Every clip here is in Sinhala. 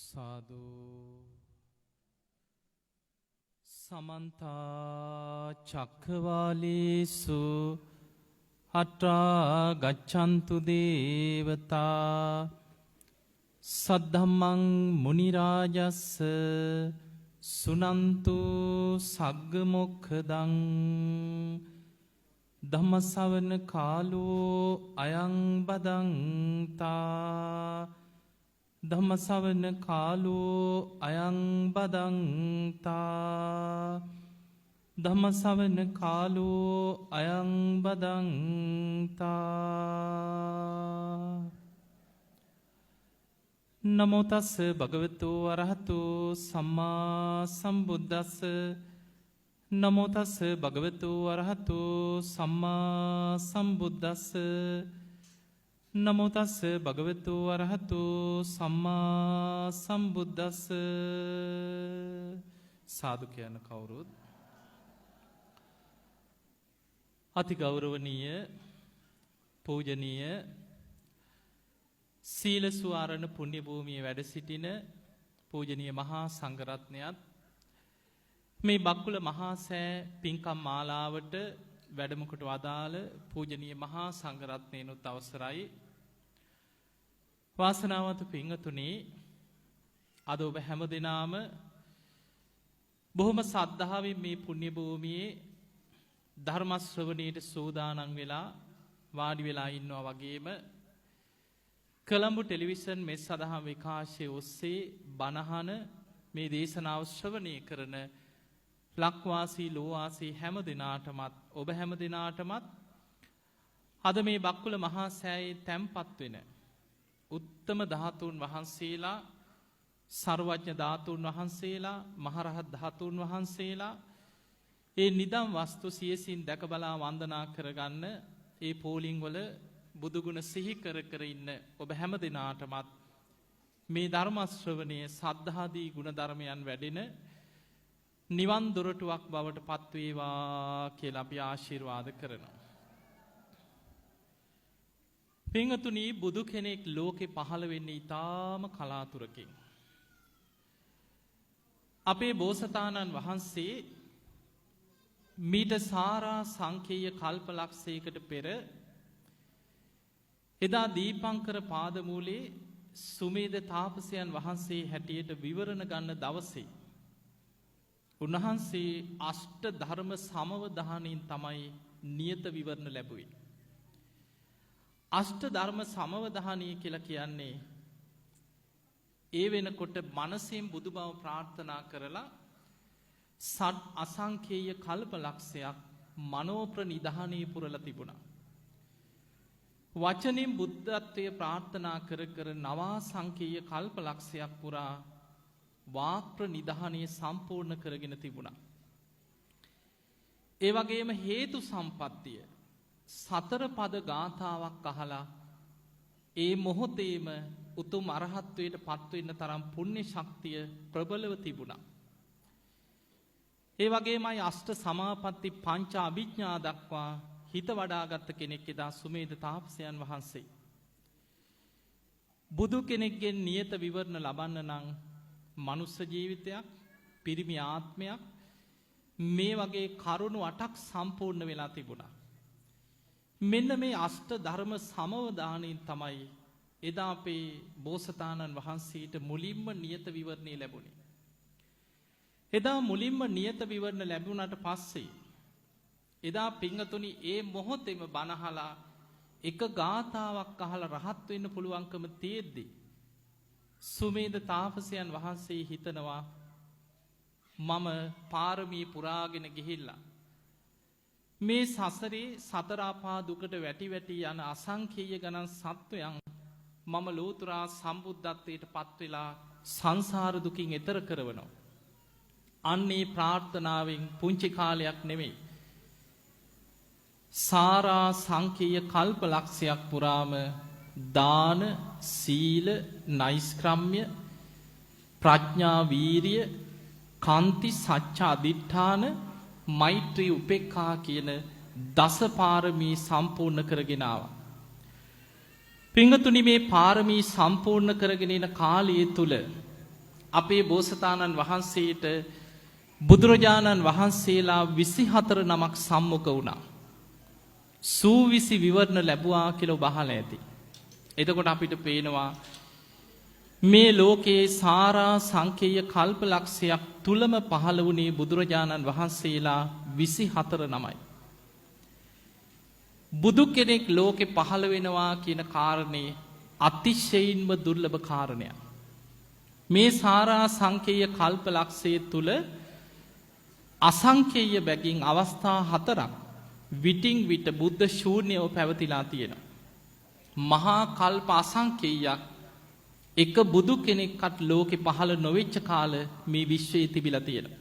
සාදු සමන්ත චක්කවාලේසු අත්‍රා ගච්ඡන්තු දේවතා සද්ධම්මං මුනි රාජස්ස සුනන්තු සග්ග මොක්ඛදං ධම්ම ශ්‍රවණ කාලෝ අයං බදන්තා ධම්ම ශ්‍රවණ කාලෝ අයං බදන්තා ධම්ම ශ්‍රවණ කාලෝ අයං බදන්තා නමෝ තස්ස භගවතු අරහතු සම්මා සම්බුද්දස්ස නමෝ තස්ස භගවතු අරහතු සම්මා සම්බුද්දස්ස නමෝ තස්ස භගවතු අරහතු සම්මා සම්බුද්දස්ස සාදු කියන කවුරුත් අති ගෞරවනීය පූජනීය සීල සුවාරණ පුණ්‍ය භූමියේ වැඩ සිටින පූජනීය මහා සංඝරත්නයත් මේ බක්කුල මහා සෑ පින්කම් මාලාවට වැඩමකොට වදාළ පූජනීය මහා සංඝරත්නයන්ට අවසරයි වාසනාවන්ත පින්වතුනි අද ඔබ හැමදෙනාම බොහොම සද්ධාවෙන් මේ පුණ්‍ය භූමියේ ධර්ම ශ්‍රවණයට සූදානම් වෙලා වාඩි වෙලා ඉන්නවා වගේම කොළඹ ටෙලිවිෂන් මෙස් සදහම් විකාශයේ ඔස්සේ බණහන මේ දේශනාව ශ්‍රවණය කරන ලක්වාසී ලෝවාසී හැම දිනාටමත් ඔබ හැම දිනාටමත් අද මේ බක්කුල මහා සෑයේ තැන්පත් වෙන උත්තම ධාතුන් වහන්සේලා සර්වඥ ධාතුන් වහන්සේලා මහරහත් ධාතුන් වහන්සේලා ඒ නිදම් වස්තු සියසින් දැක බලා වන්දනා කරගන්න ඒ පෝලිං වල බුදුගුණ සිහි කර කර ඉන්න ඔබ හැම දිනාටමත් මේ ධර්ම ශ්‍රවණයේ සද්ධාදී ගුණ ධර්මයන් වැඩෙන නිවන් දොරටුවක් බවට පත් වේවා කියලා අපි ආශිර්වාද කරනවා. පින්වතුනි බුදු කෙනෙක් ලෝකේ පහළ වෙන්නේ ඊටාම කලාතුරකින්. අපේ බෝසතාණන් වහන්සේ මීට සාරා සංඛේය කල්පලක්ෂයකට පෙර එදා දීපංකර පාදමූලේ සුමේද තාපසයන් වහන්සේ හැටියට විවරණ ගන්න දවසේ උන්වහන්සේ අෂ්ට ධර්ම සමවදානයෙන් තමයි නියත විවරණ ලැබුවේ. අෂ්ට ධර්ම සමවදානය කියලා කියන්නේ ඒ වෙනකොට මනසෙන් බුදු බව ප්‍රාර්ථනා කරලා සත් අසංඛේය කල්පලක්ෂයක් මනෝ ප්‍රනිධානයේ පුරලා තිබුණා. වචනෙන් බුද්ධත්වයේ ප්‍රාර්ථනා කර කර නවා සංඛේය කල්පලක්ෂයක් පුරා වාක් ප්‍රනිධානයේ සම්පූර්ණ කරගෙන තිබුණා. ඒ වගේම හේතු සම්පත්තිය සතර පද ගාථාවක් අහලා ඒ මොහොතේම උතුම් අරහත්වයට පත් වෙන්න තරම් පුණ්‍ය ශක්තිය ප්‍රබලව තිබුණා. ඒ වගේමයි අෂ්ට සමාපatti පංච අභිඥා දක්වා හිත වඩාගත් කෙනෙක් එදා සුමේද තාපසයන් වහන්සේ. බුදු කෙනෙක්ගෙන් නියත විවරණ ලබන්න නම් මනුස්ස ජීවිතයක් පිරිමි ආත්මයක් මේ වගේ කරුණු 8ක් සම්පූර්ණ වෙලා තිබුණා. මෙන්න මේ අෂ්ට ධර්ම සමවදානයෙන් තමයි එදා අපේ බෝසතාණන් වහන්සේට මුලින්ම නියත විවරණේ ලැබුණේ. එදා මුලින්ම නියත විවරණ ලැබුණාට පස්සේ එදා පින්වතුනි ඒ මොහොතේම බණහලා එක ගාථාවක් අහලා රහත් වෙන්න පුළුවන්කම තියෙද්දි සුමේද තාපසයන් වහන්සේ හිතනවා මම පාරමී පුරාගෙන ගිහිල්ලා මේ සසරේ සතර අපා දුකට වැටි වැටි යන අසංඛේය ගණන් සත්වයන් මම ලෝතුරා සම්බුද්ධත්වයට පත් වෙලා සංසාර දුකින් එතර කරවනවා. අන්නේ ප්‍රාර්ථනාවෙන් පුංචි කාලයක් නෙමෙයි සාරා සංඛේය කල්පලක්ෂයක් පුරාම දාන සීල නෛෂ්ක්‍රම්‍ය ප්‍රඥා වීරිය කාන්ති සච්ච අදිඨාන මෛත්‍රී උපේක්ඛා කියන දස පාරමී සම්පූර්ණ කරගෙන ආවා. පිංගතුනි මේ පාරමී සම්පූර්ණ කරගෙන යන කාලය තුල අපේ බෝසතාණන් වහන්සේට බුදුරජාණන් වහන්සේලා 24 නමක් සම්මුඛ වුණා. සූවිසි විවරණ ලැබුවා කියලා ඔබ අහලා ඇති. එතකොට අපිට පේනවා මේ ලෝකයේ සාරා සංකේය කල්පලක්ෂයක් තුලම පහළ වුණේ බුදුරජාණන් වහන්සේලා 24 නමයි. බුදු කෙනෙක් ලෝකේ පහළ වෙනවා කියන කාරණේ අතිශයින්ම දුර්ලභ කාරණයක්. මේ සාරා සංකේය කල්පලක්ෂයේ තුල අසංකේය බැගින් අවස්ථා 4ක් විටින් විට බුද්ධ ශූන්‍යව පැවතිලා තියෙනවා. මහා කල්ප අසංකේයයක් එක බුදු කෙනෙක්වත් ලෝකේ පහළ නොවෙච්ච කාල මේ විශ්වයේ තිබිලා තියෙනවා.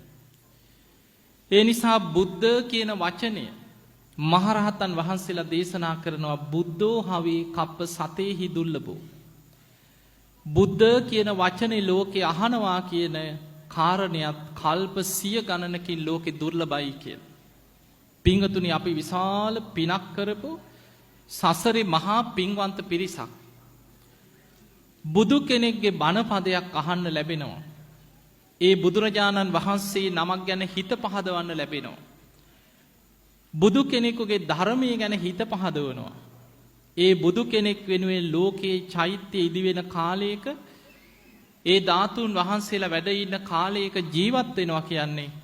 ඒ නිසා බුද්ධ කියන වචනය මහරහතන් වහන්සේලා දේශනා කරනවා බුද්ධෝ හවේ කප්ප සතේහි දුර්ලභෝ. බුද්ධ කියන වචනේ ලෝකේ අහනවා කියන කාරණයක් කල්ප 100 ගණනකින් ලෝකේ දුර්ලභයි කියලා. පින්වතුනි අපි විශාල පිනක් කරපු සසරේ මහා පින්වන්ත පිරිසක්. බුදු කෙනෙක්ගේ බණ පදයක් අහන්න ලැබෙනවා. ඒ බුදුරජාණන් වහන්සේ නමක් ගැන හිත පහදවන්න ලැබෙනවා. බුදු කෙනෙකුගේ ධර්මයේ ගැන හිත පහදවනවා. ඒ බුදු කෙනෙක් වෙනුවෙන් ලෝකයේ චෛත්‍ය ඉදි වෙන කාලයක ඒ ධාතුන් වහන්සේලා වැඩ ඉන්න කාලයක ජීවත් වෙනවා කියන්නේ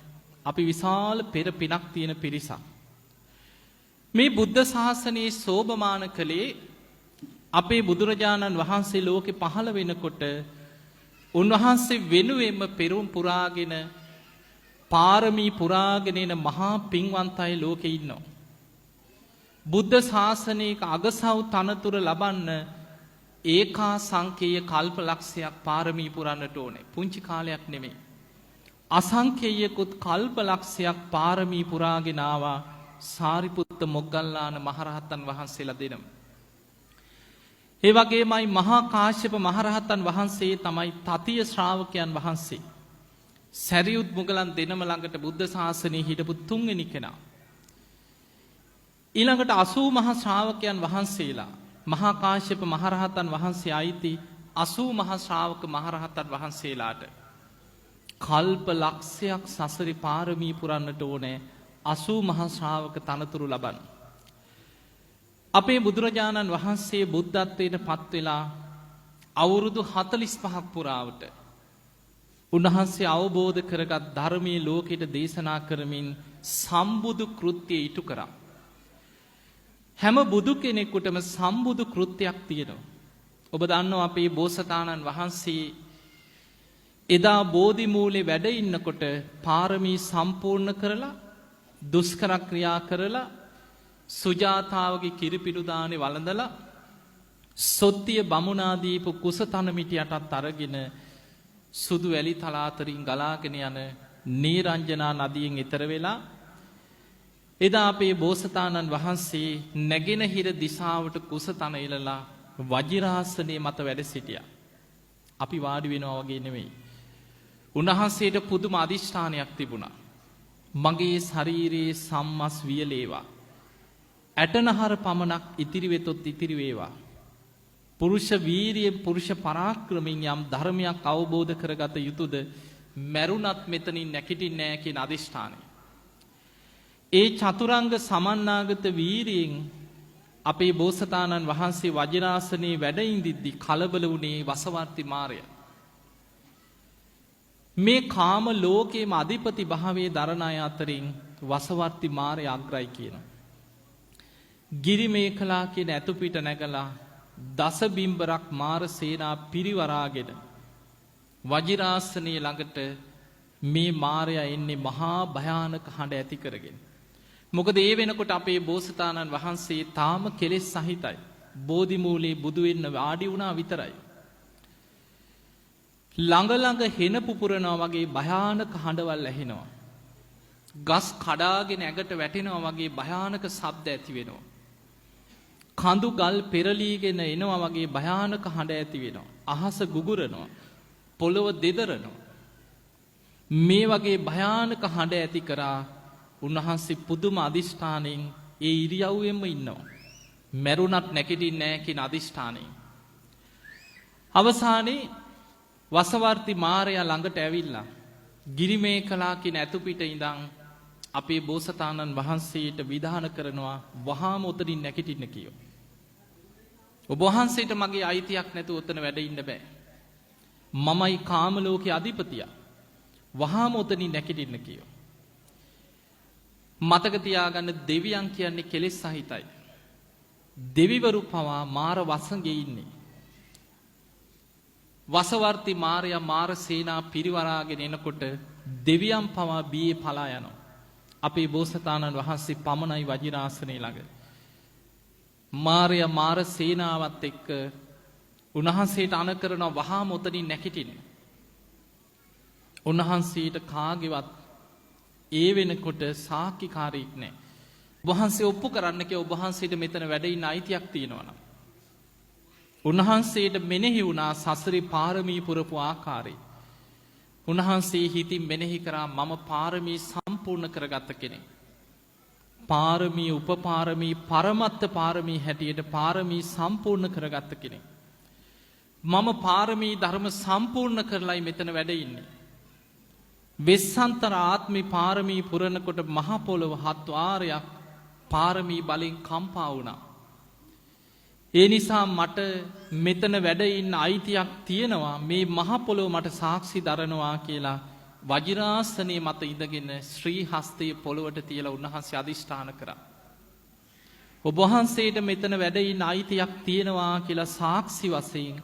අපි විශාල පෙර පිනක් තියෙන පිරිසක්. මේ බුද්ධ ශාසනයේ සෝභමාන කලේ අපේ බුදුරජාණන් වහන්සේ ලෝකේ පහළ වෙනකොට උන්වහන්සේ වෙනුවෙන්ම පෙරම් පුරාගෙන පාරමී පුරාගෙන එන මහා පින්වන්තයි ලෝකේ ඉන්නවා. බුද්ධ ශාසනයක අගසව් තනතුර ලබන්න ඒකා සංකේය කල්පලක්ෂයක් පාරමී පුරන්නට ඕනේ. පුංචි කාලයක් නෙමෙයි. අසංකේයකුත් කල්පලක්ෂයක් පාරමී පුරාගෙන ආවා සාරිපුත්ත මොග්ගල්ලාන මහරහතන් වහන්සේලා දෙනම. ඒ වගේමයි මහා කාශ්‍යප මහරහතන් වහන්සේ තමයි තතිය ශ්‍රාවකයන් වහන්සේ. සරියුත් මුගලන් දෙනම ළඟට බුද්ධ ශාසනයේ හිටපු තුන්වෙනි කෙනා. ඊළඟට 80 මහා ශ්‍රාවකයන් වහන්සේලා මහා කාශ්‍යප මහරහතන් වහන්සේ ආයිති 80 මහා ශ්‍රාවක මහරහතන් වහන්සේලාට කල්ප ලක්ෂයක් සසරේ පාරමී පුරන්නට ඕනේ 80 මහා ශ්‍රාවක තනතුරු ලබන්න. අපේ බුදුරජාණන් වහන්සේ බුද්ධත්වයට පත් වෙලා අවුරුදු 45ක් පුරාවට උන්වහන්සේ අවබෝධ කරගත් ධර්මයේ ලෝකෙට දේශනා කරමින් සම්බුදු කෘත්‍ය ඉටු කරා. හැම බුදු කෙනෙකුටම සම්බුදු කෘත්‍යයක් තියෙනවා. ඔබ දන්නවා අපේ බෝසතාණන් වහන්සේ එදා බෝධි මූලේ වැඩ ඉන්නකොට පාරමී සම්පූර්ණ කරලා දුෂ්කර ක්‍රියා කරලා සුජාතාවගේ කිරිපිඩු දානේ වළඳලා සොත්තිය බමුණා දීපු කුසතන මිටියටත් අරගෙන සුදු වැලි තලාතරින් ගලාගෙන යන නීරංජනා නදියෙන් ඈතර වෙලා එදා අපේ බෝසතාණන් වහන්සේ නැගෙනහිර දිශාවට කුසතන ඉලලා වජිරාසනයේ මත වැඩ සිටියා. අපි වාඩි වෙනවා වගේ නෙමෙයි. උන්වහන්සේට පුදුම අදිෂ්ඨානයක් තිබුණා. මගේ ශරීරයේ සම්මස් වියලේවා. ඇටනහර පමණක් ඉතිරි වෙතොත් ඉතිරි වේවා. පුරුෂ වීරියෙන් පුරුෂ පරාක්‍රමයෙන් යම් ධර්මයක් අවබෝධ කරගත යුතුද මරුණත් මෙතනින් නැගිටින්නේ නැහැ කියන අදිෂ්ඨානය. ඒ චතුරංග සමන්නාගත වීරියෙන් අපේ බෝසතාණන් වහන්සේ වජිරාසනයේ වැඩ ඉඳිද්දි කලබල වුණේ වසවර්ති මාරයා. මේ කාම ලෝකයේම අධිපති භාවයේ දරණ අය අතරින් වසවර්ති මාරයා අග්‍රයි කියනවා. ගිරිමේඛලා කියන ඇතුපිට නැගලා දස බිම්බරක් මාර සේනා පිරිවරාගෙන වජිරාසනයේ ළඟට මේ මාරයා එන්නේ මහා භයානක හඬ ඇති කරගෙන. මොකද ඒ වෙනකොට අපේ බෝසතාණන් වහන්සේ තාම කෙලෙස් සහිතයි. බෝධි මූලයේ බුදු වෙන්න වාඩි වුණා විතරයි. ළඟ ළඟ හෙන පුපුරනවා වගේ භයානක හඬවල් ඇහෙනවා. ගස් කඩාගෙන ඇඟට වැටෙනවා වගේ භයානක ශබ්ද ඇති වෙනවා. කඳු ගල් පෙරලීගෙන එනවා වගේ භයානක හඬ ඇති වෙනවා. අහස ගුගුරනවා. පොළොව දෙදරනවා. මේ වගේ භයානක හඬ ඇති කරා උන්වහන්සේ පුදුම අදිෂ්ඨානයෙන් ඒ ඉරියව්වෙම ඉන්නවා. මැරුණත් නැගිටින්නේ නැහැ කියන අදිෂ්ඨානයෙන්. අවසානයේ වසවර්ති මාරයා ළඟට ඇවිල්ලා ගිරිමේකලා කියන ඇතුපිට ඉඳන් අපේ බෝසතාණන් වහන්සේට විධාන කරනවා වහාම උතරින් නැගිටින්න කියෝ. ඔබ වහන්සේට මගේ අයිතියක් නැතුව උතන වැඩ ඉන්න බෑ. මමයි කාම ලෝකයේ අධිපතියා. වහාම උතනින් නැගිටින්න කියෝ. මතක තියාගන්න දෙවියන් කියන්නේ කෙලෙස් සහිතයි. දෙවිවරු පවා මාර වසඟේ ඉන්නේ. වසවර්ති මාරයා මාර සේනා පිරිවරාගෙන එනකොට දෙවියන් පවා බියේ පලා යනවා. අපේ බෝසතාණන් වහන්සේ පමණයි වජිරාසනේ ළඟ. මාරයා මාර සේනාවත් එක්ක උන්වහන්සේට අණ කරනවා වහාම උතනින් නැගිටින්න. උන්වහන්සේට කාගේවත් ඒ වෙනකොට සාක්කිකාරයෙක් නැහැ. වහන්සේ ඔප්පු කරන්න කිය ඔබ වහන්සේට මෙතන වැඩ ඉන්න අයිතියක් තියෙනවා නම්. උන්වහන්සේට මෙනෙහි වුණා සසරේ පාරමී පුරපු ආකාරය. උන්වහන්සේ හිතින් මෙනෙහි කරා මම පාරමී සම්පූර්ණ කරගත්ත කෙනෙක්. පාරමී උපපාරමී පරමත්ත පාරමී හැටියට පාරමී සම්පූර්ණ කරගත්ත කෙනෙක්. මම පාරමී ධර්ම සම්පූර්ණ කරලයි මෙතන වැඩ ඉන්නේ. වෙස්සන්තර ආත්මේ පාරමී පුරනකොට මහ පොළොව හත් වාරයක් පාරමී බලෙන් කම්පා වුණා. ඒ නිසා මට මෙතන වැඩ ඉන්න අයිතියක් තියෙනවා මේ මහ පොළොව මට සාක්ෂි දරනවා කියලා වජිරාසනේ මත ඉඳගෙන ශ්‍රී හස්තයේ පොළොවට තියලා උන්වහන්සේ අදිෂ්ඨාන කරා. ඔබ වහන්සේට මෙතන වැඩ ඉන්න අයිතියක් තියෙනවා කියලා සාක්ෂි වශයෙන්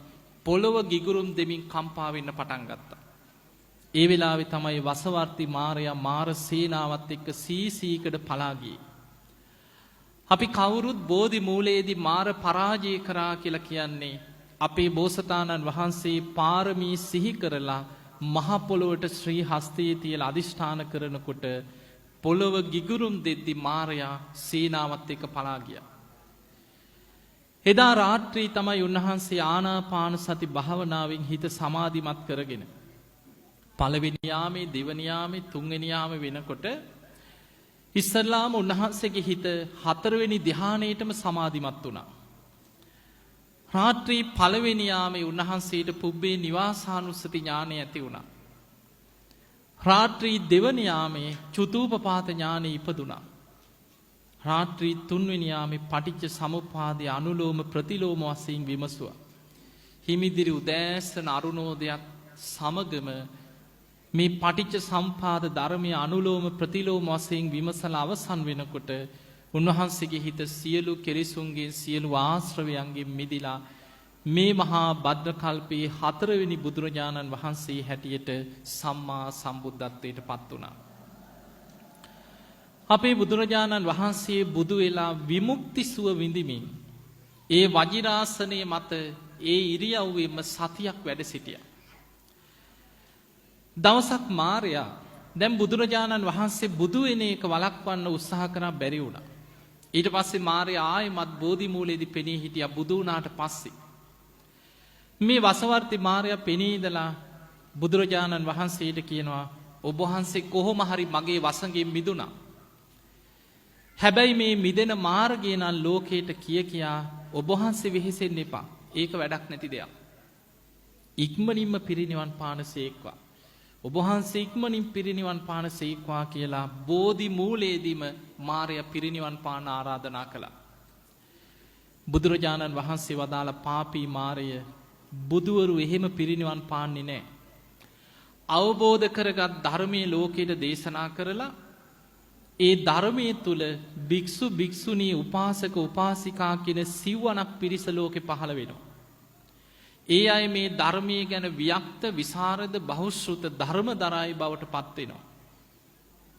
පොළොව ගිගුරුම් දෙමින් කම්පා වෙන්න පටන් ගත්තා. ඒ වෙලාවේ තමයි වසවර්ති මාරයා මාර සේනාවත් එක්ක සීසීකඩ පලා ගියේ. අපි කවුරුත් බෝධි මූලයේදී මාර පරාජය කරා කියලා කියන්නේ අපේ බෝසතාණන් වහන්සේ පාරමී සිහි කරලා මහ පොළොවට ශ්‍රී හස්තයේ තියලා අදිෂ්ඨාන කරනකොට පොළොව ගිගුරුම් දෙද්දි මාරයා සේනාවත් එක්ක පලා ගියා. එදා රාත්‍රී තමයි උන්වහන්සේ ආනාපාන සති භාවනාවෙන් හිත සමාධිමත් කරගෙන පළවෙනි යාමේ දෙවෙනි යාමේ තුන්වෙනි යාමේ වෙනකොට ඉස්සල්ලාම උන්වහන්සේගේ හිත හතරවෙනි ධ්‍යානයේටම සමාධිමත් වුණා. රාත්‍රී පළවෙනි යාමේ උන්වහන්සේට පුබ්බේ නිවාසානුස්සති ඥානය ඇති වුණා. රාත්‍රී දෙවෙනි යාමේ චුතූපපාත ඥානෙ ඉපදුණා. රාත්‍රී තුන්වෙනි යාමේ පටිච්ච සමුප්පාදයේ අනුලෝම ප්‍රතිලෝම වශයෙන් විමසුවා. හිමිදිරි උදෑසන අරුණෝදයත් සමගම මේ පටිච්ච සම්පාද ධර්මයේ අනුලෝම ප්‍රතිලෝම වශයෙන් විමසලා අවසන් වෙනකොට උන්වහන්සේගේ හිත සියලු කෙලෙසුන්ගේ සියලු ආශ්‍රවයන්ගෙන් මිදිලා මේ මහා භද්‍ර කල්පයේ හතරවෙනි බුදුරජාණන් වහන්සේ හැටියට සම්මා සම්බුද්ධත්වයට පත් වුණා. අපේ බුදුරජාණන් වහන්සේ බුදු වෙලා විමුක්ති සුව විඳිමින් ඒ වජිරාසනයේ මත ඒ ඉරියව්වෙම සතියක් වැඩ සිටියා. දවසක් මාරයා දැන් බුදුරජාණන් වහන්සේ බුදු වෙන එක වළක්වන්න උත්සාහ කරා බැරි වුණා. ඊට පස්සේ මාරයා ආයෙමත් බෝධි මූලයේදී පෙනී හිටියා බුදු වුණාට පස්සේ. මේ වසවර්ති මාරයා පෙනී ඉඳලා බුදුරජාණන් වහන්සේට කියනවා ඔබ වහන්සේ කොහොම හරි මගේ වසඟෙන් මිදුණා. හැබැයි මේ මිදෙන මාර්ගය නම් ලෝකයට කියා ඔබ වහන්සේ වෙහෙසෙන්න එපා. ඒක වැඩක් නැති දෙයක්. ඉක්මනින්ම පිරිනිවන් පානසේක්වා. ඔබ වහන්සේ ඉක්මනින් පිරිනිවන් පානසේක්වා කියලා බෝධි මූලයේදීම මාරයා පිරිනිවන් පාන ආරාධනා කළා. බුදුරජාණන් වහන්සේ වදාළ පාපී මාරය බුදුවරු එහෙම පිරිනිවන් පාන්නේ නැහැ. අවබෝධ කරගත් ධර්මයේ ලෝකයට දේශනා කරලා ඒ ධර්මයේ තුල භික්ෂු භික්ෂුණී උපාසක උපාසිකා කියන සිව්වණක් පිරිස ලෝකේ පහළ වෙනවා. ඒ අය මේ ධර්මයේ ගැන වික්ත විසරද බහුශ්‍රුත ධර්මදරයි බවට පත් වෙනවා.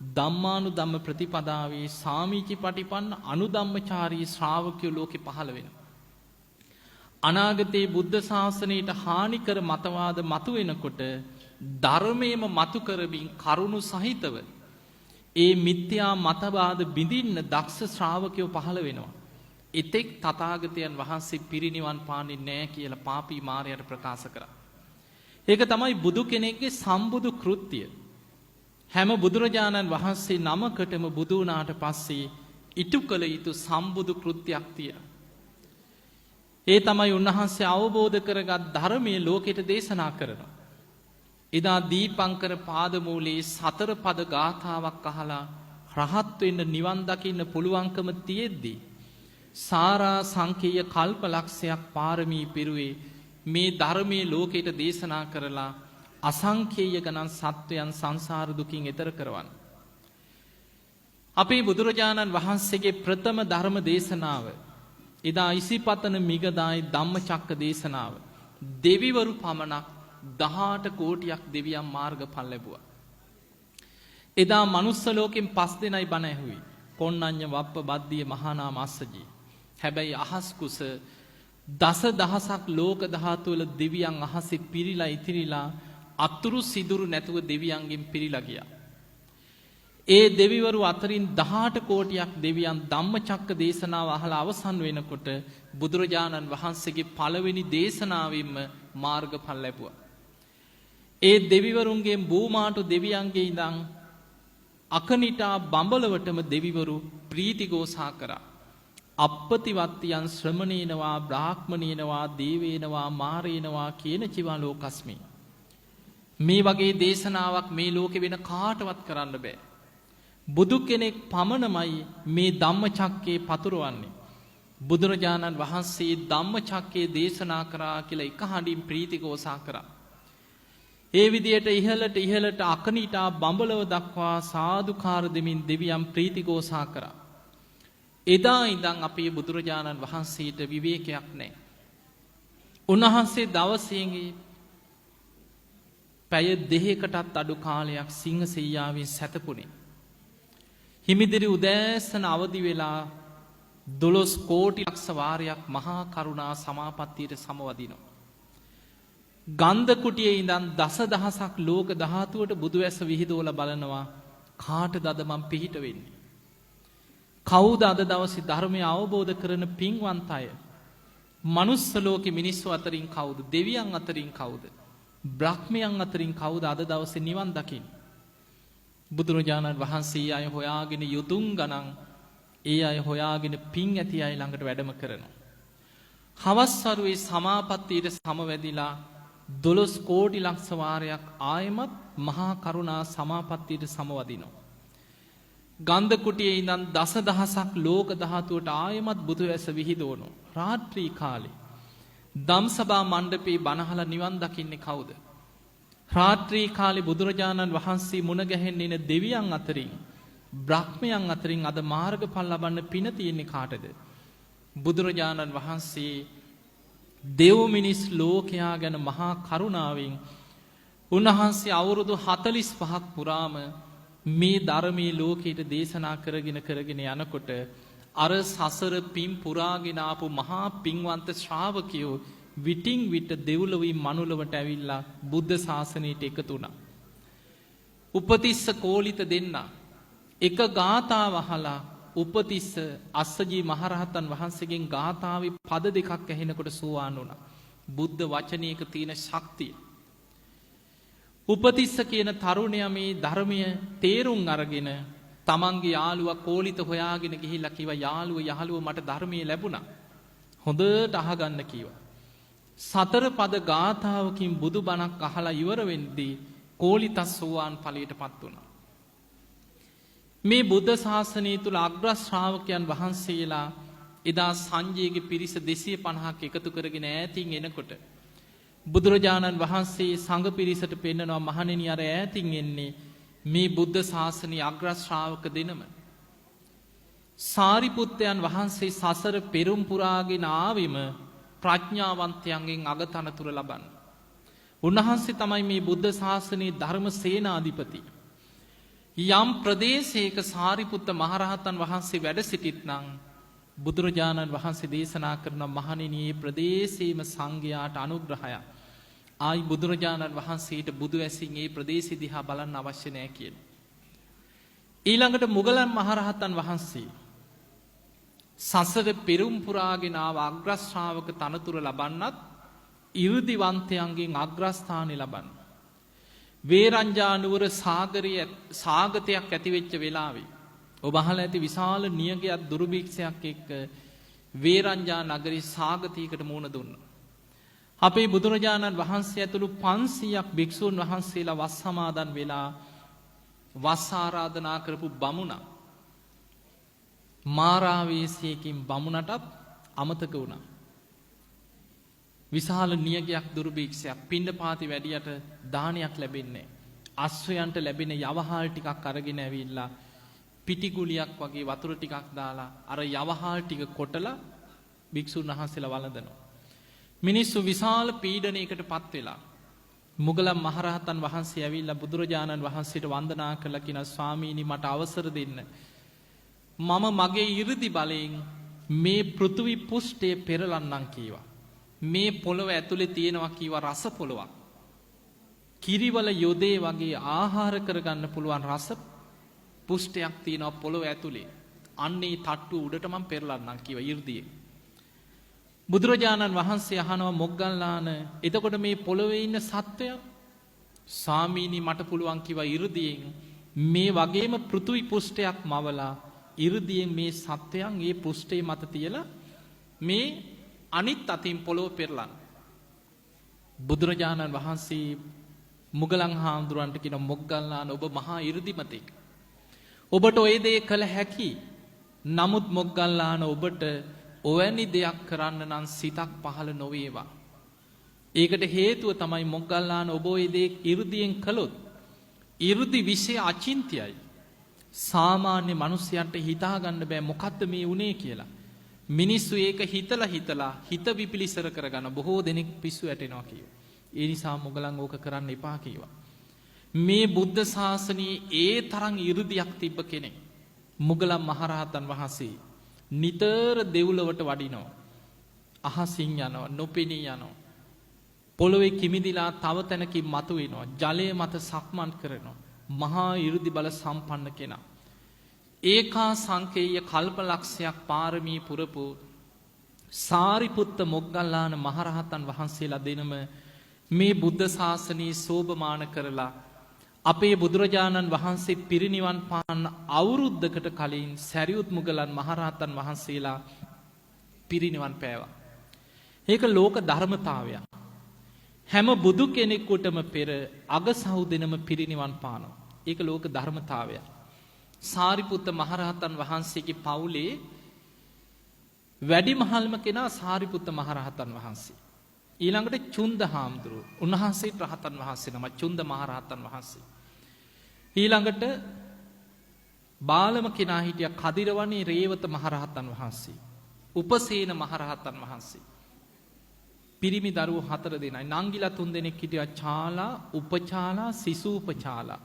ධම්මානුධම්ම ප්‍රතිපදාවේ සාමීචි පටිපන්න අනුධම්මචාරී ශ්‍රාවකයෝ ලෝකේ පහළ වෙනවා. අනාගතයේ බුද්ධ ශාසනයට හානිකර මතවාද මතුවෙනකොට ධර්මයේම මතු කරමින් කරුණු සහිතව ඒ මිත්‍යා මතවාද බිඳින්න දක්ෂ ශ්‍රාවකයෝ පහළ වෙනවා. එතෙක් තථාගතයන් වහන්සේ පිරිනිවන් පාන්නේ නැහැ කියලා පාපී මාරයට ප්‍රකාශ කරා. ඒක තමයි බුදු කෙනෙක්ගේ සම්බුදු කෘත්‍යය. හැම බුදුරජාණන් වහන්සේ නමකටම බුදු වුණාට පස්සේ ඉටු කළ යුතු සම්බුදු කෘත්‍යයක් තියෙනවා. ඒ තමයි උන්වහන්සේ අවබෝධ කරගත් ධර්මයේ ලෝකෙට දේශනා කරනවා. එදා දීපංකර පාදමූලයේ 4 පද ගාථාවක් අහලා රහත් වෙන්න නිවන් දකින්න පුළුවන්කම තියෙද්දි සාරා සංකේය කල්පලක්ෂයක් පාරමී පිරුවේ මේ ධර්මයේ ලෝකයට දේශනා කරලා අසංකේය ගණන් සත්වයන් සංසාර දුකින් එතර කරවන්න. අපේ බුදුරජාණන් වහන්සේගේ ප්‍රථම ධර්ම දේශනාව එදා ඉසිපතන මිගදායි ධම්මචක්ක දේශනාව දෙවිවරු පමණක් 18 කෝටියක් දෙවියන් මාර්ගඵල ලැබුවා. එදා මනුස්ස ලෝකෙන් 5 දෙනයි බණ ඇහුවේ. කොණ්ණඤ්ඤ වප්ප බද්දිය මහානාම අස්සජී. හැබැයි අහස් කුස දසදහසක් ලෝක ධාතු වල දෙවියන් අහසේ පිරීලා ඉතිරිලා අතුරු සිදුරු නැතුව දෙවියන්ගෙන් පිරීලා ගියා. ඒ දෙවිවරු අතරින් 18 කෝටියක් දෙවියන් ධම්මචක්ක දේශනාව අහලා අවසන් වෙනකොට බුදුරජාණන් වහන්සේගේ පළවෙනි දේශනාවෙන්ම මාර්ගඵල ලැබුවා. ඒ දෙවිවරුන්ගේ බූමාටු දෙවියන්ගේ ඉඳන් අකනිටා බඹලවටම දෙවිවරු ප්‍රීතිഘോഷා කරා. අප්පතිවත්තියන් ශ්‍රමණේනවා බ්‍රාහ්මණේනවා දේවේනවා මාරේනවා කියන චිවා ලෝකස්මි. මේ වගේ දේශනාවක් මේ ලෝකෙ වෙන කාටවත් කරන්න බෑ. බුදු කෙනෙක් පමණමයි මේ ධම්මචක්කේ පතුරවන්නේ. බුදුරජාණන් වහන්සේ ධම්මචක්කේ දේශනා කරා කියලා එක හඬින් ප්‍රීතිഘോഷා කරා. ඒ විදියට ඉහළට අකනිටා බඹලව දක්වා සාදුකාර දෙමින් දෙවියන් ප්‍රීතිഘോഷා කරා. එදා ඉඳන් අපේ බුදුරජාණන් වහන්සේට විවේකයක් නැහැ. උන්වහන්සේ දවසේගේ පැය දෙකකටත් අඩු කාලයක් සිංහසෙයියාවෙන් සැතපුණේ. හිමිදිරි උදෑසන අවදි වෙලා 12 කෝටි ලක්ෂ වාරයක් මහා කරුණා සමාපත්තියට සමවදිනවා. ගන්ධ කුටියේ ඉඳන් දසදහසක් ලෝක ධාතුවට බුදුවැස විහිදවලා බලනවා කාටද අද මම පිහිට වෙන්නේ? කවුද අද දවසේ ධර්මය අවබෝධ කරන පින්වන්ත අය? මනුස්ස ලෝකේ මිනිස්සු අතරින් කවුද? දෙවියන් අතරින් කවුද? බ්‍රහ්මයන් අතරින් කවුද අද දවසේ නිවන් දකින්නේ? බුදුරජාණන් වහන්සේ අය හොයාගෙන යුතුම් ගණන් ඒ අය හොයාගෙන පින් ඇති අය ළඟට වැඩම කරනවා. හවස් වරුවේ සමාපත්තියට සමවැදිලා 12 කෝටි ලක්ෂ වාරයක් ආයමත් මහා කරුණා සමාපත්තියට සමවදිනවා. ගන්ධ කුටියේ ඉඳන් දසදහසක් ලෝක ධාතුවට ආයමත් බුදු ඇස විහිදවනවා. රාත්‍රී කාලේ ධම්සභා මණ්ඩපේ බණහලා නිවන් දකින්නේ කවුද? රාත්‍රී කාලේ බුදුරජාණන් වහන්සේ මුණ ගැහෙන්න එන දෙවියන් අතරින් බ්‍රහ්මයන් අතරින් අද මාර්ගඵල ලබන්න පින තියෙන්නේ කාටද? බුදුරජාණන් වහන්සේ දෙව් මිනිස් ලෝකයා ගැන මහා කරුණාවෙන් උන්වහන්සේ අවුරුදු 45ක් පුරාම මේ ධර්මයේ ලෝකයට දේශනා කරගෙන යනකොට අර සසර පින් පුරාගෙන ආපු මහා පින්වන්ත ශ්‍රාවකයෝ විටින් විට දෙව්ලොවින් මනුලවට ඇවිල්ලා බුද්ධ ශාසනයට එකතු වුණා. උපතිස්ස කෝලිත දෙන්න එක ගාථාව අහලා උපතිස්ස අස්සජී මහරහතන් වහන්සේගෙන් ගාථාවේ පද දෙකක් ඇහෙනකොට සෝවාන් වුණා. බුද්ධ වචනයක තියෙන ශක්තිය. උපතිස්ස කියන තරුණයා මේ ධර්මය තේරුම් අරගෙන තමන්ගේ යාළුවා කෝලිත හොයාගෙන ගිහිල්ලා කිව්වා යාළුවා මට ධර්මයේ ලැබුණා. හොඳට අහගන්න කිව්වා. 4 පද ගාථාවකින් බුදුබණක් අහලා ඉවර වෙද්දී කෝලිත සෝවාන් ඵලයටපත් වුණා. මේ බුද්ධ ශාසනය තුල අග්‍ර ශ්‍රාවකයන් වහන්සේලා එදා සංජයගේ පිරිස 250ක් එකතු කරගෙන ඈතින් එනකොට බුදුරජාණන් වහන්සේ සංඝ පිරිසට පෙන්නනවා මහණෙනි අර ඈතින් එන්නේ මේ බුද්ධ ශාසනයේ අග්‍ර ශ්‍රාවක දෙනම. සාරිපුත්තයන් වහන්සේ සසර පෙරම් පුරාගෙන ආවෙම ප්‍රඥාවන්තයන්ගෙන් අගතනතුර ලබන්න. උන්වහන්සේ තමයි මේ බුද්ධ ශාසනයේ ධර්ම සේනාධිපති. යම් ප්‍රදේශයක සාරිපුත්ත මහරහතන් වහන්සේ වැඩ සිටිත්නම් බුදුරජාණන් වහන්සේ දේශනා කරන මහණෙනි මේ ප්‍රදේශයේම සංඝයාට අනුග්‍රහයක්. ආයි බුදුරජාණන් වහන්සේට බුදු ඇසින් මේ ප්‍රදේශය දිහා බලන්න අවශ්‍ය නැහැ කියලා. ඊළඟට මුගලන් මහරහතන් වහන්සේ සසර පෙරම් පුරාගෙන ආව අග්‍ර ශ්‍රාවක තනතුර ලබන්නත් 이르දිවන්තයන්ගෙන් අග්‍රස්ථානෙ ලබන්න. වේරංජානුවර සාගතයක් ඇති වෙච්ච වෙලාවේ ඔබ අහලා ඇති විශාල නියගයක් දුර්භික්ෂයක් එක්ක වේරංජා නගරේ සාගතයකට මුහුණ දුන්නා. අපේ බුදුරජාණන් වහන්සේ ඇතුළු 500ක් භික්ෂූන් වහන්සේලා වස් සමාදන් වෙලා වස් ආරාධනා කරපු බමුණා මාරාවේශයකින් බමුණටත් අමතක වුණා. විශාල නියගයක් දුර්භික්ෂයක් පිණ්ඩපාතේ වැඩියට දානයක් ලැබෙන්නේ නැහැ. අශ්වයන්ට ලැබෙන යවහාල් ටිකක් අරගෙන ඇවිල්ලා පිටිගුලියක් වගේ වතුර ටිකක් දාලා අර යවහාල් ටික කොටලා භික්ෂුන් වහන්සේලා වළඳනවා. මිනිස්සු විශාල පීඩනයකට පත් වෙලා මුගලන් මහරහතන් වහන්සේ ඇවිල්ලා බුදුරජාණන් වහන්සේට වන්දනා කළා කියන ස්වාමීනි මට අවසර දෙන්න. මම මගේ 이르දි බලයෙන් මේ පෘථිවි පුෂ්ඨය පෙරලන්නම් කීවා. මේ පොළව ඇතුලේ තියෙනවා කීවා රස පොළවක්. කිරිවල යොදේ වගේ ආහාර කරගන්න පුළුවන් රස පුෂ්ඨයක් තියෙනවා පොළව ඇතුලේ. අන්නේ තට්ටු උඩට මම පෙරලන්නම් කීවා 이르දියේ. බුදුරජාණන් වහන්සේ අහනවා මොග්ගල්ලාන එතකොට මේ පොළවේ ඉන්න සත්වයා ස්වාමීනි මට පුළුවන් කිව්වා 이르දියෙන් මේ වගේම පෘථිවි පුෂ්ඨයක් මවලා 이르දියෙන් මේ සත්වයන් ඒ පුෂ්ඨේ මත තියලා මේ අනිත් අතින් පොළොව පෙරලන්න. බුදුරජාණන් වහන්සේ මුගලන් හාමුදුරන්ට කියන මොග්ගල්ලාන ඔබ මහා 이르දිමතෙක්. ඔබට ওই දේ කළ හැකි. නමුත් මොග්ගල්ලාන ඔබට ඔවැනි දෙයක් කරන්න නම් සිතක් පහළ නොවේවා. ඒකට හේතුව තමයි මොග්ගල්ලාන ඔබ ওই දේ 이르දියෙන් කළොත් 이르දි විෂය අචින්ත්‍යයි. සාමාන්‍ය මිනිසයන්ට හිතා ගන්න බෑ මොකද්ද මේ උනේ කියලා. මිනිස්සු ඒක හිතලා හිත විපිලිසර කරගන්න බොහෝ දෙනෙක් පිස්සු වැටෙනවා කියනවා. ඒ නිසා මුගලන් ඕක කරන්න එපා කිව්වා. මේ බුද්ධ ශාසනයේ ඒ තරම් 이르දියක් තිබ්බ කෙනෙක් මුගලන් මහරහතන් වහන්සේ නිතර දෙව්ලොවට වඩිනවා. අහසින් යනවා, නොපෙනී යනවා. පොළොවේ කිමිදිලා තව තැනකින් මතුවෙනවා. ජලයේ මත සක්මන් කරනවා. මහා 이르දි බල සම්පන්න කෙනා. ඒකා සංකේය කල්පලක්ෂයක් පාරමී පුරපු සාරිපුත්ත මොග්ගල්ලාන මහරහතන් වහන්සේලා දෙනම මේ බුද්ධ ශාසනයේ සෝභමාන කරලා අපේ බුදුරජාණන් වහන්සේ පිරිනිවන් පාන්න අවුරුද්දකට කලින් සැරියුත් මුගලන් මහරහතන් වහන්සේලා පිරිනිවන් පෑවා. ඒක ලෝක ධර්මතාවයක්. හැම බුදු කෙනෙකුටම පෙර අගසහු දෙනම පිරිනිවන් පානවා. ඒක ලෝක ධර්මතාවයක්. සාරිපුත්ත මහරහතන් වහන්සේගේ පවුලේ වැඩිමහල්ම කෙනා සාරිපුත්ත මහරහතන් වහන්සේ. ඊළඟට චුන්ද හාමුදුරුවෝ. උන්වහන්සේට රහතන් වහන්සේ නම චුන්ද මහරහතන් වහන්සේ. ඊළඟට බාලම කෙනා හිටියා කදිරවනේ රේවත මහරහතන් වහන්සේ. උපසේන මහරහතන් වහන්සේ. පිරිමි දරුවෝ 4 දෙනයි. නංගිලා 3 දෙනෙක් හිටියා චාලා, උපචාලා, සිසූපචාලා.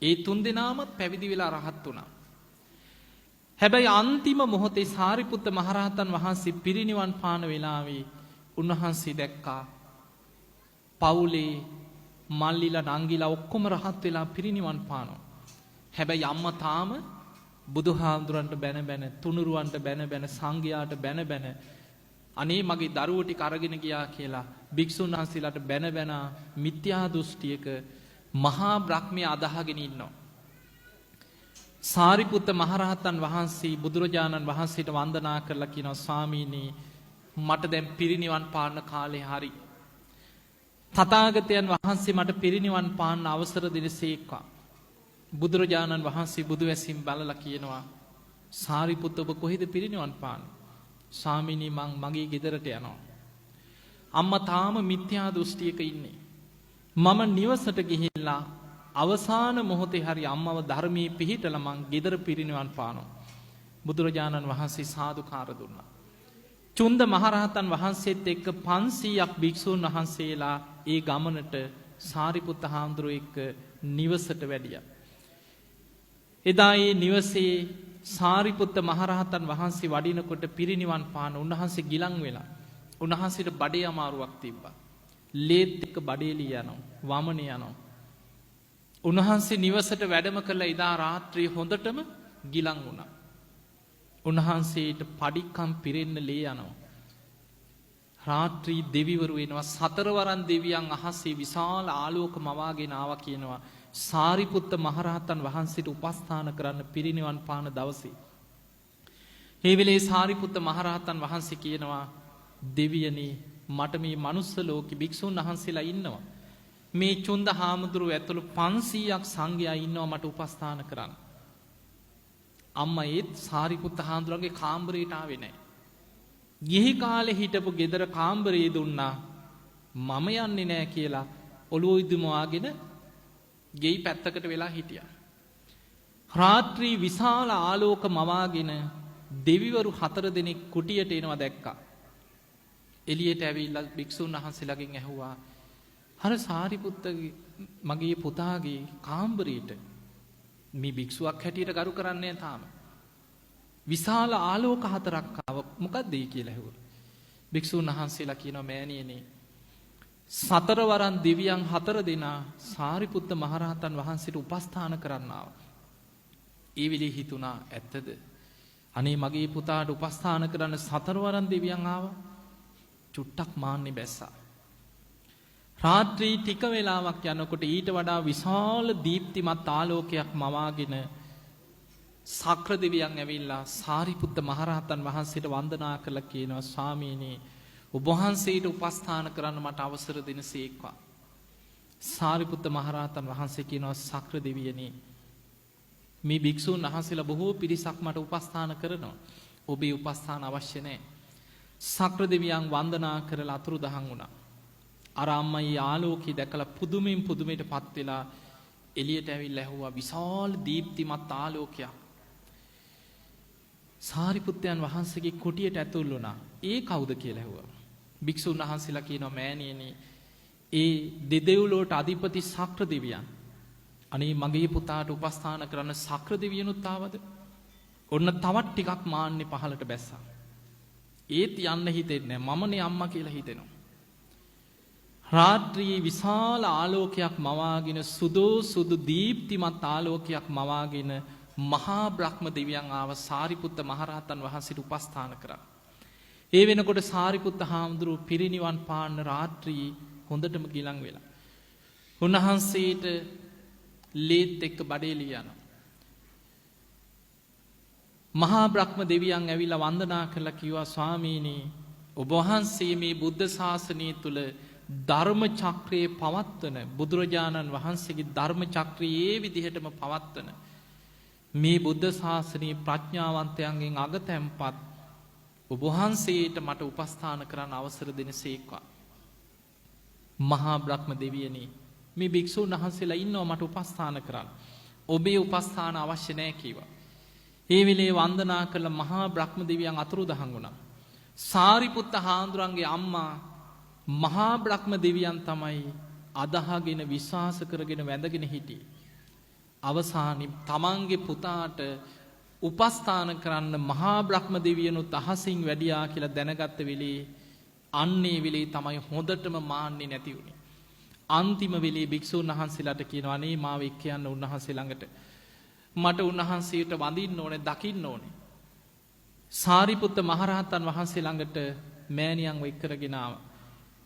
ඒ 3 දෙනාම පැවිදි වෙලා රහත් වුණා. හැබැයි අන්තිම මොහොතේ සාරිපුත්ත මහරහතන් වහන්සේ පිරිනිවන් පාන වෙලාවේ උන්වහන්සේ දැක්කා පවුලේ මල්ලිලා නංගිලා ඔක්කොම රහත් වෙලා පිරිනිවන් පානවා. හැබැයි අම්මා තාම බුදුහාමුදුරන්ට බැන තුනුරුවන්ට බැන සංඝයාට බැන අනේ මගේ දරුවෝ ටික අරගෙන ගියා කියලා භික්ෂුන් වහන්සේලාට බැන මිත්‍යා දෘෂ්ටියක මහා බ්‍රහ්මයා අදහගෙන ඉන්නවා. සාරිපුත්ත මහරහතන් වහන්සේ බුදුරජාණන් වහන්සේට වන්දනා කරලා කියනවා ස්වාමීනි මට දැන් පිරිනිවන් පාන්න කාලේ හරි. තථාගතයන් වහන්සේ මට පිරිනිවන් පාන්න අවසර දෙනසේක්වා. බුදුරජාණන් වහන්සේ බුදුවැසින් බලලා කියනවා සාරිපුත්ත ඔබ කොහෙද පිරිනිවන් පාන්නේ? ස්වාමීනි මං මගේ ගෙදරට යනවා. අම්මා තාම මිත්‍යා දෘෂ්ටියක ඉන්නේ. මම නිවසට ගිහිල්ලා අවසාන මොහොතේ හරි අම්මව ධර්මයේ පිහිටලා මං ගෙදර පිරිනිවන් පානවා. බුදුරජාණන් වහන්සේ සාදුකාර දුන්නා. චුන්ද මහරහතන් වහන්සේත් එක්ක 500ක් භික්ෂූන් වහන්සේලා ඒ ගමනට සාරිපුත්ත හාමුදුරුවෝ එක්ක නිවසට වැඩියා. එදා ඒ නිවසේ සාරිපුත්ත මහරහතන් වහන්සේ වඩිනකොට පිරිනිවන් පාන උන්වහන්සේ ගිලන් වෙලා. උන්වහන්සේට බඩේ අමාරුවක් තිබ්බා. ලේත් එක්ක බඩේලිය යනවා. වමන යනවා. උන්වහන්සේ නිවසට වැඩම කළා එදා රාත්‍රියේ හොඳටම ගිලන් වුණා. උන්වහන්සේට පඩික්කම් පිරෙන්න ලේ යනවා. රාත්‍රී දෙවිවරු එනවා. 4 වරන් දෙවියන් අහසේ විශාල ආලෝක මවාගෙන ආවා කියනවා. සාරිපුත්ත මහරහතන් වහන්සේට උපස්ථාන කරන්න පිරිනිවන් පාන දවසේ. ඒ වෙලේ සාරිපුත්ත මහරහතන් වහන්සේ කියනවා දෙවියනි මට මේ මනුස්ස ලෝකෙ භික්ෂුන් වහන්සේලා ඉන්නවා. මේ චුන්ද හාමුදුරුව ඇතුළු 500ක් සංඝයා ඉන්නවා මට උපස්ථාන කරන්න. අම්මා ඒත් සාරිපුත්ත හාමුදුරුවන්ගේ කාමරයට ආවේ නැහැ. ගිහි කාලේ හිටපු ගෙදර කාමරේ දුන්නා. මම යන්නේ නැහැ කියලා ඔළුව ඉදමවාගෙන ගෙයි පැත්තකට වෙලා හිටියා. රාත්‍රී විශාල ආලෝක මවාගෙන දෙවිවරු 4 දෙනෙක් කුටියට එනවා දැක්කා. එළියට ඇවිල්ලා භික්ෂුන් වහන්සේලාගෙන් ඇහුවා අර සාරිපුත්තගේ මගේ පුතාගේ කාමරේට මේ භික්ෂුවක් හැටියට ගරු කරන්නේ තාම. විශාල ආලෝක 4ක් ආව. මොකක්ද ඒ කියලා ඇහුවා. භික්ෂුන් වහන්සේලා කියනවා මෑණියනේ සතරවරන් දෙවියන් 4 දෙනා සාරිපුත්ත මහරහතන් වහන්සේට උපස්ථාන කරන්න ආවා. ඒ වෙලේ හිතුණා ඇත්තද? අනේ මගේ පුතාට උපස්ථාන කරන්න සතරවරන් දෙවියන් ආවා. චුට්ටක් මාන්නේ බැස්සා. රාත්‍රී ටික වෙලාවක් යනකොට ඊට වඩා විශාල දීප්තිමත් ආලෝකයක් මවාගෙන සක්‍ර දෙවියන් ඇවිල්ලා සාරිපුත්ත මහරහතන් වහන්සේට වන්දනා කළා කියනවා ස්වාමීනි ඔබ වහන්සේට උපස්ථාන කරන්න මට අවසර දෙනසේක්වා. සාරිපුත්ත මහරහතන් වහන්සේ කියනවා සක්‍ර දෙවියනි මේ භික්ෂුන් වහන්සේලා බොහෝ පිරිසක් මට උපස්ථාන කරනවා. ඔබේ උපස්ථාන අවශ්‍ය නැහැ. සක්‍ර දෙවියන් වන්දනා කරලා අතුරුදහන් වුණා. අර අම්මයි ආලෝකය දැකලා පුදුමෙන් පුදුමයටපත් වෙලා එළියට ඇවිල්ලා ඇහුවා විශාල දීප්තිමත් ආලෝකයක්. සාරිපුත්තයන් වහන්සේගේ කුටියට ඇතුල් වුණා. ඒ කවුද කියලා ඇහුවා. භික්ෂුන් වහන්සේලා කියනවා මෑණියනි ඒ දෙදෙව්ලොවට අධිපති සක්‍ර දෙවියන්. අනේ මගේ පුතාට උපස්ථාන කරන්න සක්‍ර දෙවියනුත් ආවද? ඔන්න තවත් ටිකක් මාන්නේ පහලට බැස්සා. ඒත් යන්න හිතෙන්නේ නැහැ. මමනේ අම්මා කියලා හිතෙනවා. රාත්‍රියේ විශාල ආලෝකයක් මවාගෙන සුදු දීප්තිමත් ආලෝකයක් මවාගෙන මහා බ්‍රහ්ම දෙවියන් ආව සාරිපුත්ත මහරහතන් වහන්සේට උපස්ථාන කරා. ඒ වෙනකොට සාරිපුත්ත හාමුදුරුවෝ පිරිනිවන් පාන්න රාත්‍රියේ හොඳටම ගිලන් වෙලා. උන්වහන්සේට ලේත් එක්ක බඩේලිය යනවා. මහා බ්‍රහ්ම දෙවියන් ඇවිල්ලා වන්දනා කරලා කිව්වා ස්වාමීනි ඔබ වහන්සේ මේ බුද්ධ ශාසනය තුල ධර්ම චක්‍රයේ පවත්වන බුදුරජාණන් වහන්සේගේ ධර්ම චක්‍රයේ විදිහටම පවත්වන මේ බුද්ධ ශාසනයේ ප්‍රඥාවන්තයන්ගෙන් අගතැම්පත් ඔබ වහන්සේට මට උපස්ථාන කරන්න අවසර දෙනසේක්වා. මහා බ්‍රහ්ම දෙවියනි මේ භික්ෂුන් වහන්සේලා ඉන්නවා මට උපස්ථාන කරන්න. ඔබේ උපස්ථාන අවශ්‍ය නැහැ කිව්වා. ඒ වෙලේ වන්දනා කළ මහා බ්‍රහ්ම දෙවියන් අතුරුදහන් වුණා. සාරිපුත්ත හාමුදුරන්ගේ අම්මා මහා බ්‍රහ්ම දෙවියන් තමයි අදහගෙන විශ්වාස කරගෙන වැඳගෙන හිටියේ. අවසානයේ තමන්ගේ පුතාට උපස්ථාන කරන්න මහා බ්‍රහ්ම දෙවියනුත් අහසින් වැඩියා කියලා දැනගත්ත වෙලේ අන්නේ වෙලේ තමයි හොඳටම මාන්නේ නැති වුණේ. අන්තිම වෙලේ භික්ෂුන් වහන්සේලාට කියනවා අනේ මාව එක්ක යන්න උන්වහන්සේ ළඟට. මට උන්වහන්සේට වඳින්න ඕනේ දකින්න ඕනේ. සාරිපුත්ත මහරහතන් වහන්සේ ළඟට මෑණියන්ව එක්කරගෙන ආවා.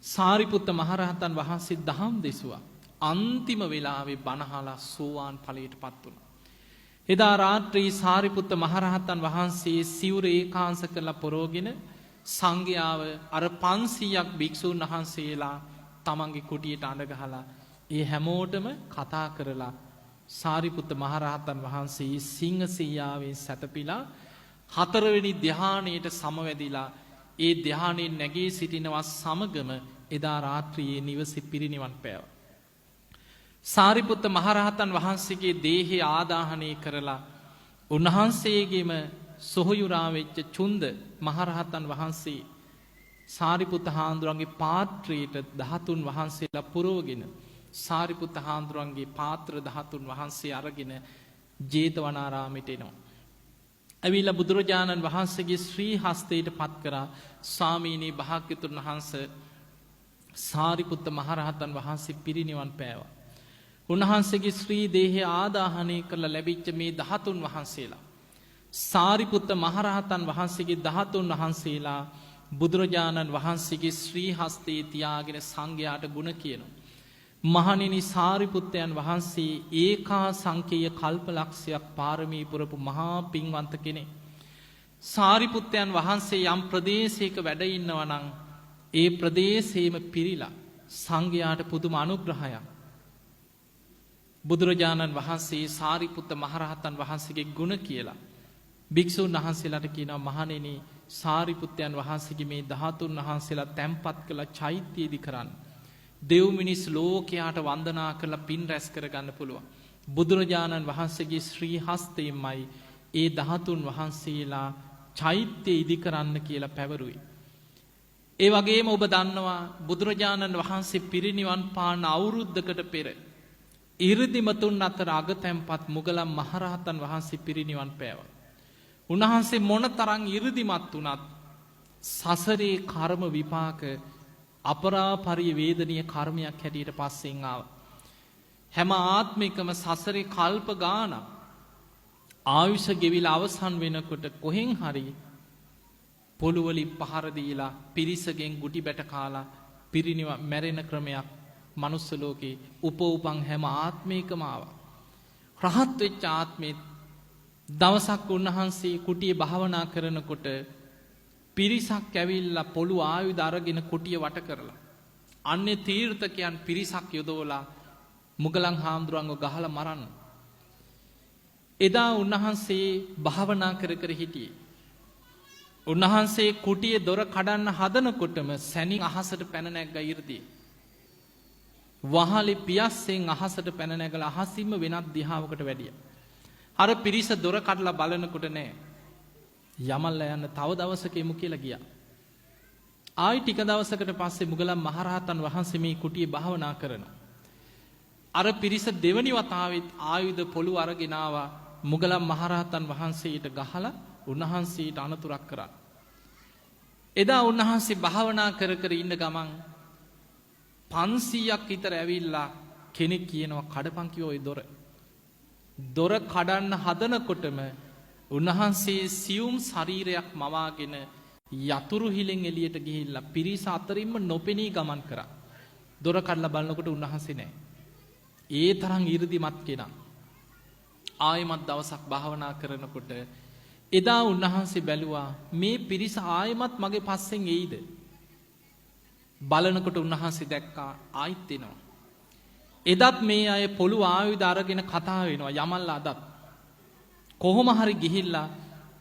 සාරිපුත්ත මහරහතන් වහන්සේ දහම් දෙසුවා. අන්තිම වෙලාවේ බණහලා සෝවාන් ඵලයටපත් වුණා. එදා රාත්‍රී සාරිපුත්ත මහරහතන් වහන්සේ සිවුර ඒකාංශ කරලා පොරෝගෙන සංඝයාව අර 500ක් භික්ෂුන් වහන්සේලා තමන්ගේ කුටියට අඬ ගහලා ඒ හැමෝටම කතා කරලා සාරිපුත්ත මහරහතන් වහන්සේ සිංහසීයාවෙන් සැතපීලා 4 වෙනි ධ්‍යානයට සමවැදිලා ඒ ධ්‍යානයෙන් නැගී සිටිනවා සමගම එදා රාත්‍රියේ නිවසේ පිරිනිවන් පෑවා. සාරිපුත්ත මහරහතන් වහන්සේගේ දේහය ආදාහනය කරලා උන්වහන්සේගේම සොහොයුරා වෙච්ච චුන්ද මහරහතන් වහන්සේ සාරිපුත්ත හාමුදුරන්ගේ පාත්‍රයට 13 වහන්සේලා පුරවගෙන සාරිපුත්ත හාමුදුරන්ගේ පාත්‍ර 13 වහන්සේ අරගෙන ජේතවනාරාමයට එනවා. ඇවිල්ලා බුදුරජාණන් වහන්සේගේ ශ්‍රී හස්තයට පත් කරා ස්වාමීනි භාග්‍යතුන් වහන්සේ සාරිපුත්ත මහරහතන් වහන්සේ පිරිනිවන් පෑවා. උන්වහන්සේගේ ශ්‍රී දේහය ආදාහනය කරලා ලැබිච්ච මේ 13 වහන්සේලා සාරිපුත්ත මහරහතන් වහන්සේගේ 13 වහන්සේලා බුදුරජාණන් වහන්සේගේ ශ්‍රී හස්තයේ තියාගෙන සංඝයාට ගුණ කියනවා. මහණෙනි සාරිපුත්තයන් වහන්සේ ඒකා සංකේය කල්පලක්ෂයක් පාරමී පුරපු මහා පින්වන්ත කෙනෙක්. සාරිපුත්තයන් වහන්සේ යම් ප්‍රදේශයක වැඩ ඉන්නවා නම් ඒ ප්‍රදේශයේම පිරිලා සංඝයාට පුදුම අනුග්‍රහයක්. බුදුරජාණන් වහන්සේ සාරිපුත්ත මහරහතන් වහන්සේගේ ගුණ කියලා භික්ෂූන් වහන්සේලාට කියනවා මහණෙනි සාරිපුත්තයන් වහන්සේගේ මේ ධාතුන් වහන්සේලා තැන්පත් කළ චෛත්‍ය ඉදි කරන්න. දෙව් මිනිස් ලෝකයාට වන්දනා කරලා පින් රැස් කරගන්න පුළුවන්. බුදුරජාණන් වහන්සේගේ ශ්‍රී හස්තයෙන්මයි ඒ ධාතුන් වහන්සේලා චෛත්‍ය ඉදි කරන්න කියලා පැවරුයි. ඒ වගේම ඔබ දන්නවා බුදුරජාණන් වහන්සේ පිරිනිවන් පාන අවුරුද්දකට පෙර ඉරිදිමතුන් අතර අගතැන්පත් මුගලන් මහරහතන් වහන්සේ පිරිනිවන් පෑවා. උන්වහන්සේ මොන තරම් ඉරිදිමත් වුණත් සසරේ කර්ම විපාක අපරාපරිය වේදනීය කර්මයක් හැටියට පස්සෙන් ආවා. හැම ආත්මිකම සසරේ කල්ප ගානක් ආයුෂ ගෙවිලා අවසන් වෙනකොට කොහෙන් හරි පොළුවලින් පහර දීලා පිරිසගෙන් ගුටි බැට කාලා පිරිනිවන් මැරෙන ක්‍රමයක් මනුස්ස ලෝකේ උපෝපං හැම ආත්මයකම ආවා. රහත් වෙච්ච ආත්මෙත් දවසක් උන්වහන්සේ කුටියේ භාවනා කරනකොට පිරිසක් ඇවිල්ලා පොළු ආයුධ අරගෙන කුටිය වට කරලා අන්නේ තීර්ථකයන් පිරිසක් යොදවලා මුගලන් හාමුදුරන්ව ගහලා මරන්න. එදා උන්වහන්සේ භාවනා කර කර හිටියේ. උන්වහන්සේ කුටියේ දොර කඩන්න හදනකොටම සැනින් අහසට පැන නැග්ග 이르දී. වහලේ පියස්සෙන් අහසට පැන නැගලා අහසින්ම වෙනත් දිහාවකට වැඩියා. අර පිරිස දොර කඩලා බලනකොට නෑ. යමල්ලා යන්න තව දවසක එමු කියලා ගියා. ආයි ටික දවසකට පස්සේ මුගලන් මහරහතන් වහන්සේ මේ කුටියේ භාවනා කරනවා. අර පිරිස දෙවනි වතාවෙත් ආයුධ පොළු අරගෙන ආවා මුගලන් මහරහතන් වහන්සේට ගහලා උන්වහන්සේට අනතුරක් කරා. එදා උන්වහන්සේ භාවනා කර කර ඉන්න ගමන් 500ක් විතර ඇවිල්ලා කෙනෙක් කියනවා කඩපන් කිව්වා ওই දොර. දොර කඩන්න හදනකොටම උන්වහන්සේ සියුම් ශරීරයක් මවාගෙන යතුරු හිලෙන් එළියට ගිහිල්ලා පිරිස අතරින්ම නොපෙනී ගමන් කරා. දොර කඩලා බලනකොට උන්වහන්සේ නැහැ. ඒ තරම් 이르දිමත් කෙනා. ආයෙමත් දවසක් භාවනා කරනකොට එදා උන්වහන්සේ බැලුවා මේ පිරිස ආයෙමත් මගේ පස්සෙන් එයිද? බලනකොට උන්වහන්සේ දැක්කා ආයිත් එනවා. එදත් මේ අය පොළු ආයුධ අරගෙන කතා වෙනවා යමල්ලා අදත්. කොහොම හරි ගිහිල්ලා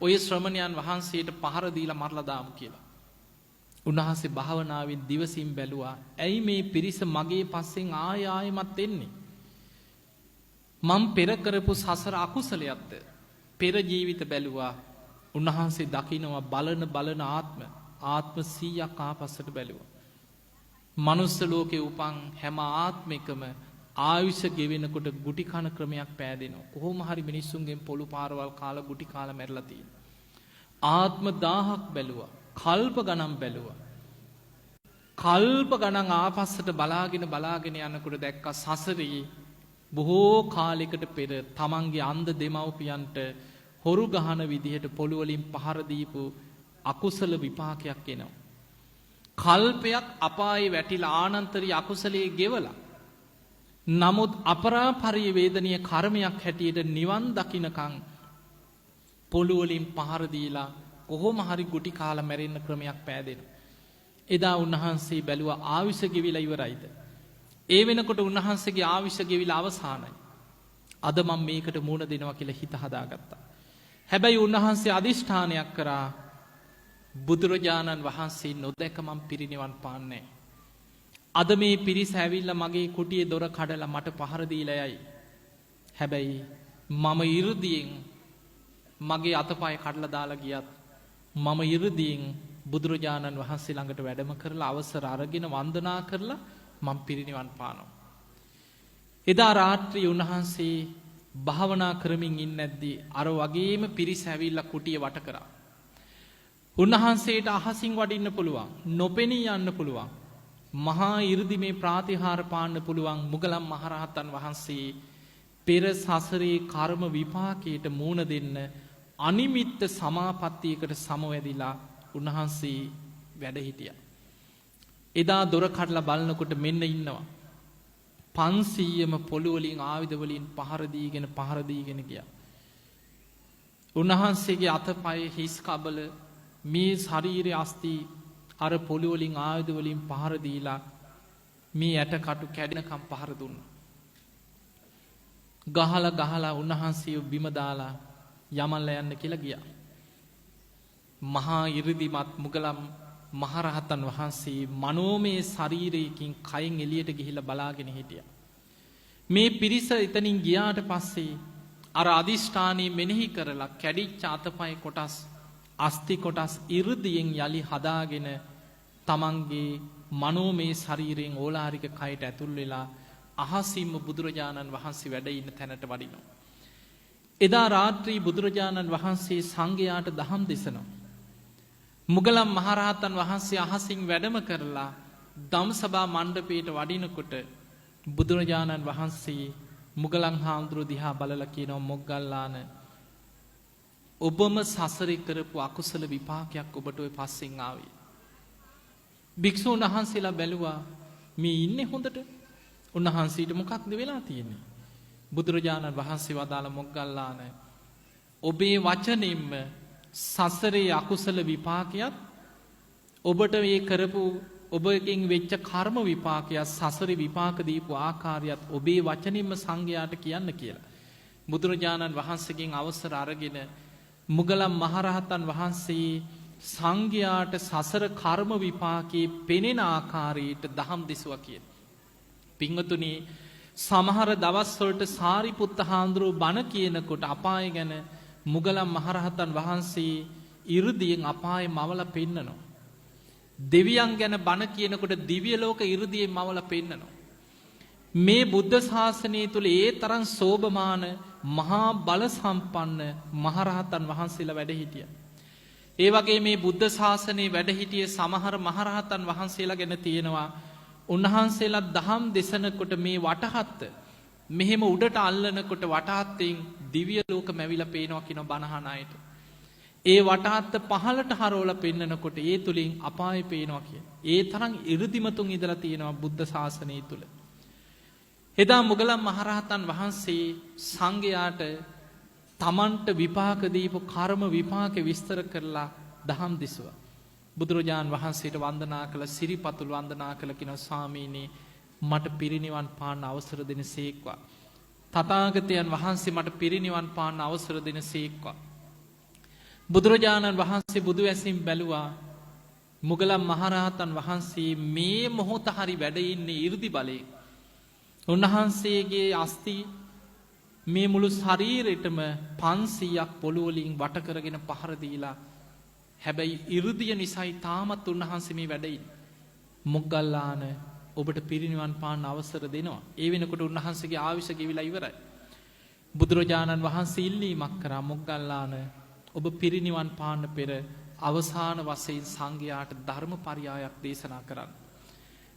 ඔය ශ්‍රමණයන් වහන්සේට පහර දීලා මරලා දාමු කියලා. උන්වහන්සේ භාවනාවෙන් දිවසින් බැලුවා ඇයි මේ පිරිස මගේ පස්සෙන් ආයෙමත් එන්නේ? මම පෙර කරපු සසර අකුසලයක්ද? පෙර ජීවිත බැලුවා. උන්වහන්සේ දකිනවා බලන ආත්ම 100ක් ආපස්සට බැලුවා. මනුස්ස ලෝකේ උපන් හැම ආත්මිකම ආයුෂ ගෙවෙනකොට ගුටි කන ක්‍රමයක් පෑදෙනවා. කොහොම හරි මිනිස්සුන්ගෙන් පොළු පාරවල් කාලා ගුටි කාලා මැරලා තියෙනවා. ආත්ම 1000ක් බැලුවා. කල්ප ගණන් බැලුවා. කල්ප ගණන් ආපස්සට බලාගෙන යනකොට දැක්කා සසරේ බොහෝ කාලයකට පෙර තමන්ගේ අන්ධ දෙමව්පියන්ට හොරු ගහන විදිහට පොළු වලින් පහර දීපු අකුසල විපාකයක් එනවා. කල්පයක් අපායේ වැටිලා ආනන්තරී අකුසලයේ ගෙවලා. නමුත් අපරාපරිය වේදනීය කර්මයක් හැටියට නිවන් දකින්නකම් පොළු වලින් පහර දීලා කොහොම හරි ගුටි කාලා මැරෙන්න ක්‍රමයක් පෑදෙනවා. එදා උන්වහන්සේ බැලුවා ආවිෂ ගෙවිලා ඉවරයිද? ඒ වෙනකොට උන්වහන්සේගේ ආවිෂ ගෙවිලා අවසానයි. අද මම මේකට මුණ දෙනවා කියලා හිත හදාගත්තා. හැබැයි උන්වහන්සේ අදිෂ්ඨානයක් කරා බුදුරජාණන් වහන්සේ නොදැක මම පිරිනිවන් පාන්නේ. අද මේ පිරිස ඇවිල්ලා මගේ කුටියේ දොර කඩලා මට පහර දීලා යයි. හැබැයි මම 이르දියෙන් මගේ අතපය කඩලා දාලා ගියත් මම 이르දියෙන් බුදුරජාණන් වහන්සේ ළඟට වැඩම කරලා අවසර අරගෙන වන්දනා කරලා මම පිරිනිවන් පානවා. එදා රාත්‍රියේ උන්වහන්සේ භාවනා කරමින් ඉන්නේ නැද්දී අර වගේම පිරිස ඇවිල්ලා කුටිය වට කරා. උන්වහන්සේට අහසින් වඩින්න පුළුවන්, නොපෙනී යන්න පුළුවන්. මහා 이르දි මේ ප්‍රාතිහාර පාන්න පුළුවන් මුගලන් මහරහතන් වහන්සේ පෙර සසරේ කර්ම විපාකයට මූණ දෙන්න අනිමිත්ත සමාපත්තියකට සමවැදිලා උන්වහන්සේ වැඩ හිටියා. එදා දොර කඩලා බලනකොට මෙන්න ඉන්නවා 500ම පොළු වලින් ආයුධ වලින් පහර දීගෙන ගියා. උන්වහන්සේගේ අතපය හිස් කබල මේ ශරීරයේ අස්ති අර පොළොව වලින් ආයුධ වලින් පහර දීලා මේ යට කටු කැඩෙනකම් පහර දුන්නා. ගහලා උන්වහන්සේ බිම දාලා යමල්ලා යන්න කියලා ගියා. මහා 이르දිමත් මුගලන් මහරහතන් වහන්සේ මනෝමය ශරීරයකින් කයින් එළියට ගිහිල්ලා බලාගෙන හිටියා. මේ පිරිස එතනින් ගියාට පස්සේ අර අදිෂ්ඨානී මෙනෙහි කරලා කැඩිච්ච අතපය කොටස් අස්ති කොටස් 이르දියෙන් යලි හදාගෙන තමන්ගේ මනෝමය ශරීරයෙන් ඕලාරික කයට ඇතුල් වෙලා අහසින්ම බුදුරජාණන් වහන්සේ වැඩ ඉන්න තැනට වඩිනවා. එදා රාත්‍රී බුදුරජාණන් වහන්සේ සංඝයාට දහම් දෙසනවා. මුගලන් මහරහතන් වහන්සේ අහසින් වැඩම කරලා ධම්සභා මණ්ඩපයට වඩිනකොට බුදුරජාණන් වහන්සේ මුගලන් හාමුදුරුවෝ දිහා බලලා කියනවා මොග්ගල්ලාන ඔබම සසරේ කරපු අකුසල විපාකයක් ඔබට ඔය පස්සෙන් ආවේ. භික්ෂුන් වහන්සේලා බැලුවා මේ ඉන්නේ හොඳට. උන්වහන්සේට මොකක්ද වෙලා තියෙන්නේ? බුදුරජාණන් වහන්සේ වදාළ මොග්ගල්ලාන ඔබේ වචනින්ම සසරේ අකුසල විපාකයක් ඔබට මේ කරපු ඔබකින් වෙච්ච කර්ම විපාකයක් සසරේ විපාක දීපු ආකාරයත් ඔබේ වචනින්ම සංඝයාට කියන්න කියලා. බුදුරජාණන් වහන්සේගෙන් අවසර අරගෙන මුගලන් මහරහතන් වහන්සේ සංඝයාට සසර කර්ම විපාකේ පෙනෙන ආකාරයට දහම් දෙසුවා කියන. පින්වතුනි සමහර දවස්වලට සාරිපුත්ත හාමුදුරුවෝ බණ කියනකොට අපාය ගැන මුගලන් මහරහතන් වහන්සේ 이르දියෙන් අපාය මවලා පෙන්නනවා. දෙවියන් ගැන බණ කියනකොට දිව්‍ය ලෝක 이르දියෙන් මවලා පෙන්නනවා. මේ බුද්ධ ශාසනය තුල ඒ තරම් සෝභමාන මහා බල සම්පන්න මහරහතන් වහන්සේලා වැඩ හිටියා. ඒ වගේ මේ බුද්ධ ශාසනයේ වැඩ හිටියේ සමහර මහරහතන් වහන්සේලා ගැන තියෙනවා. උන්වහන්සේලා දහම් දෙසනකොට මේ වටහත්ත මෙහෙම උඩට අල්ලනකොට වටහත්තෙන් දිව්‍ය ලෝක මැවිලා පේනවා කියන බණහන අයට. ඒ වටහත්ත පහලට හරවලා පෙන්නකොට ඒ තුලින් අපාය පේනවා කියන. ඒ තරම් 이르දිමතුන් ඉඳලා තියෙනවා බුද්ධ ශාසනය තුල. එදා මුගලන් මහරහතන් වහන්සේ සංඝයාට තමන්ට විපාක දීපු කර්ම විපාක විස්තර කරලා දහම් දෙසුවා. බුදුරජාණන් වහන්සේට වන්දනා කළ සිරිපතුල් වන්දනා කළ කියන ස්වාමීනි මට පිරිනිවන් පාන්න අවසර දෙන සේක්වා. තථාගතයන් වහන්සේ මට පිරිනිවන් පාන්න අවසර දෙන සේක්වා. බුදුරජාණන් වහන්සේ බුදු ඇසින් බැලුවා මුගලන් මහරහතන් වහන්සේ මේ මොහොත හරි වැඩ ඉන්නේ 이르දි බලයෙන්. උන්වහන්සේගේ අස්ති මේ මුළු ශරීරෙටම 500ක් පොළොව වලින් වට කරගෙන පහර දීලා හැබැයි 이르දිය නිසායි තාමත් උන්වහන්සේ මේ වැඩ ඉන්නේ. මොග්ගල්ලාන ඔබට පිරිනිවන් පාන්න අවසර දෙනවා. ඒ වෙනකොට උන්වහන්සේගේ ආයුෂ ගෙවිලා ඉවරයි. බුදුරජාණන් වහන්සේ ඉල්ලීමක් කරා මොග්ගල්ලාන ඔබ පිරිනිවන් පාන්න පෙර අවසාන වශයෙන් සංඝයාට ධර්ම පරියායක් දේශනා කරන්න.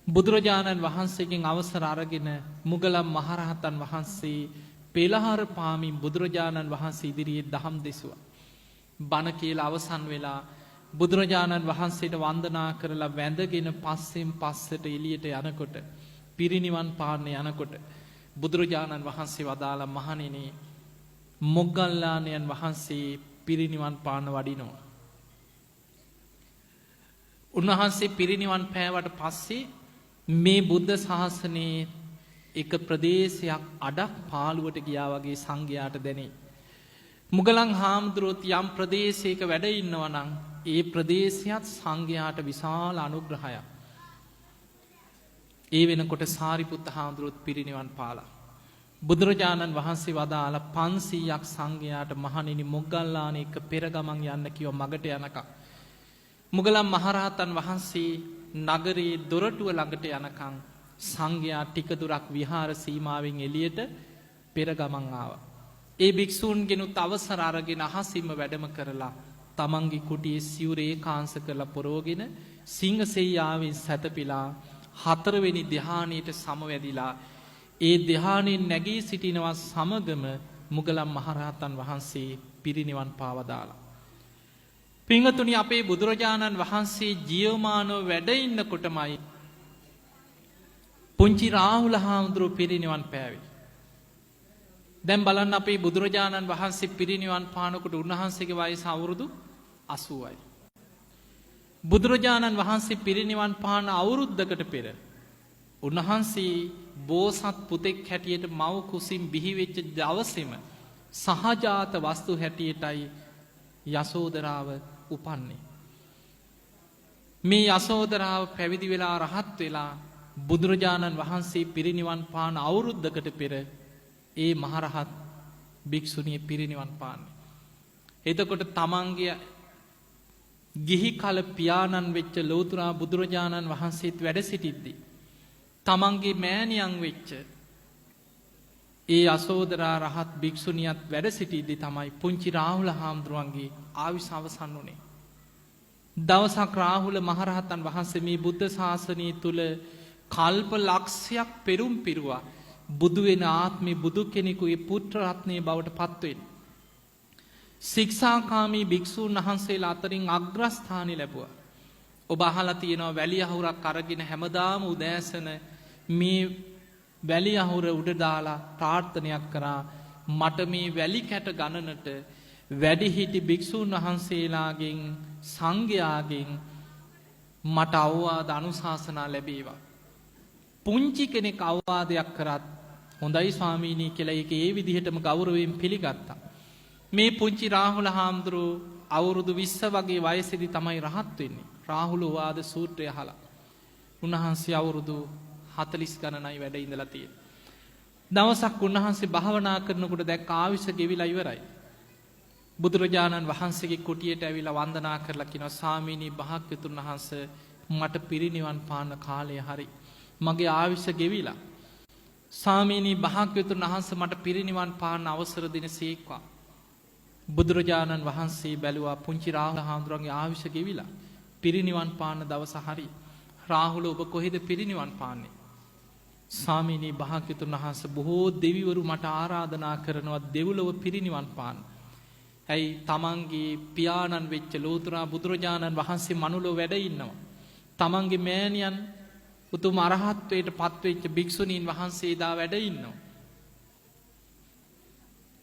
බුදුරජාණන් වහන්සේගෙන් අවසර අරගෙන මුගලන් මහරහතන් වහන්සේ පෙළහර පාමින් බුදුරජාණන් වහන්සේ ඉදිරියේ දහම් දෙසුවා. බණ කියලා අවසන් වෙලා බුදුරජාණන් වහන්සේට වන්දනා කරලා වැඳගෙන පස්සෙන් පස්සට එළියට යනකොට පිරිනිවන් පාන්න යනකොට බුදුරජාණන් වහන්සේ වදාළ මහණෙනි මොග්ගල්ලාණන් වහන්සේ පිරිනිවන් පාන්න වඩිනවා. උන්වහන්සේ පිරිනිවන් පෑවට පස්සේ මේ බුද්ධ ශාසනයේ එක ප්‍රදේශයක් අඩක් පාළුවට ගියා වගේ සංඝයාට දැනේ. මුගලන් හාමුදුරුවෝ යම් ප්‍රදේශයක වැඩ ඉන්නවා නම් ඒ ප්‍රදේශයත් සංඝයාට විශාල අනුග්‍රහයක්. ඒ වෙනකොට සාරිපුත්ත හාමුදුරුවෝ පිරිනිවන් පාලා. බුදුරජාණන් වහන්සේ වදාළ 500ක් සංඝයාට මහණෙනි මොග්ගල්ලාන එක පෙර ගමන් යන්න කිව්ව මගට යනකම්. මුගලන් මහරහතන් වහන්සේ නගරයේ දොරටුව ළඟට යනකම් සංඝයා ටික දුරක් විහාර සීමාවෙන් එළියට පෙර ගමන් ආවා. ඒ භික්ෂූන්ගෙනුත් අවසර අරගෙන අහසින්ම වැඩම කරලා තමන්ගේ කුටියේ සිවුරේ කාංශ කරලා පොරෝගෙන සිංහසෙයියාවෙන් සැතපීලා 4 වෙනි ධ්‍යානයට සමවැදිලා ඒ ධ්‍යානෙන් නැගී සිටිනවා සමගම මුගලන් මහරහතන් වහන්සේ පිරිනිවන් පාවදාලා. පින්වතුනි අපේ බුදුරජාණන් වහන්සේ ජීවමානව වැඩ ඉන්නකොටමයි පුංචි රාහුල හාමුදුරුවෝ පිරිනිවන් පෑවේ. දැන් බලන්න අපේ බුදුරජාණන් වහන්සේ පිරිනිවන් පානකොට උන්වහන්සේගේ වයස අවුරුදු 80යි. බුදුරජාණන් වහන්සේ පිරිනිවන් පාන අවුරුද්දකට පෙර උන්වහන්සේ බෝසත් පුතෙක් හැටියට මව කුසින් බිහිවෙච්ච දවසේම සහජාත වස්තු හැටියටයි යසෝදරාව උපන්නේ. මේ යසෝදරාව පැවිදි වෙලා රහත් වෙලා බුදුරජාණන් වහන්සේ පිරිනිවන් පාන අවුරුද්දකට පෙර ඒ මහරහත් භික්ෂුණිය පිරිනිවන් පාන්නේ. එතකොට තමන්ගේ ගිහි කල පියාණන් වෙච්ච ලෝතුරා බුදුරජාණන් වහන්සේත් වැඩ සිටිද්දී තමන්ගේ මෑණියන් වෙච්ච ඒ යසෝදරා රහත් භික්ෂුණියත් වැඩ සිටිද්දී තමයි පුංචි රාහුල හාමුදුරුවන්ගේ ආයුෂ අවසන් වුණේ. දවසක් රාහුල මහරහතන් වහන්සේ මේ බුද්ධ ශාසනය තුල කල්ප ලක්ෂයක් පෙරුම් පිරුවා බුදු වෙන ආත්මේ බුදු කෙනෙකුගේ පුත්‍ර රත්නයේ බවට පත් වෙන්න. ශික්ෂාකාමී භික්ෂූන් වහන්සේලා අතරින් අග්‍රස්ථානෙ ලැබුවා. ඔබ අහලා තියෙනවා වැලි අහුරක් අරගෙන හැමදාම උදෑසන මේ වැලි අහුර උඩ දාලා ප්‍රාර්ථනයක් කරා මට මේ වැලි කැට ගණනට වැඩිහිටි භික්ෂූන් වහන්සේලාගෙන් සංඝයාගෙන් මට අවවාද අනුශාසනා ලැබේවා. පුංචි කෙනෙක් අවවාදයක් කරත් හොඳයි ස්වාමීනි කියලා ඒක ඒ විදිහටම ගෞරවයෙන් පිළිගත්තා. මේ පුංචි රාහුල හාමුදුරුවෝ අවුරුදු 20 වගේ වයසේදී තමයි රහත් වෙන්නේ. රාහුල වාද සූත්‍රය අහලා. උන්වහන්සේ අවුරුදු 40 ගණනයි වැඩ ඉඳලා තියෙන්නේ. දවසක් උන්වහන්සේ භාවනා කරනකොට දැක්ක ආවිෂ ගෙවිලා ඉවරයි. බුදුරජාණන් වහන්සේගේ කුටියට ඇවිල්ලා වන්දනා කරලා කියනවා ස්වාමීනි භාග්‍යතුන් වහන්සේ මට පිරිනිවන් පාන කාලය හරි. මගේ ආවිෂ ගෙවිලා. ස්වාමීනි භාග්‍යතුන් වහන්සේ මට පිරිනිවන් පාන අවසර දෙන සීක්වා. බුදුරජාණන් වහන්සේ බැලුවා පුංචි රාහුල හාමුදුරන්ගේ ආවිෂ ගෙවිලා. පිරිනිවන් පාන දවස හරි. රාහුල ඔබ කොහෙද පිරිනිවන් පාන්නේ? ස්වාමීනි භාග්‍යතුන් වහන්සේ බොහෝ දෙවිවරු මට ආරාධනා කරනවා දෙව්ලොව පිරිනිවන් පාන්න. ඇයි තමන්ගේ පියාණන් වෙච්ච ලෝතුරා බුදුරජාණන් වහන්සේ මනුලොව වැඩ ඉන්නවා. තමන්ගේ මෑණියන් උතුම් අරහත්වයට පත්වෙච්ච භික්ෂුණීන් වහන්සේ දා වැඩ ඉන්නවා.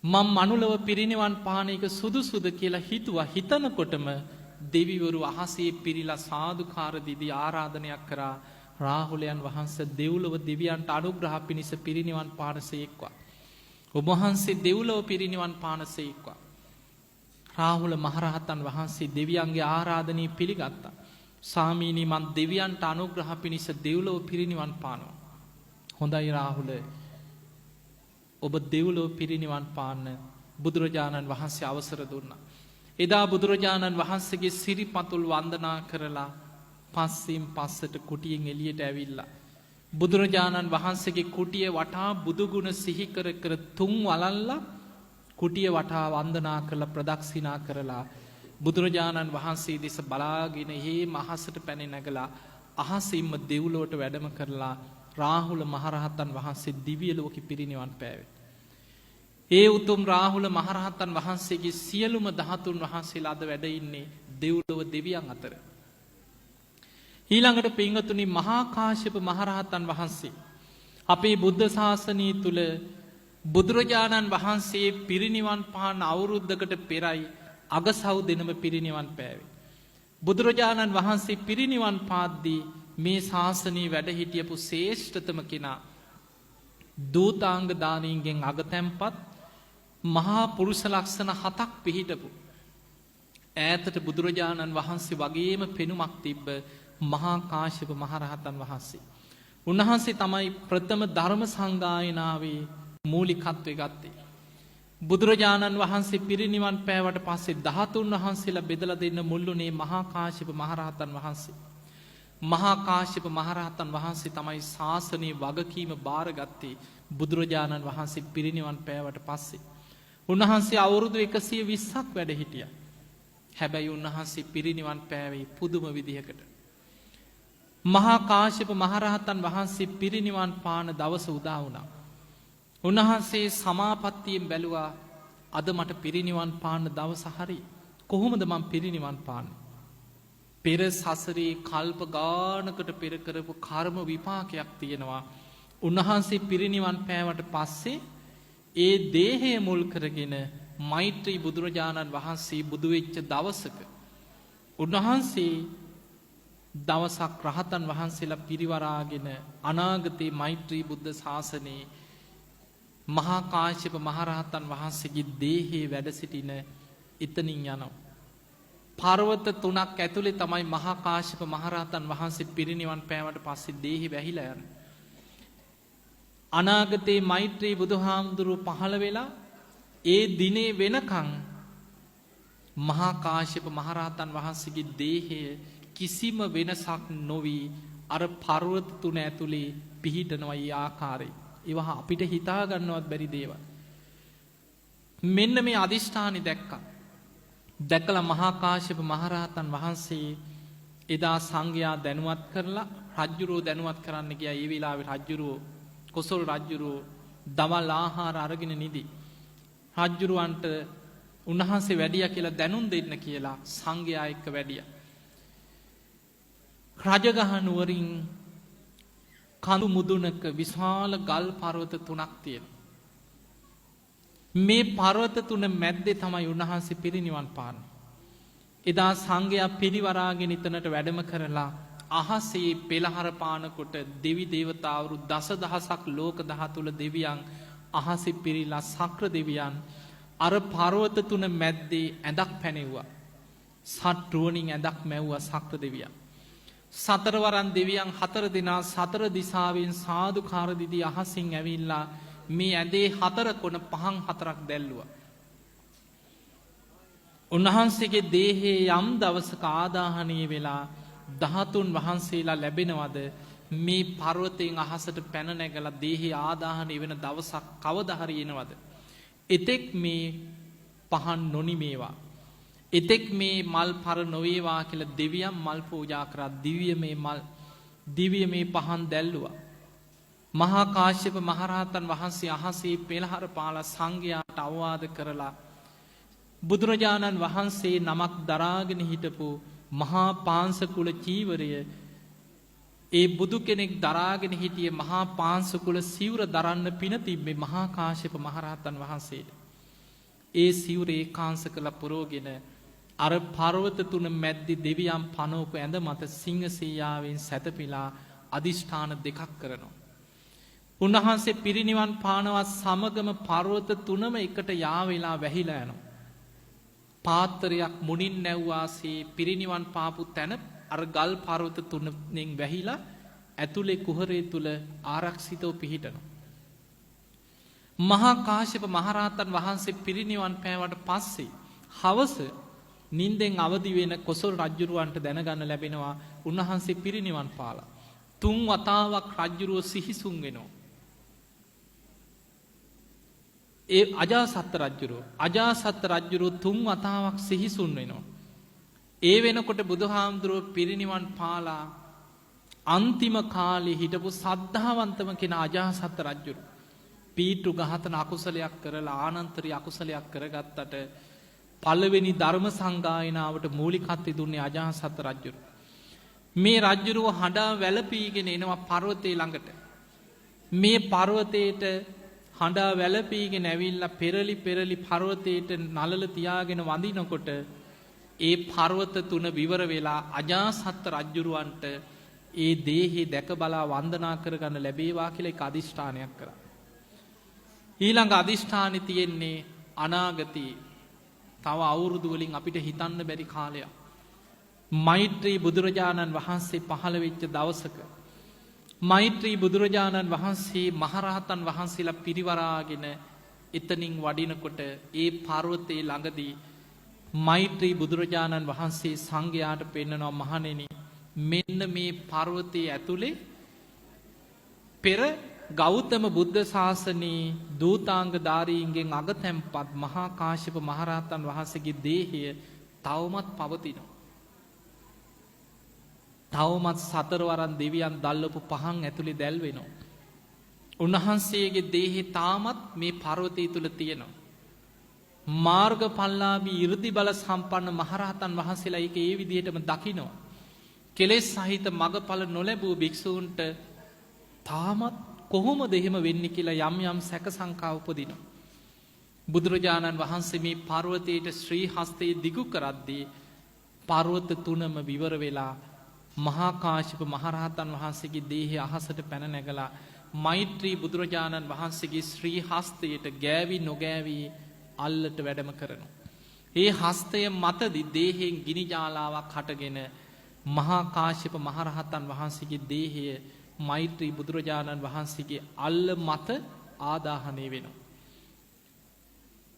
මම මනුලොව පිරිනිවන් පාන එක සුදුසුද කියලා හිතුවා. හිතනකොටම දෙවිවරු අහසේ පිරිලා සාදුකාර දීදී ආරාධනයක් කරා රාහුලයන් වහන්සේ දෙව්ලොව දෙවියන්ට අනුග්‍රහ පිණිස පිරිනිවන් පානසේක්වා. ඔබ වහන්සේ දෙව්ලොව පිරිනිවන් පානසේක්වා. රාහුල මහරහතන් වහන්සේ දෙවියන්ගේ ආරාධනය පිළිගත්තා. ස්වාමීනි මන් දෙවියන්ට අනුග්‍රහ පිණිස දෙව්ලොව පිරිනිවන් පානවා. හොඳයි රාහුල ඔබ දෙව්ලොව පිරිනිවන් පාන්න බුදුරජාණන් වහන්සේ අවසර දුන්නා. එදා බුදුරජාණන් වහන්සේගේ සිරිපතුල් වන්දනා කරලා පස්සෙන් පස්සට කුටියෙන් එළියට ඇවිල්ලා බුදුරජාණන් වහන්සේගේ කුටිය වටා බුදුගුණ සිහි කර කර තුන් වලල්ලා කුටිය වටා වන්දනා කරලා ප්‍රදක්ෂිනා කරලා බුදුරජාණන් වහන්සේ දෙස බලාගෙන හේ මහසට පැන නැගලා අහසින්ම දෙව්ලොවට වැඩම කරලා රාහුල මහරහතන් වහන්සේ දිව්‍ය ලෝකෙ පිරිනිවන් පෑවේ. ඒ උතුම් රාහුල මහරහතන් වහන්සේගේ සියලුම ධාතුන් වහන්සේලා අද වැඩ ඉන්නේ දෙව්ලොව දෙවියන් අතර. ඊළඟට පින්වතුනි මහා කාශ්‍යප මහරහතන් වහන්සේ අපේ බුද්ධ ශාසනය තුල බුදුරජාණන් වහන්සේ පිරිනිවන් පාන අවුරුද්දකට පෙරයි අගසව් දිනම පිරිනිවන් පෑවේ. බුදුරජාණන් වහන්සේ පිරිනිවන් පාද්දී මේ ශාසනයේ වැඩ හිටියපු ශ්‍රේෂ්ඨතම කෙනා දූතාංග දානීන්ගෙන් අගතැන්පත් මහා පුරුෂ ලක්ෂණ 7ක් පිහිටපු ඈතට බුදුරජාණන් වහන්සේ වගේම පෙනුමක් තිබ්බ මහා කාශ්‍යප මහරහතන් වහන්සේ. උන්වහන්සේ තමයි ප්‍රථම ධර්ම සංගායනාවේ මූලිකත්වය ගත්තේ. බුදුරජාණන් වහන්සේ පිරිනිවන් පෑවට පස්සේ 13 වහන්සේලා බෙදලා දෙන්න මුල්ුණේ මහා කාශ්‍යප මහරහතන් වහන්සේ. මහා කාශ්‍යප මහරහතන් වහන්සේ තමයි ශාසනයේ වගකීම බාරගත්තේ බුදුරජාණන් වහන්සේ පිරිනිවන් පෑවට පස්සේ. උන්වහන්සේ අවුරුදු 120ක් වැඩ හිටියා. හැබැයි උන්වහන්සේ පිරිනිවන් පෑවේ පුදුම විදිහකට. මහා කාශ්‍යප මහරහතන් වහන්සේ පිරිනිවන් පාන දවස උදා වුණා. උන්වහන්සේ සමාපත්තියෙන් බැලුවා අද මට පිරිනිවන් පාන දවස හරි. කොහොමද මම පිරිනිවන් පාන්නේ? පෙර සසරේ කල්ප ගානකට පෙර කරපු කර්ම විපාකයක් තියෙනවා. උන්වහන්සේ පිරිනිවන් පෑවට පස්සේ ඒ දේහය මුල් කරගෙන මෛත්‍රී බුදුරජාණන් වහන්සේ බුදු වෙච්ච දවසක උන්වහන්සේ දවසක් රහතන් වහන්සේලා පිරිවරාගෙන අනාගතේ මෛත්‍රී බුද්ධ ශාසනයේ මහා කාශ්‍යප මහරහතන් වහන්සේගේ දේහයේ වැඩ සිටින එතනින් යනවා. පර්වත 3ක් ඇතුලේ තමයි මහා කාශ්‍යප මහරහතන් වහන්සේ පිරිනිවන් පෑවට පස්සේ දේහය වැහිලා යන්නේ. අනාගතේ මෛත්‍රී බුදුහාමුදුරුව පහළ වෙලා ඒ දිනේ වෙනකන් මහා කාශ්‍යප මහරහතන් වහන්සේගේ දේහය කිසිම වෙනසක් නොවි අර පර්වත 3 ඇතුලේ පිහිටනවා ඊ ආකාරයේ. ඒවා අපිට හිතා ගන්නවත් බැරි දේවල්. මෙන්න මේ අදිෂ්ඨානෙ දැක්කා. දැකලා මහා කාශ්‍යප මහරහතන් වහන්සේ එදා සංඝයා දැනුවත් කරලා රජ්ජුරුව දැනුවත් කරන්න ගියා. ඒ වෙලාවේ රජ්ජුරුව කොසල් රජ්ජුරුව දවල් ආහාර අරගෙන නිදි. රජ්ජුරුවන්ට උන්වහන්සේ වැඩියා කියලා දැනුම් දෙන්න කියලා සංඝයා එක්ක වැඩියා. රජගහ නුවරින් කඳු මුදුනක විශාල ගල් පර්වත 3ක් තියෙනවා. මේ පර්වත 3 මැද්දේ තමයි උන්වහන්සේ පිරිනිවන් පාන්නේ. එදා සංඝයා පිරිවරාගෙන එතනට වැඩම කරලා අහසේ පෙළහර පානකොට දෙවි දේවතාවරු දසදහසක් ලෝක ධාතුල දෙවියන් අහසේ පිරීලා සක්‍ර දෙවියන් අර පර්වත 3 මැද්දේ ඇඳක් පැනෙව්වා. සත්රුවණින් ඇඳක් මැව්වා සක්‍ර දෙවියන්. සතරවරන් දෙවියන් 4 දෙනා 4 දිසාවෙන් සාදුකාර දිදී අහසින් ඇවිල්ලා මේ ඇඳේ 4 කොන පහන් 4ක් දැල්ලුවා. උන්වහන්සේගේ දේහයේ යම් දවසක ආදාහනය වෙලා 13 වහන්සේලා ලැබෙනවද මේ පර්වතයෙන් අහසට පැන නැගලා දේහයේ ආදාහනය වෙන දවසක් කවදා හරි එනවද? එතෙක් මේ පහන් නොනිමේවා. එතෙක් මේ මල් පර නොවේවා කියලා දෙවියන් මල් පූජා කරා. දිව්‍ය මේ පහන් දැල්ලුවා. මහා කාශ්‍යප මහරහතන් වහන්සේ අහසේ පෙළහර පාලා සංඝයාට අවවාද කරලා බුදුරජාණන් වහන්සේ නමක් දරාගෙන හිටපු මහා පාංශකුල චීවරය ඒ බුදු කෙනෙක් දරාගෙන හිටියේ මහා පාංශකුල සිවුර දරන්න පින තිබ්බේ මහා කාශ්‍යප මහරහතන් වහන්සේට. ඒ සිවුර ඒකාංශ කළ පුරෝගෙන අර පර්වත 3 මැද්දේ දෙවියන් පනෝප ඇඳ මත සිංහසීයාවෙන් සැතපීලා අදිෂ්ඨාන 2ක් කරනවා. උන්වහන්සේ පිරිනිවන් පානවත් සමගම පර්වත 3ම එකට යා වෙලා වැහිලා යනවා. පාත්‍රයක් මුණින් නැව්වාසේ පිරිනිවන් පාපු තැන අර ගල් පර්වත 3න් වැහිලා ඇතුලේ කුහරේ තුල ආරක්ෂිතව පිහිටනවා. මහා කාශ්‍යප මහරහතන් වහන්සේ පිරිනිවන් පෑවට පස්සේ හවස නිින්දෙන් අවදි වෙන කොසල් රජුරවන්ට දැනගන්න ලැබෙනවා උන්වහන්සේ පිරිනිවන් පාලා. 3 වතාවක් රජුරව සිහිසුන් වෙනවා. ඒ අජාසත් රජුරව 3 වතාවක් සිහිසුන් වෙනවා. ඒ වෙනකොට බුදුහාමුදුරුව පිරිනිවන් පාලා අන්තිම කාලේ හිටපු සද්ධාවන්තම කෙනා අජාසත් රජුරව පීටු ඝාතන අකුසලයක් කරලා ආනන්තරී අකුසලයක් කරගත්තට පළවෙනි ධර්ම සංගායනාවට මූලිකත්වය දුන්නේ අජාසත් රජුරව. මේ රජුරව හඬා වැළපීගෙන එනවා පර්වතේ ළඟට. මේ පර්වතේට හඬා වැළපීගෙන ඇවිල්ලා පෙරලි පර්වතේට නලල තියාගෙන වඳිනකොට ඒ පර්වත 3 විවර වෙලා අජාසත් රජුරවන්ට ඒ දේහේ දැක බලා වන්දනා කරගන්න ලැබේවා කියලා එක අදිෂ්ඨානයක් කරා. ඊළඟ අදිෂ්ඨානෙ තියෙන්නේ අනාගතේ තව අවුරුදු වලින් අපිට හිතන්න බැරි කාලයක්. මෛත්‍රී බුදුරජාණන් වහන්සේ පහළ වෙච්ච දවසක මෛත්‍රී බුදුරජාණන් වහන්සේ මහරහතන් වහන්සේලා පිරිවරාගෙන එතනින් වඩිනකොට ඒ පර්වතයේ ළඟදී මෛත්‍රී බුදුරජාණන් වහන්සේ සංඝයාට පෙන්නනවා මහණෙනි මෙන්න මේ පර්වතයේ ඇතුලේ පෙර ගෞතම බුද්ධ ශාසනයේ දූතාංගධාරීන්ගෙන් අගතැන්පත් මහා කාශ්‍යප මහරහතන් වහන්සේගේ දේහය තවමත් පවතිනවා. තවමත් සතරවරන් දෙවියන් දැල්වපු පහන් ඇතුලේ දැල් වෙනවා. උන්වහන්සේගේ දේහය තාමත් මේ පර්වතය තුල තියෙනවා. මාර්ගඵලලාභී 이르දි බල සම්පන්න මහරහතන් වහන්සේලා ඒක ඒ විදිහටම දකිනවා. කෙලෙස් සහිත මගඵල නොලැබූ භික්ෂූන්ට තාමත් කොහොමද එහෙම වෙන්නේ කියලා යම් සැක සංකා උපදිනවා. බුදුරජාණන් වහන්සේ මේ පර්වතයට ශ්‍රී හස්තයේ දිගු කරද්දී පර්වත 3ම විවර වෙලා මහා කාශ්‍යප මහරහතන් වහන්සේගේ දේහය අහසට පැන නැගලා මෛත්‍රී බුදුරජාණන් වහන්සේගේ ශ්‍රී හස්තයට ගෑවි නොගෑවි අල්ලට වැඩම කරනවා. ඒ හස්තය මතදි දේහෙන් ගිනි ජාලාවක් හටගෙන මහා කාශ්‍යප මහරහතන් වහන්සේගේ දේහය මෛත්‍රී බුදුරජාණන් වහන්සේගේ අල්ල මත ආදාහනය වෙනවා.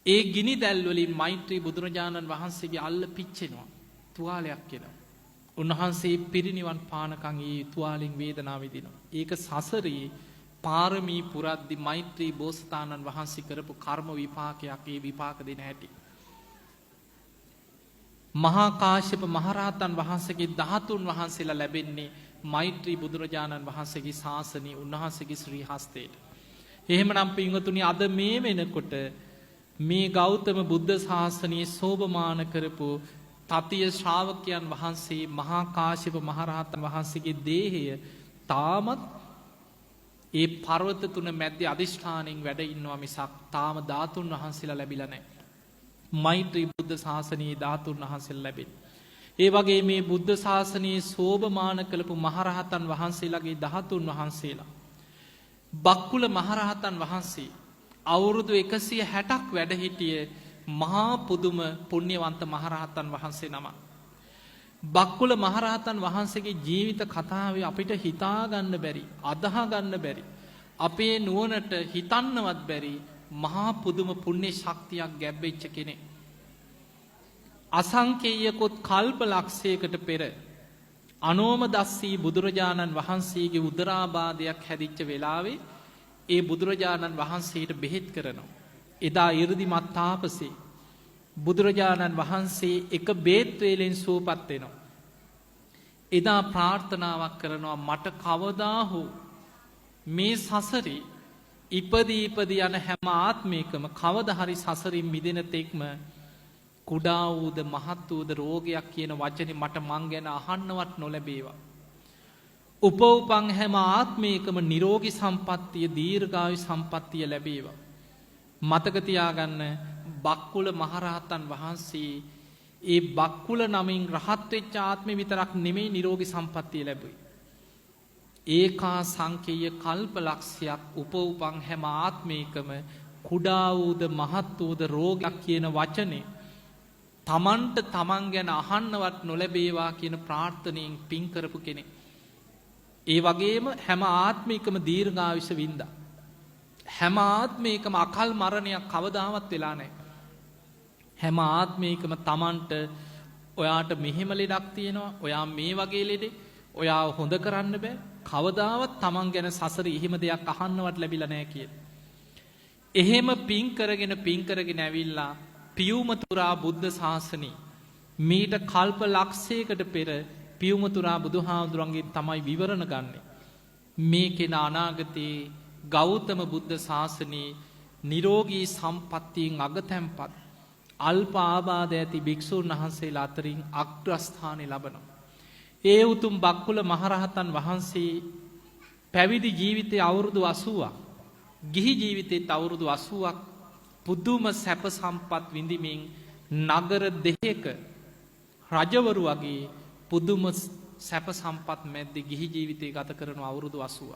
ඒ ගිනි දැල්වලින් මෛත්‍රී බුදුරජාණන් වහන්සේගේ අල්ල පිච්චෙනවා. තුවාලයක් වෙනවා. උන්වහන්සේ පිරිනිවන් පානකන් ඒ තුවාලෙන් වේදනාව විඳිනවා. ඒක සසරේ පාරමී පුරද්දි මෛත්‍රී බෝසතාණන් වහන්සේ කරපු කර්ම විපාකයක් ඒ විපාක දෙන හැටි. මහා කාශ්‍යප මහරහතන් වහන්සේගේ 13 වහන්සේලා ලැබෙන්නේ මෛත්‍රී බුදුරජාණන් වහන්සේගේ ශාසනයේ උන්වහන්සේගේ ශ්‍රී හස්තයට. එහෙමනම් පින්වතුනි අද මේ වෙනකොට මේ ගෞතම බුද්ධ ශාසනයේ සෝභමාන කරපු තතිය ශ්‍රාවකයන් වහන්සේ මහා කාශ්‍යප මහරහතන් වහන්සේගේ දේහය තාමත් ඒ පර්වත තුන මැද්දේ අධිෂ්ඨානයෙන් වැඩ ඉන්නවා මිසක් තාම ධාතුන් වහන්සේලා ලැබිලා නැහැ. මෛත්‍රී බුද්ධ ශාසනයේ ධාතුන් වහන්සේලා ලැබෙන්නේ. ඒ වගේ මේ බුද්ධ ශාසනයේ සෝභමාන කළපු මහරහතන් වහන්සේලාගේ ධාතුන් වහන්සේලා බක්කුල මහරහතන් වහන්සේ අවුරුදු 160ක් වැඩ හිටිය මහා පුදුම පුණ්‍යවන්ත මහරහතන් වහන්සේ නම. බක්කුල මහරහතන් වහන්සේගේ ජීවිත කතාවේ අපිට හිතාගන්න බැරි, අදහාගන්න බැරි, අපේ නුවණට හිතන්නවත් බැරි මහා පුදුම පුණ්‍ය ශක්තියක් ගැබ්වෙච්ච කෙනෙක්. අසංකේයකොත් කල්ප ලක්ෂයකට පෙර අනෝමදස්සී බුදුරජාණන් වහන්සේගේ උදරාබාධයක් හැදිච්ච වෙලාවේ ඒ බුදුරජාණන් වහන්සේට බෙහෙත් කරනවා. එදා 이르දිමත් තාපසේ බුදුරජාණන් වහන්සේ එක බේත් වේලෙන් සුවපත් වෙනවා. එදා ප්‍රාර්ථනාවක් කරනවා මට කවදා හෝ මේ සසරේ ඉපදී යන හැම ආත්මයකම කවදා හරි සසරින් මිදෙන තෙක්ම කුඩා වූද මහත් වූද රෝගයක් කියන වචනේ මට මං ගැන අහන්නවත් නොලැබේවා. උපෝපං හැම ආත්මයකම නිරෝගී සම්පත්තිය දීර්ඝායු සම්පත්තිය ලැබේවා. මතක තියාගන්න බක්කුල මහරහතන් වහන්සේ ඒ බක්කුල නමින් රහත් වෙච්ච ආත්මෙ විතරක් නෙමෙයි නිරෝගී සම්පත්තිය ලැබුවේ. ඒකා සංකේය කල්ප ලක්ෂයක් උපෝපං හැම ආත්මයකම කුඩා වූද මහත් වූද රෝගයක් කියන වචනේ තමන්ට තමන් ගැන අහන්නවත් නොලැබේවා කියන ප්‍රාර්ථනයෙන් පින් කරපු කෙනෙක්. ඒ වගේම හැම ආත්මිකම දීර්ඝායුෂ වින්දා. හැම ආත්මිකම අකල් මරණයක් කවදාවත් වෙලා නැහැ. හැම ආත්මිකම තමන්ට ඔයාට මෙහෙම ලෙඩක් තියෙනවා, ඔයා මේ වගේ ලෙඩේ, ඔයාව හොඳ කරන්න බෑ. කවදාවත් තමන් ගැන සසරේ එහෙම දෙයක් අහන්නවත් ලැබිලා නැහැ කියන. එහෙම පින් කරගෙන ඇවිල්ලා පියුමතුරා බුද්ධ ශාසනේ මීට කල්ප ලක්ෂයකට පෙර පියුමතුරා බුදුහාමුදුරන්ගෙන් තමයි විවරණ ගන්නෙ. මේ කෙනා අනාගතයේ ගෞතම බුද්ධ ශාසනයේ නිරෝගී සම්පත්තියෙන් අගතැන්පත් අල්ප ආබාධ ඇති භික්ෂූන් වහන්සේලා අතරින් අග්‍රස්ථානය ලබනවා. ඒ උතුම් බක්කුල මහරහතන් වහන්සේ පැවිදි ජීවිතේ අවුරුදු 80ක්, ගිහි ජීවිතේත් අවුරුදු 80ක් පුදුම සැප සම්පත් විඳිමින් නගර දෙකක රජවරු වගේ පුදුම සැප සම්පත් මැද්දේ ගිහි ජීවිතය ගත කරන අවුරුදු 80ක්.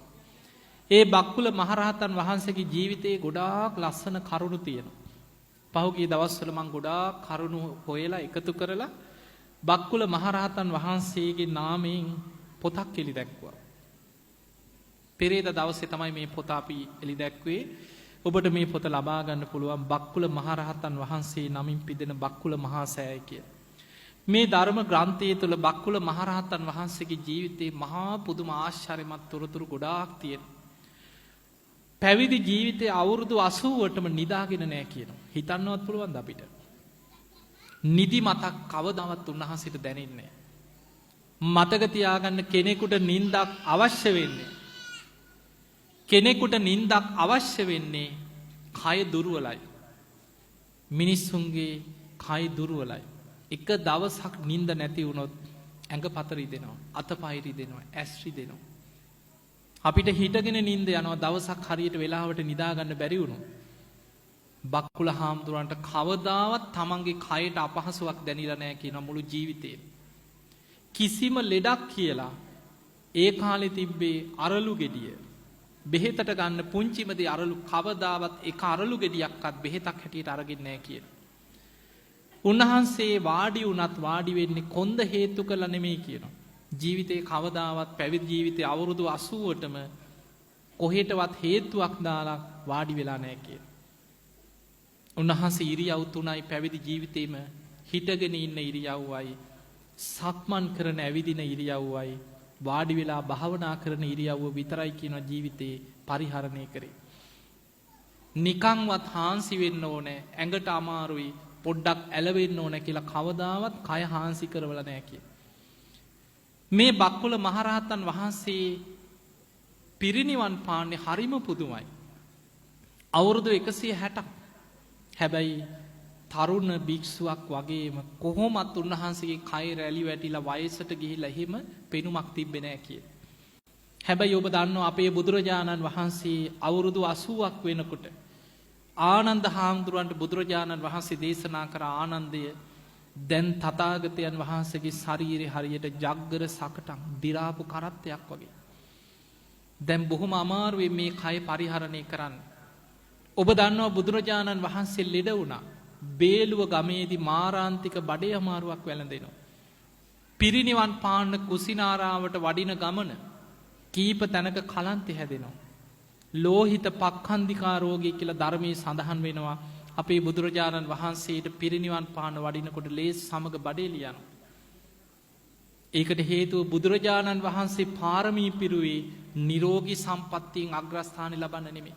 ඒ බක්කුල මහරහතන් වහන්සේගේ ජීවිතේ ගොඩාක් ලස්සන කරුණු තියෙනවා. පහුගිය දවස්වල මම ගොඩාක් කරුණු හොයලා එකතු කරලා බක්කුල මහරහතන් වහන්සේගේ නාමයෙන් පොතක් එලි දැක්වුවා. පෙරේද දවසේ තමයි මේ පොත අපි එලි දැක්වේ. ඔබට මේ පොත ලබා ගන්න පුළුවන් බක්කුල මහරහතන් වහන්සේ නමින් පිදෙන බක්කුල මහා සෑය කිය. මේ ධර්ම ග්‍රන්ථය තුළ බක්කුල මහරහතන් වහන්සේගේ ජීවිතේ මහා පුදුම ආශ්චර්යමත් තොරතුරු ගොඩාක් තියෙනවා. පැවිදි ජීවිතේ අවුරුදු 80ටම නිදාගෙන නැහැ කියනවා. හිතන්නවත් පුළුවන්ද අපිට? නිදි මතක් කවදාවත් උන්වහන්සේට දැනෙන්නේ නැහැ. මතක තියාගන්න කෙනෙකුට නිින්දක් අවශ්‍ය වෙන්නේ. කෙනෙකුට නිින්දක් අවශ්‍ය වෙන්නේ කය දුර්වලයි. මිනිස්සුන්ගේ කය දුර්වලයි. එක දවසක් නිින්ද නැති වුණොත් ඇඟ පත රිදෙනවා, අතපය රිදෙනවා, ඇස් රිදෙනවා. අපිට හිටගෙන නිින්ද යනවා දවසක් හරියට වෙලාවට නිදා ගන්න බැරි වුණොත්. බක්කුල හාමුදුරන්ට කවදාවත් තමන්ගේ කයට අපහසුාවක් දැනෙලා නැහැ කියන මුළු ජීවිතේම. කිසිම ලෙඩක් කියලා ඒ කාලේ තිබ්බේ අරලු ගෙඩිය. බෙහෙතට ගන්න පුංචිමදී අරලු කවදාවත් එක අරලු ගෙඩියක්වත් බෙහෙතක් හැටියට අරගෙන නැහැ කියන. උන්වහන්සේ වාඩි වුණත් වාඩි වෙන්නේ කොන්ද හේතු කරලා නෙමෙයි කියනවා. ජීවිතේ කවදාවත් පැවිදි ජීවිතේ අවුරුදු 80ටම කොහෙටවත් හේතුවක් දාලා වාඩි වෙලා නැහැ කියන. උන්වහන්සේ ඉරියව් තුනයි පැවිදි ජීවිතේම හිටගෙන ඉන්න ඉරියව්වයි සක්මන් කරන ඇවිදින ඉරියව්වයි වාඩි වෙලා භාවනා කරන ඉරියව්ව විතරයි කියන ජීවිතේ පරිහරණය කරේ. නිකන්වත් හාන්සි වෙන්න ඕනේ, ඇඟට අමාරුයි, පොඩ්ඩක් ඇලවෙන්න ඕනේ කියලා කවදාවත් කය හාන්සි කරවල නැහැ කිය. මේ බක්කුල මහරහතන් වහන්සේ පිරිනිවන් පාන්නේ හරිම පුදුමයි. අවුරුදු 160ක්. හැබැයි තරුණ භික්ෂුවක් වගේම කොහොමත් උන්වහන්සේගේ කය රැලි වැටිලා වයසට ගිහිලා එහෙම පෙනුමක් තිබ්බේ නැහැ කිය. හැබැයි ඔබ දන්නවා අපේ බුදුරජාණන් වහන්සේ අවුරුදු 80ක් වෙනකොට ආනන්ද හාමුදුරුවන්ට බුදුරජාණන් වහන්සේ දේශනා කර ආනන්දය දැන් තථාගතයන් වහන්සේගේ ශරීරය හරියට ජග්ගර සකටක් දිරාපු කරත්තයක් වගේ. දැන් බොහොම අමාරුවෙන් මේ කය පරිහරණය කරන්න. ඔබ දන්නවා බුදුරජාණන් වහන්සේ ලෙඩ වුණා. බේලුව ගමේදී මාරාන්තික බඩේ අමාරුවක් වැළඳෙනවා. පිරිනිවන් පාන්න කුසිනාරාවට වඩින ගමන කීප තැනක කලන්තෙ හැදෙනවා. ලෝහිත පක්ඛන්දිකා රෝගී කියලා ධර්මයේ සඳහන් වෙනවා. අපේ බුදුරජාණන් වහන්සේට පිරිනිවන් පාන වඩිනකොට ලේස් සමග බඩේ ලියනවා. ඒකට හේතුව බුදුරජාණන් වහන්සේ පාරමී පිරුවේ නිරෝගී සම්පත්තියෙන් අග්‍රස්ථානෙ ලබන්න නෙමෙයි.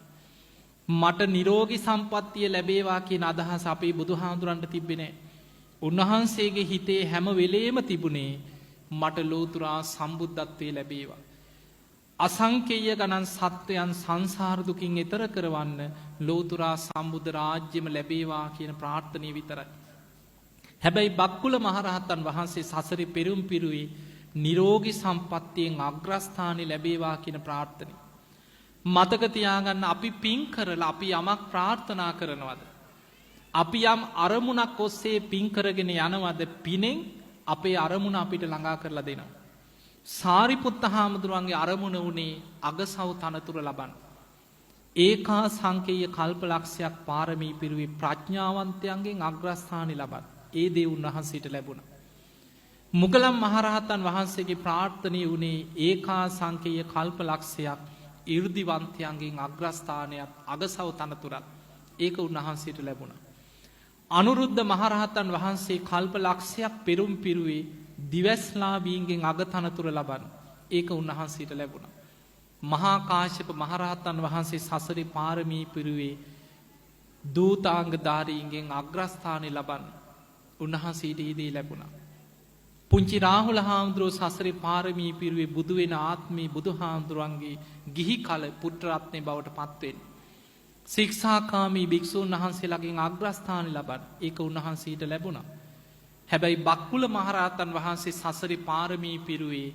මට නිරෝගී සම්පත්තිය ලැබේවා කියන අදහස අපේ බුදුහාමුදුරන්ට තිබ්බේ නැහැ. උන්වහන්සේගේ හිතේ හැම වෙලේම තිබුණේ මට ලෝතුරා සම්බුද්ධත්වයේ ලැබේවා. අසංකේය ගණන් සත්වයන් සංසාර දුකින් එතර කරවන්න ලෝතුරා සම්බුද්ධ රාජ්‍යම ලැබේවා කියන ප්‍රාර්ථනාව විතරයි. හැබැයි බක්කුල මහරහතන් වහන්සේ සසරේ පෙරම් පිරුවේ නිරෝගී සම්පත්තියෙන් අග්‍රස්ථානෙ ලැබේවා කියන ප්‍රාර්ථනාව. මතක තියාගන්න අපි පින් කරලා අපි යමක් ප්‍රාර්ථනා කරනවද? අපි යම් අරමුණක් ඔස්සේ පින් කරගෙන යනවද? පිනෙන් අපේ අරමුණ අපිට ළඟා කරලා දෙනවා. සාරිපුත්ත හාමුදුරුවන්ගේ අරමුණ වුණේ අගසව් තනතුර ලබන්න. ඒකා සංකේය කල්පලක්ෂයක් පාරමී පිරුවේ ප්‍රඥාවන්තයන්ගෙන් අග්‍රස්ථානෙ ලබන්න. ඒ දේ උන්වහන්සේට ලැබුණා. මුගලන් මහරහතන් වහන්සේගේ ප්‍රාර්ථනාව වුණේ ඒකා සංකේය කල්පලක්ෂයක් 이르දිවන්තයන්ගෙන් අග්‍රස්ථානයක් අගසව තනතුරක්. ඒක උන්වහන්සේට ලැබුණා. අනුරුද්ධ මහරහතන් වහන්සේ කල්ප ලක්ෂයක් පෙරුම් පිරුවේ දිවස්ලාභීන්ගෙන් අගතනතුර ලබන්න. ඒක උන්වහන්සේට ලැබුණා. මහා කාශ්‍යප මහරහතන් වහන්සේ සසරේ පාරමී පිරුවේ දූතාංගධාරීන්ගෙන් අග්‍රස්ථානෙ ලබන්න. උන්වහන්සේට ඒ දේ ලැබුණා. පුංචි රාහුල හාමුදුරුවෝ සසරේ පාරමී පිරුවේ බුදු වෙන ආත්මේ බුදුහාමුදුරන්ගේ ගිහි කල පුත්‍රරත්නය බවට පත්වෙන්නේ. ශික්ෂාකාමී භික්ෂූන් වහන්සේලාගෙන් අග්‍රස්ථානෙ ලබන්න. ඒක උන්වහන්සේට ලැබුණා. හැබැයි බක්කුල මහරහතන් වහන්සේ සසරේ පාරමී පිරුවේ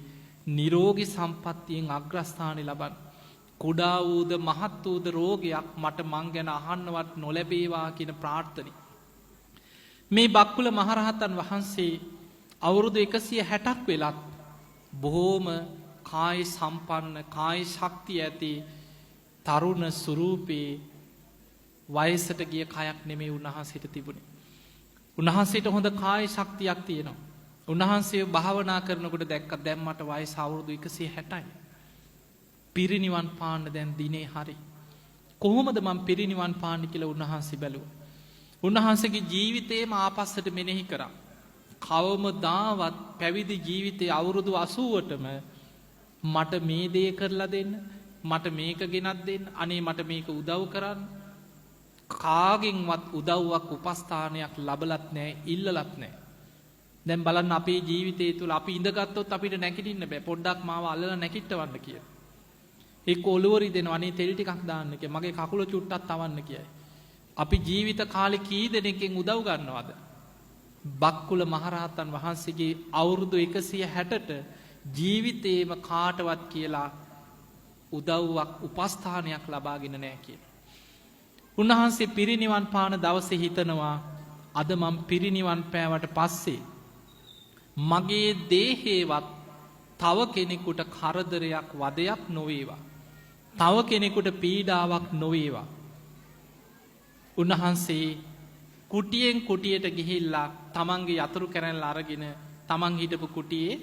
නිරෝගී සම්පත්තියෙන් අග්‍රස්ථානෙ ලබන්න. කුඩා වූද මහත් වූද රෝගයක් මට මං ගැන අහන්නවත් නොලැබේවා කියන ප්‍රාර්ථනාව. මේ බක්කුල මහරහතන් වහන්සේ අවුරුදු 160ක් වෙලත් බොහෝම කාය සම්පන්න කාය ශක්තිය ඇති තරුණ ස්වරූපේ වයසට ගිය කයක් නෙමෙයි උන්වහන්සේට තිබුණේ. උන්වහන්සේට හොඳ කාය ශක්තියක් තියෙනවා. උන්වහන්සේ භාවනා කරනකොට දැක්ක දැන් මට වයස අවුරුදු 160යි. පිරිනිවන් පාන්න දැන් දිනේ හරි. කොහොමද මම පිරිනිවන් පාන්නේ කියලා උන්වහන්සේ බැලුවා. උන්වහන්සේගේ ජීවිතේම ආපස්සට මෙනෙහි කරා. කවමදාවත් පැවිදි ජීවිතේ අවුරුදු 80ටම මට මේ දේ කරලා දෙන්න, මට මේක ගෙනත් දෙන්න, අනේ මට මේක උදව් කරන්න කාගෙන්වත් උදව්වක් උපස්ථානයක් ලැබලත් නැහැ, ඉල්ලලත් නැහැ. දැන් බලන්න අපේ ජීවිතය තුළ අපි ඉඳගත්තොත් අපිට නැගිටින්න බෑ. පොඩ්ඩක් මාව අල්ලලා නැගිටවන්න කියලා. එක්ක ඔලුවරි දෙනවා, අනේ තෙල් ටිකක් දාන්න කියලා, මගේ කකුල චුට්ටක් තවන්න කියයි. අපි ජීවිත කාලේ කී දෙනෙක්ගෙන් උදව් ගන්නවද? බක්කුල මහරහතන් වහන්සේගේ අවුරුදු 160ට ජීවිතේම කාටවත් කියලා උදව්වක් උපස්ථානයක් ලබාගෙන නැහැ කියලා. උන්වහන්සේ පිරිනිවන් පාන දවසේ හිතනවා අද මම පිරිනිවන් පෑවට පස්සේ මගේ දේහේවත් තව කෙනෙකුට කරදරයක් වදයක් නොවේවා. තව කෙනෙකුට පීඩාවක් නොවේවා. උන්වහන්සේ කුටියෙන් කුටියට ගිහිල්ලා තමන්ගේ යතුරු කැරැල්ල අරගෙන තමන් හිටපු කුටියේ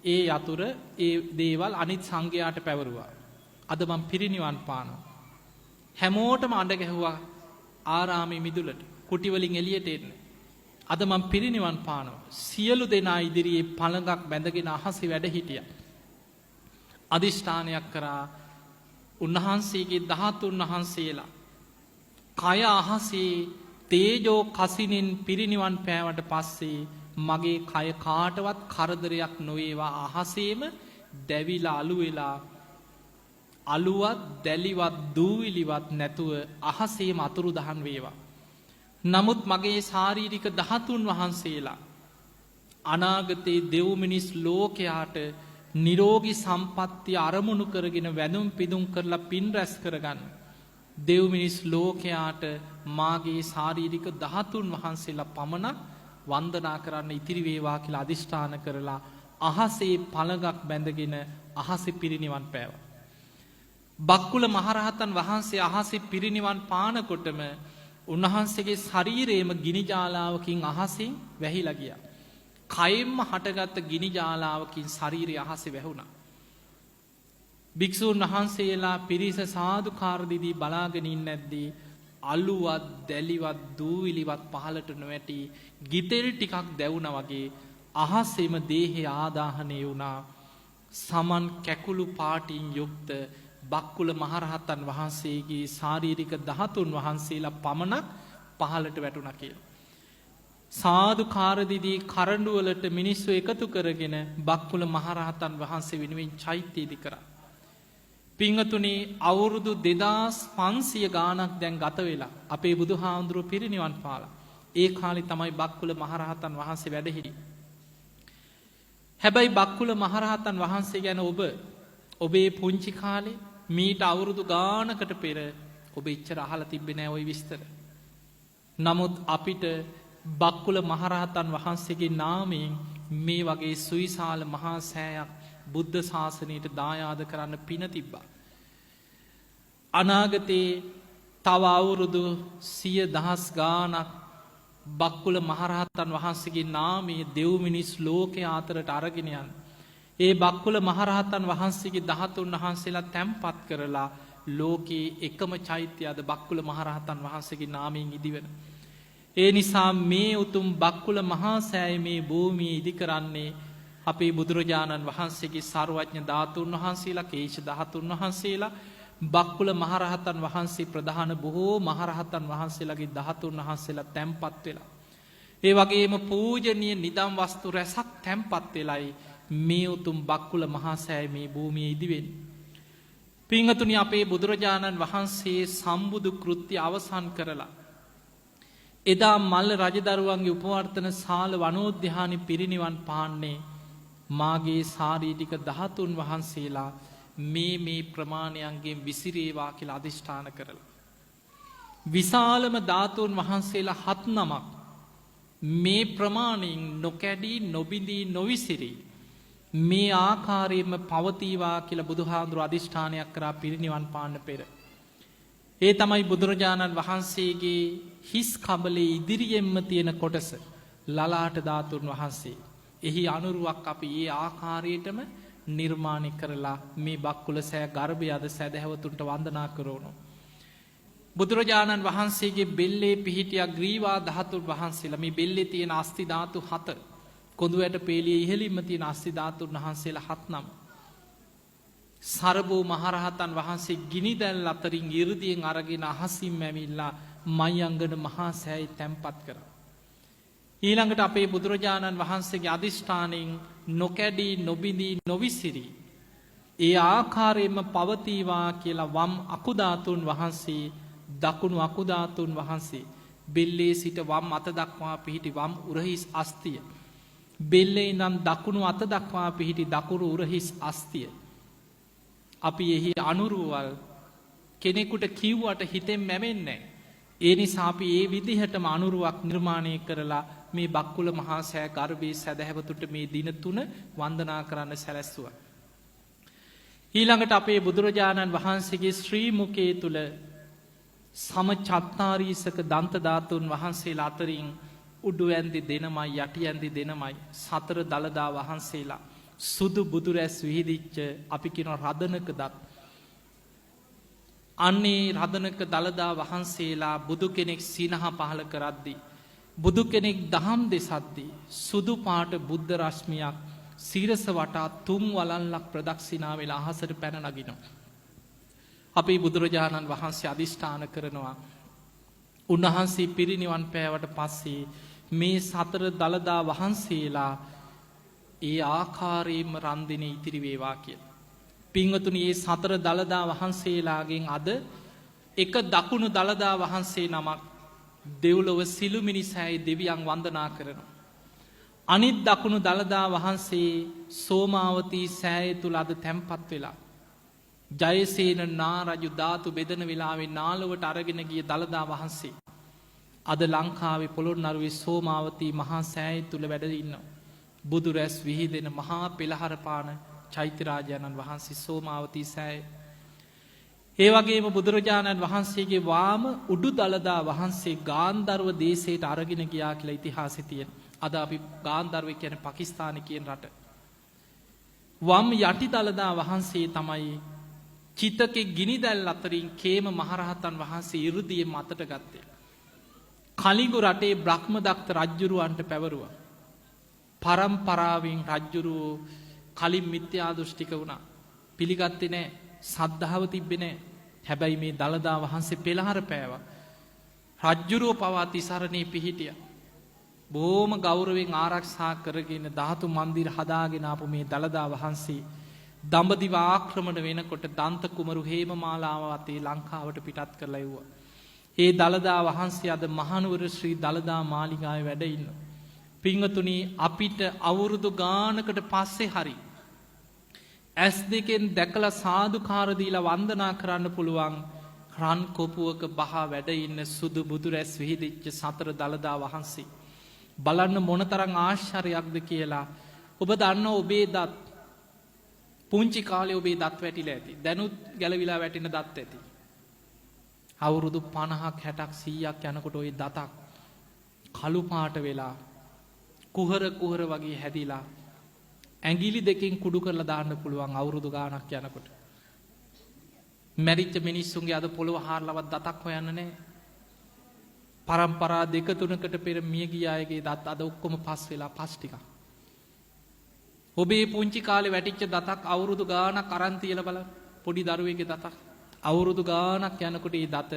ඒ යතුර ඒ දේවල් අනිත් සංඝයාට පැවරුවා. අද මම පිරිනිවන් පානවා. හැමෝටම අඬ ගැහුවා ආරාමේ මිදුලට කුටි වලින් එළියට එන්න. අද මම පිරිනිවන් පානවා. සියලු දෙනා ඉදිරියේ පළඟක් බැඳගෙන අහසේ වැඩ හිටියා. අදිෂ්ඨානයක් කරා උන්වහන්සේගේ 13 වහන්සේලා කය අහසේ තේජෝ කසිනින් පිරිනිවන් පෑවට පස්සේ මගේ කය කාටවත් කරදරයක් නොවේවා අහසේම දැවිලා අලු වෙලා අලුවත් දැලිවත් දූවිලිවත් නැතුව අහසේම අතුරුදහන් වේවා. නමුත් මගේ ශාරීරික 13 වහන්සේලා අනාගතේ දෙව් මිනිස් ලෝකයාට නිරෝගී සම්පත්තිය අරමුණු කරගෙන වැඳුම් පිදුම් කරලා පින් රැස් කරගන්න. දෙව් මිනිස් ලෝකයාට මාගේ ශාරීරික 13 වහන්සේලා පමණක් වන්දනා කරන්න ඉතිරි වේවා කියලා අදිෂ්ඨාන කරලා අහසේ පළඟක් බැඳගෙන අහසේ පිරිනිවන් පෑවා. බක්කුල මහරහතන් වහන්සේ අහසේ පිරිනිවන් පානකොටම උන්වහන්සේගේ ශරීරයේම ගිනි ජාලාවකින් අහසින් වැහිලා ගියා. කයෙන්ම හටගත්ත ගිනි ජාලාවකින් ශරීරය අහසේ වැහුණා. භික්ෂූන් වහන්සේලා පිරිස සාදුකාර දීදී බලාගෙන ඉන්නේ නැද්දී අලුවත් දැලිවත් දූවිලිවත් පහලට නොවැටි ගිතෙල් ටිකක් දැවුණා වගේ අහසෙම දේහය ආදාහනය වුණා. සමන් කැකුළු පාටින් යුක්ත බක්කුල මහරහතන් වහන්සේගේ ශාරීරික 13 වහන්සේලා පමණක් පහලට වැටුණා කියලා. සාදුකාර දීදී කරඬු වලට මිනිස්සු එකතු කරගෙන බක්කුල මහරහතන් වහන්සේ වෙනුවෙන් චෛත්‍ය ඉදි කරා. පිංගතුනි අවුරුදු 2500 ගාණක් දැන් ගත වෙලා අපේ බුදුහාමුදුරුවෝ පිරිනිවන් පාලා. ඒ කාලේ තමයි බක්කුල මහරහතන් වහන්සේ වැඩ හිටියේ. හැබැයි බක්කුල මහරහතන් වහන්සේ ගැන ඔබේ පුංචි කාලේ මීට අවුරුදු ගානකට පෙර ඔබ ඉච්චර අහලා තිබ්බේ නෑ ওই විස්තර. නමුත් අපිට බක්කුල මහරහතන් වහන්සේගේ නාමයෙන් මේ වගේ සුවිශාල මහා සෑයක් බුද්ධ ශාසනයට දායාද කරන්න පින තිබ්බා. අනාගතේ තව අවුරුදු 100,000 ගානක් බක්කුල මහරහතන් වහන්සේගේ නාමයේ දෙව් මිනිස් ලෝකයේ අතරට අරගෙන යන ඒ බක්කුල මහරහතන් වහන්සේගේ 13 වහන්සේලා තැන්පත් කරලා ලෝකේ එකම චෛත්‍ය අද බක්කුල මහරහතන් වහන්සේගේ නාමයෙන් ඉදිවෙන. ඒ නිසා මේ උතුම් බක්කුල මහා සෑය මේ භූමියේ ඉදි කරන්නේ අපේ බුදුරජාණන් වහන්සේගේ සර්වඥ ධාතුන් වහන්සේලා කේශ ධාතුන් වහන්සේලා බක්කුල මහරහතන් වහන්සේ ප්‍රධාන බොහෝ මහරහතන් වහන්සේලාගේ ධාතුන් වහන්සේලා තැන්පත් වෙලා. ඒ වගේම පූජනීය නිදම් වස්තු රැසක් තැන්පත් වෙලයි මේ උතුම් බක්කුල මහා සෑය මේ භූමියේ ඉදි වෙන්නේ. පින්වතුනි අපේ බුදුරජාණන් වහන්සේ සම්බුදු කෘත්‍ය අවසන් කරලා එදා මල්ල රජදරුවන්ගේ උපවර්තන ශාල වනෝද්‍යානි පිරිනිවන් පාන්නේ මාගේ ශාරීරික 13 වහන්සේලා මේ ප්‍රමාණයන්ගෙන් විසිරේවා කියලා අදිෂ්ඨාන කරලා. විශාලම ධාතුන් වහන්සේලා 7 නමක් මේ ප්‍රමාණයෙන් නොකැඩී නොබිඳී නොවිසිරී මේ ආකාරයෙන්ම පවතිවා කියලා බුදුහාඳුර අදිෂ්ඨානයක් කරා පිරිනිවන් පාන්න පෙර. ඒ තමයි බුදුරජාණන් වහන්සේගේ හිස් කබලේ ඉදිරියෙන්ම තියෙන කොටස ලලාට ධාතුන් වහන්සේ. එහි අනුරුවක් අපි ඒ ආකාරයටම නිර්මාණය කරලා මේ බක්කුල සෑ ගර්භය අද සැදැහැවතුන්ට වන්දනා කරවනවා. බුදුරජාණන් වහන්සේගේ බෙල්ලේ පිහිටිය ග්‍රීවා ධාතුන් වහන්සේලා මේ බෙල්ලේ තියෙන අස්ථි ධාතු 7 කොඳුයට පේලිය ඉහළින්ම තියෙන අස්ථි ධාතුන් වහන්සේලා 7 නම. සරබෝ මහරහතන් වහන්සේ ගිනි දැල් අතරින් 이르දියෙන් අරගෙන අහසින් මැවිලා මයංගන මහා සෑය තැන්පත් කරා. ඊළඟට අපේ බුදුරජාණන් වහන්සේගේ අදිෂ්ඨානයෙන් නොකැඩී නොබිඳී නොවිසිරී ඒ ආකාරයෙන්ම පවතිවා කියලා වම් අකුධාතුන් වහන්සේ දකුණු අකුධාතුන් වහන්සේ බෙල්ලේ සිට වම් අත දක්වා පිහිටි වම් උරහිස් අස්තිය බෙල්ලේ ඉඳන් දකුණු අත දක්වා පිහිටි දකුණු උරහිස් අස්තිය අපි එහි අනුරුවල් කෙනෙකුට කිව්වට හිතෙන් මැමෙන්නේ නැහැ. ඒ නිසා අපි ඒ විදිහටම අනුරුවක් නිර්මාණය කරලා මේ බක්කුල මහා සෑ ගර්භයේ සැදැහැවතුට මේ දින 3 වන්දනා කරන්න සැලැස්සුවා. ඊළඟට අපේ බුදුරජාණන් වහන්සේගේ ශ්‍රී මුඛයේ තුල සම චත්තාරීසක දන්ත ධාතුන් වහන්සේලා අතරින් උඩු ඇන්දි දෙනමයි යටි ඇන්දි දෙනමයි සතර දළදා වහන්සේලා සුදු බුදුරැස් විහිදිච්ච අපි කියන රදනක දත්. අන්නේ රදනක දළදා වහන්සේලා බුදු කෙනෙක් සිනහ පහල කරද්දී බුදු කෙනෙක් දහම් දෙසද්දී සුදු පාට බුද්ධ රශ්මියක් සීරස වටා තුන් වලල්ලක් ප්‍රදක්ෂිනා වෙලා අහසට පැන නගිනවා. අපේ බුදුරජාණන් වහන්සේ අධිෂ්ඨාන කරනවා උන්වහන්සේ පිරිනිවන් පෑවට පස්සේ මේ සතර දළදා වහන්සේලා ඒ ආකාරයෙන්ම රන්දින ඉතිරි වේවා කියලා. පින්වතුනි මේ සතර දළදා වහන්සේලාගෙන් අද එක දකුණු දළදා වහන්සේ නමක් දෙව්ලොව සිළුමිණිසෑයි දෙවියන් වන්දනා කරනවා. අනිත් දකුණු දළදා වහන්සේ සෝමාවතී සෑය තුල අද තැන්පත් වෙලා ජයසේන නාරජු ධාතු බෙදන වෙලාවේ නාලුවට අරගෙන ගිය දළදා වහන්සේ අද ලංකාවේ පොළොන්නරුවේ සෝමාවතී මහා සෑය තුල වැඩ ඉන්නවා. බුදු රැස් විහිදෙන මහා පෙළහර පාන චෛත්‍යරාජාණන් වහන්සේ සෝමාවතී සෑය. ඒ වගේම බුදුරජාණන් වහන්සේගේ වාම උඩු දළදා වහන්සේ ගාන්ධර්ව දේශයට අරගෙන ගියා කියලා ඉතිහාසෙ තියෙන. අද අපි ගාන්ධර්ව කියන්නේ පාකිස්තානය කියන රට. වම් යටි දළදා වහන්සේ තමයි චිතකේ ගිනිදැල් අතරින් කේම මහරහතන් වහන්සේ 이르දියේ මතට ගත්තේ. කලිඟු රටේ බ්‍රහ්මදත්ත රජුරවන්ට පැවරුවා. පරම්පරාවෙන් රජුරෝ කලින් මිත්‍යා දෘෂ්ටික වුණා. පිළිගත්තේ නැහැ. සද්ධාව තිබ්බේ නැහැ. හැබැයි මේ දළදා වහන්සේ පෙළහර පෑවා. රජුරෝ පවා තිසරණේ පිහිටියා. බොහොම ගෞරවයෙන් ආරක්ෂා කරගෙන ධාතු මන්දිර හදාගෙන ආපු මේ දළදා වහන්සේ දඹදිව ආක්‍රමණ වෙනකොට දන්ත කුමරු හේමමාලාව අතේ ලංකාවට පිටත් කරලා යුවා. ඒ දළදා වහන්සේ අද මහනුවර ශ්‍රී දළදා මාලිගාවේ වැඩ ඉන්නවා. පින්වතුනි අපිට අවුරුදු ගානකට පස්සේ හරි ඇස් දෙකෙන් දැකලා සාදුකාර දීලා වන්දනා කරන්න පුළුවන් රන් කොපුවක බහ වැඩ ඉන්න සුදු බුදුරැස් විහිදිච්ච සතර දළදා වහන්සේ. බලන්න මොනතරම් ආශ්චර්යයක්ද කියලා. ඔබ දන්නවා ඔබේ දත් පුංචි කාලේ ඔබේ දත් වැටිලා ඇති. දැනුත් ගැලවිලා වැටෙන දත් ඇති. අවුරුදු 50ක් 60ක් 100ක් යනකොට ওই දතක් කළු පාට වෙලා කුහර වගේ හැදිලා ඇඟිලි දෙකෙන් කුඩු කරලා දාන්න පුළුවන් අවුරුදු ගාණක් යනකොට. මැරිච්ච මිනිස්සුන්ගේ අද පොළව හාරලවත් දතක් හොයන්න නැහැ. පරම්පරා 2-3කට පෙර මිය ගිය අයගේ දත් අද ඔක්කොම පස් වෙලා පස් ටිකක්. ඔබේ පුංචි කාලේ වැටිච්ච දතක් අවුරුදු ගාණක් අරන් තියලා බලන්න. පොඩි දරුවෙක්ගේ දතක් අවුරුදු ගාණක් යනකොට ඒ දත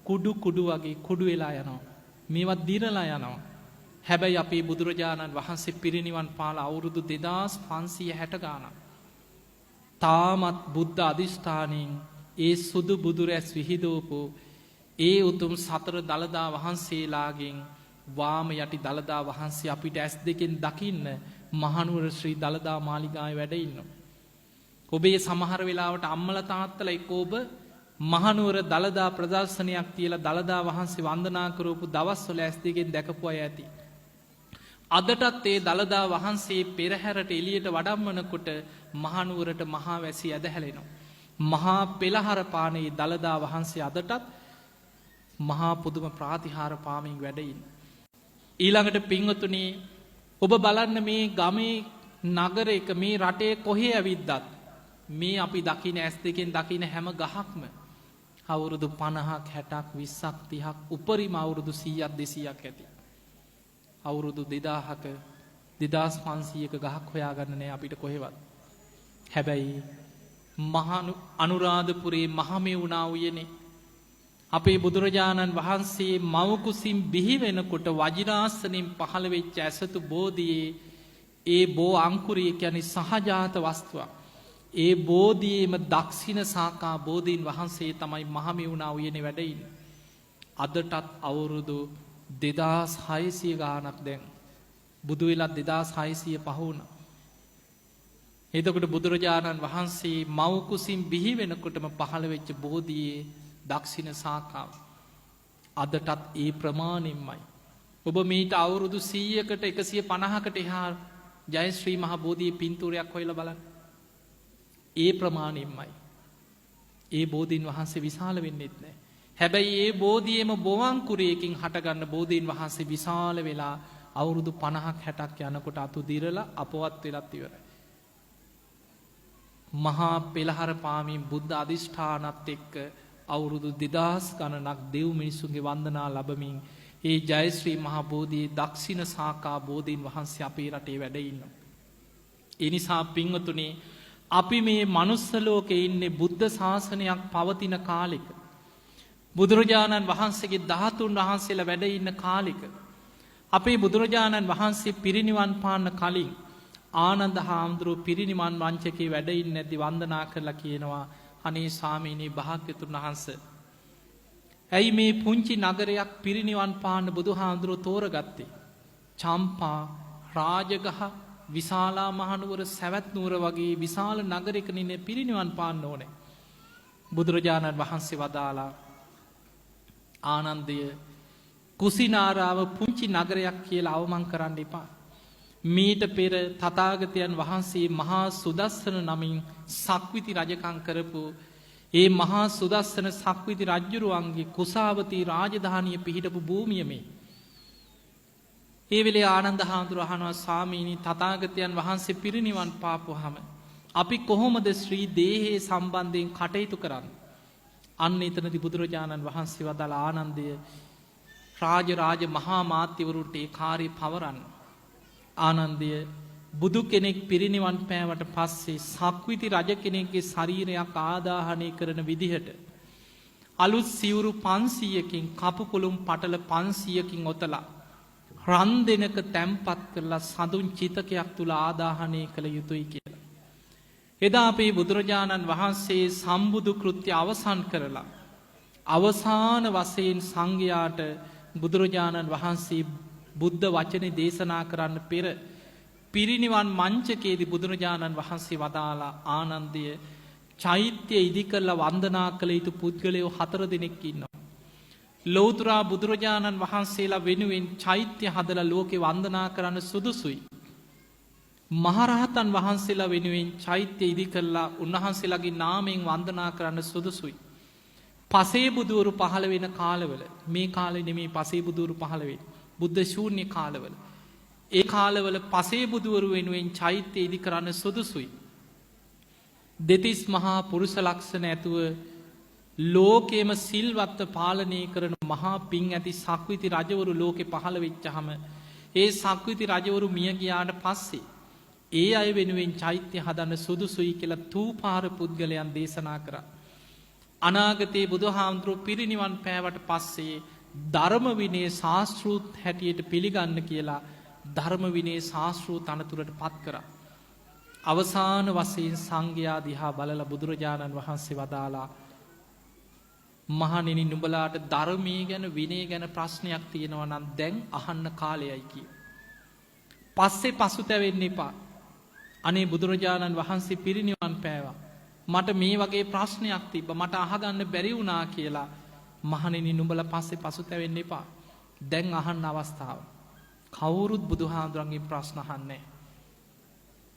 කුඩු වගේ කුඩු වෙලා යනවා. මේවත් දිරලා යනවා. හැබැයි අපේ බුදුරජාණන් වහන්සේ පිරිනිවන් පාල අවුරුදු 2560 ගාණක්. තාමත් බුද්ධ අධිෂ්ඨානයෙන් ඒ සුදු බුදුරැස් විහිදවපු ඒ උතුම් සතර දළදා වහන්සේලාගෙන් වාම යටි දළදා වහන්සේ අපිට ඇස් දෙකෙන් දකින්න මහනුවර ශ්‍රී දළදා මාලිගාවේ වැඩ ඉන්නවා. ඔබේ සමහර වෙලාවට අම්මලා තාත්තලා එක්ක ඔබ මහනුවර දළදා ප්‍රදර්ශනයක් තියලා දළදා වහන්සේ වන්දනා කරපු දවස්වල ඇස් දෙකෙන් දැකපු අය ඇති. අදටත් ඒ දළදා වහන්සේ පෙරහැරට එළියට වඩම්මනකොට මහනුවරට මහා වැසි ඇදහැලෙනවා. මහා පෙළහර පානේ දළදා වහන්සේ අදටත් මහා පුදුම ප්‍රාතිහාර පාමින් වැඩ ඉන්න. ඊළඟට පින්වතුනි ඔබ බලන්න මේ ගමේ නගරයක මේ රටේ කොහේ ඇවිද්දත් මේ අපි දකින ඇස් දෙකෙන් දකින හැම ගහක්ම අවුරුදු 50ක් 60ක් 20ක් 30ක් උපරිම අවුරුදු 100ක් 200ක් ඇති. අවුරුදු 2000ක 2500ක ගහක් හොයාගන්න නෑ අපිට කොහෙවත්. හැබැයි මහා අනුරාධපුරේ මහමෙවුනා උයනේ අපේ බුදුරජාණන් වහන්සේ මව කුසින් බිහි වෙනකොට වජිනාසනෙන් පහළ වෙච්ච ඇසතු බෝධියේ ඒ බෝ අංකුරිය කියන්නේ සහජාත වස්තුවක්. ඒ බෝධියේම දක්ෂින සාකා බෝධීන් වහන්සේ තමයි මහමෙවුනා උයනේ වැඩ ඉන්නේ. අදටත් අවුරුදු 2600 ගානක් දැන් බුදු වෙලා 2600 පහ වුණා. එතකොට බුදුරජාණන් වහන්සේ මව කුසින් බිහි වෙනකොටම පහළ වෙච්ච බෝධියේ දක්ෂින සාකාව අදටත් ඒ ප්‍රමාණයෙන්මයි. ඔබ මීට අවුරුදු 100කට 150කට එහා ජයශ්‍රී මහ බෝධියේ පින්තූරයක් හොයලා බලන්න. ඒ ප්‍රමාණයෙන්මයි. ඒ බෝධීන් වහන්සේ විශාල වෙන්නෙත් නැහැ. හැබැයි ඒ බෝධියේම බොවංකුරයකින් හටගන්න බෝධීන් වහන්සේ විශාල වෙලා අවුරුදු 50ක් 60ක් යනකොට අතු දිරලා අපවත් වෙලත් ඉවරයි. මහා පෙළහර පාමින් බුද්ධ අධිෂ්ඨානත් එක්ක අවුරුදු 2000 ගණනක් දෙව් මිනිසුන්ගේ වන්දනා ලැබමින් ඒ ජයශ්‍රී මහ බෝධියේ දක්ෂිණ ශාඛා බෝධීන් වහන්සේ අපේ රටේ වැඩ ඉන්නවා. ඒ නිසා පින්වතුනි අපි මේ මනුස්ස ලෝකේ ඉන්නේ බුද්ධ ශාසනයක් පවතින කාලෙක. බුදුරජාණන් වහන්සේගේ ධාතුන් වහන්සේලා වැඩ ඉන්න කාලෙක. අපේ බුදුරජාණන් වහන්සේ පිරිනිවන් පාන්න කලින් ආනන්ද හාමුදුරුවෝ පිරිනිවන් මංචකේ වැඩ ඉන්නේ නැති වන්දනා කරලා කියනවා අනේ ස්වාමීනි භාග්‍යතුන් වහන්සේ ඇයි මේ පුංචි නගරයක් පිරිනිවන් පාන්න බුදුහාමුදුරුවෝ තෝරගත්තේ? චම්පා, රාජගහ, විශාලා මහනුවර, සැවැත් නුවර වගේ විශාල නගරයක නින්නේ පිරිනිවන් පාන්න ඕනේ. බුදුරජාණන් වහන්සේ වදාලා ආනන්දය කුසිනාරාව පුංචි නගරයක් කියලා අවමන් කරන්න එපා. මීට පෙර තථාගතයන් වහන්සේ මහා සුදස්සන නමින් සක්විති රජකම් කරපු ඒ මහා සුදස්සන සක්විති රජ්ජුරුවන්ගේ කුසාවතී රාජධානිය පිහිටපු භූමිය මේ. ඒ වෙලේ ආනන්ද හාමුදුරුවෝ අහනවා ස්වාමීනි තථාගතයන් වහන්සේ පිරිනිවන් පාපුවාම අපි කොහොමද ශ්‍රී දේහයේ සම්බන්ධයෙන් කටයුතු කරන්නේ? අන්න එතනදී බුදුරජාණන් වහන්සේ වදාළ ආනන්දය රාජ මහා මාත්‍යවරුන්ට ඒ කාර්යය පවරන්න. ආනන්දය බුදු කෙනෙක් පිරිනිවන් පෑවට පස්සේ සක්විති රජ කෙනෙක්ගේ ශරීරයක් ආදාහනය කරන විදිහට අලුත් සිවුරු 500කින් කපුපුළුම් පටල 500කින් ඔතලා රන් දෙනක තැම්පත් කරලා සඳුන් චිතකයක් තුල ආදාහනය කළ යුතුයි කියලා. එදා අපේ බුදුරජාණන් වහන්සේ සම්බුදු කෘත්‍ය අවසන් කරලා අවසාන වශයෙන් සංඝයාට බුදුරජාණන් වහන්සේ බුද්ධ වචනේ දේශනා කරන්න පෙර පිරිනිවන් මංචකයේදී බුදුරජාණන් වහන්සේ වදාලා ආනන්දය චෛත්‍ය ඉදි කරලා වන්දනා කළ යුතු පුද්ගලයෝ 4 දෙනෙක් ඉන්නවා. ලෞතර බුදුරජාණන් වහන්සේලා වෙනුවෙන් චෛත්‍ය හදලා ලෝකේ වන්දනා කරන්න සුදුසුයි. මහරහතන් වහන්සේලා වෙනුවෙන් චෛත්‍ය ඉදි කරලා උන්වහන්සේලාගේ නාමයෙන් වන්දනා කරන්න සුදුසුයි. පසේ බුදුවරු පහළ වෙන කාලවල මේ කාලේ නෙමේ පසේ බුදුවරු පහළ වෙන්නේ. බුද්ධ ශූන්‍ය කාලවල. ඒ කාලවල පසේ බුදුවරු වෙනුවෙන් චෛත්‍ය ඉදි කරන්න සුදුසුයි. දෙතිස් මහා පුරුෂ ලක්ෂණ ඇතුව ලෝකේම සිල්වත්ව පාලනය කරන මහා පිං ඇති සක්විති රජවරු ලෝකේ පහළ වෙච්චහම ඒ සක්විති රජවරු මිය ගියාට පස්සේ ඒ අය වෙනුවෙන් චෛත්‍ය හදන්න සුදුසුයි කියලා තූපාර පුද්ගලයන් දේශනා කරා. අනාගතයේ බුදුහාමුදුරුවෝ පිරිනිවන් පෑවට පස්සේ ධර්ම විනය ශාස්ත්‍රූත් හැටියට පිළිගන්න කියලා ධර්ම විනය ශාස්ත්‍රූ තනතුරට පත් කරා. අවසාන වශයෙන් සංඝයා දිහා බලලා බුදුරජාණන් වහන්සේ වදාලා මහණෙනි නුඹලාට ධර්මයේ ගැන විනය ගැන ප්‍රශ්නයක් තියෙනවා නම් දැන් අහන්න කාලයයි කිය. පස්සේ පසුතැවෙන්න එපා. අනේ බුදුරජාණන් වහන්සේ පිරිනිවන් පෑවා. මට මේ වගේ ප්‍රශ්නයක් තිබ්බා. මට අහගන්න බැරි වුණා කියලා. මහණෙනි නුඹලා පස්සේ පසුතැවෙන්න එපා. දැන් අහන්න අවස්ථාව. කවුරුත් බුදුහාඳුරන්ගේ ප්‍රශ්න අහන්නේ.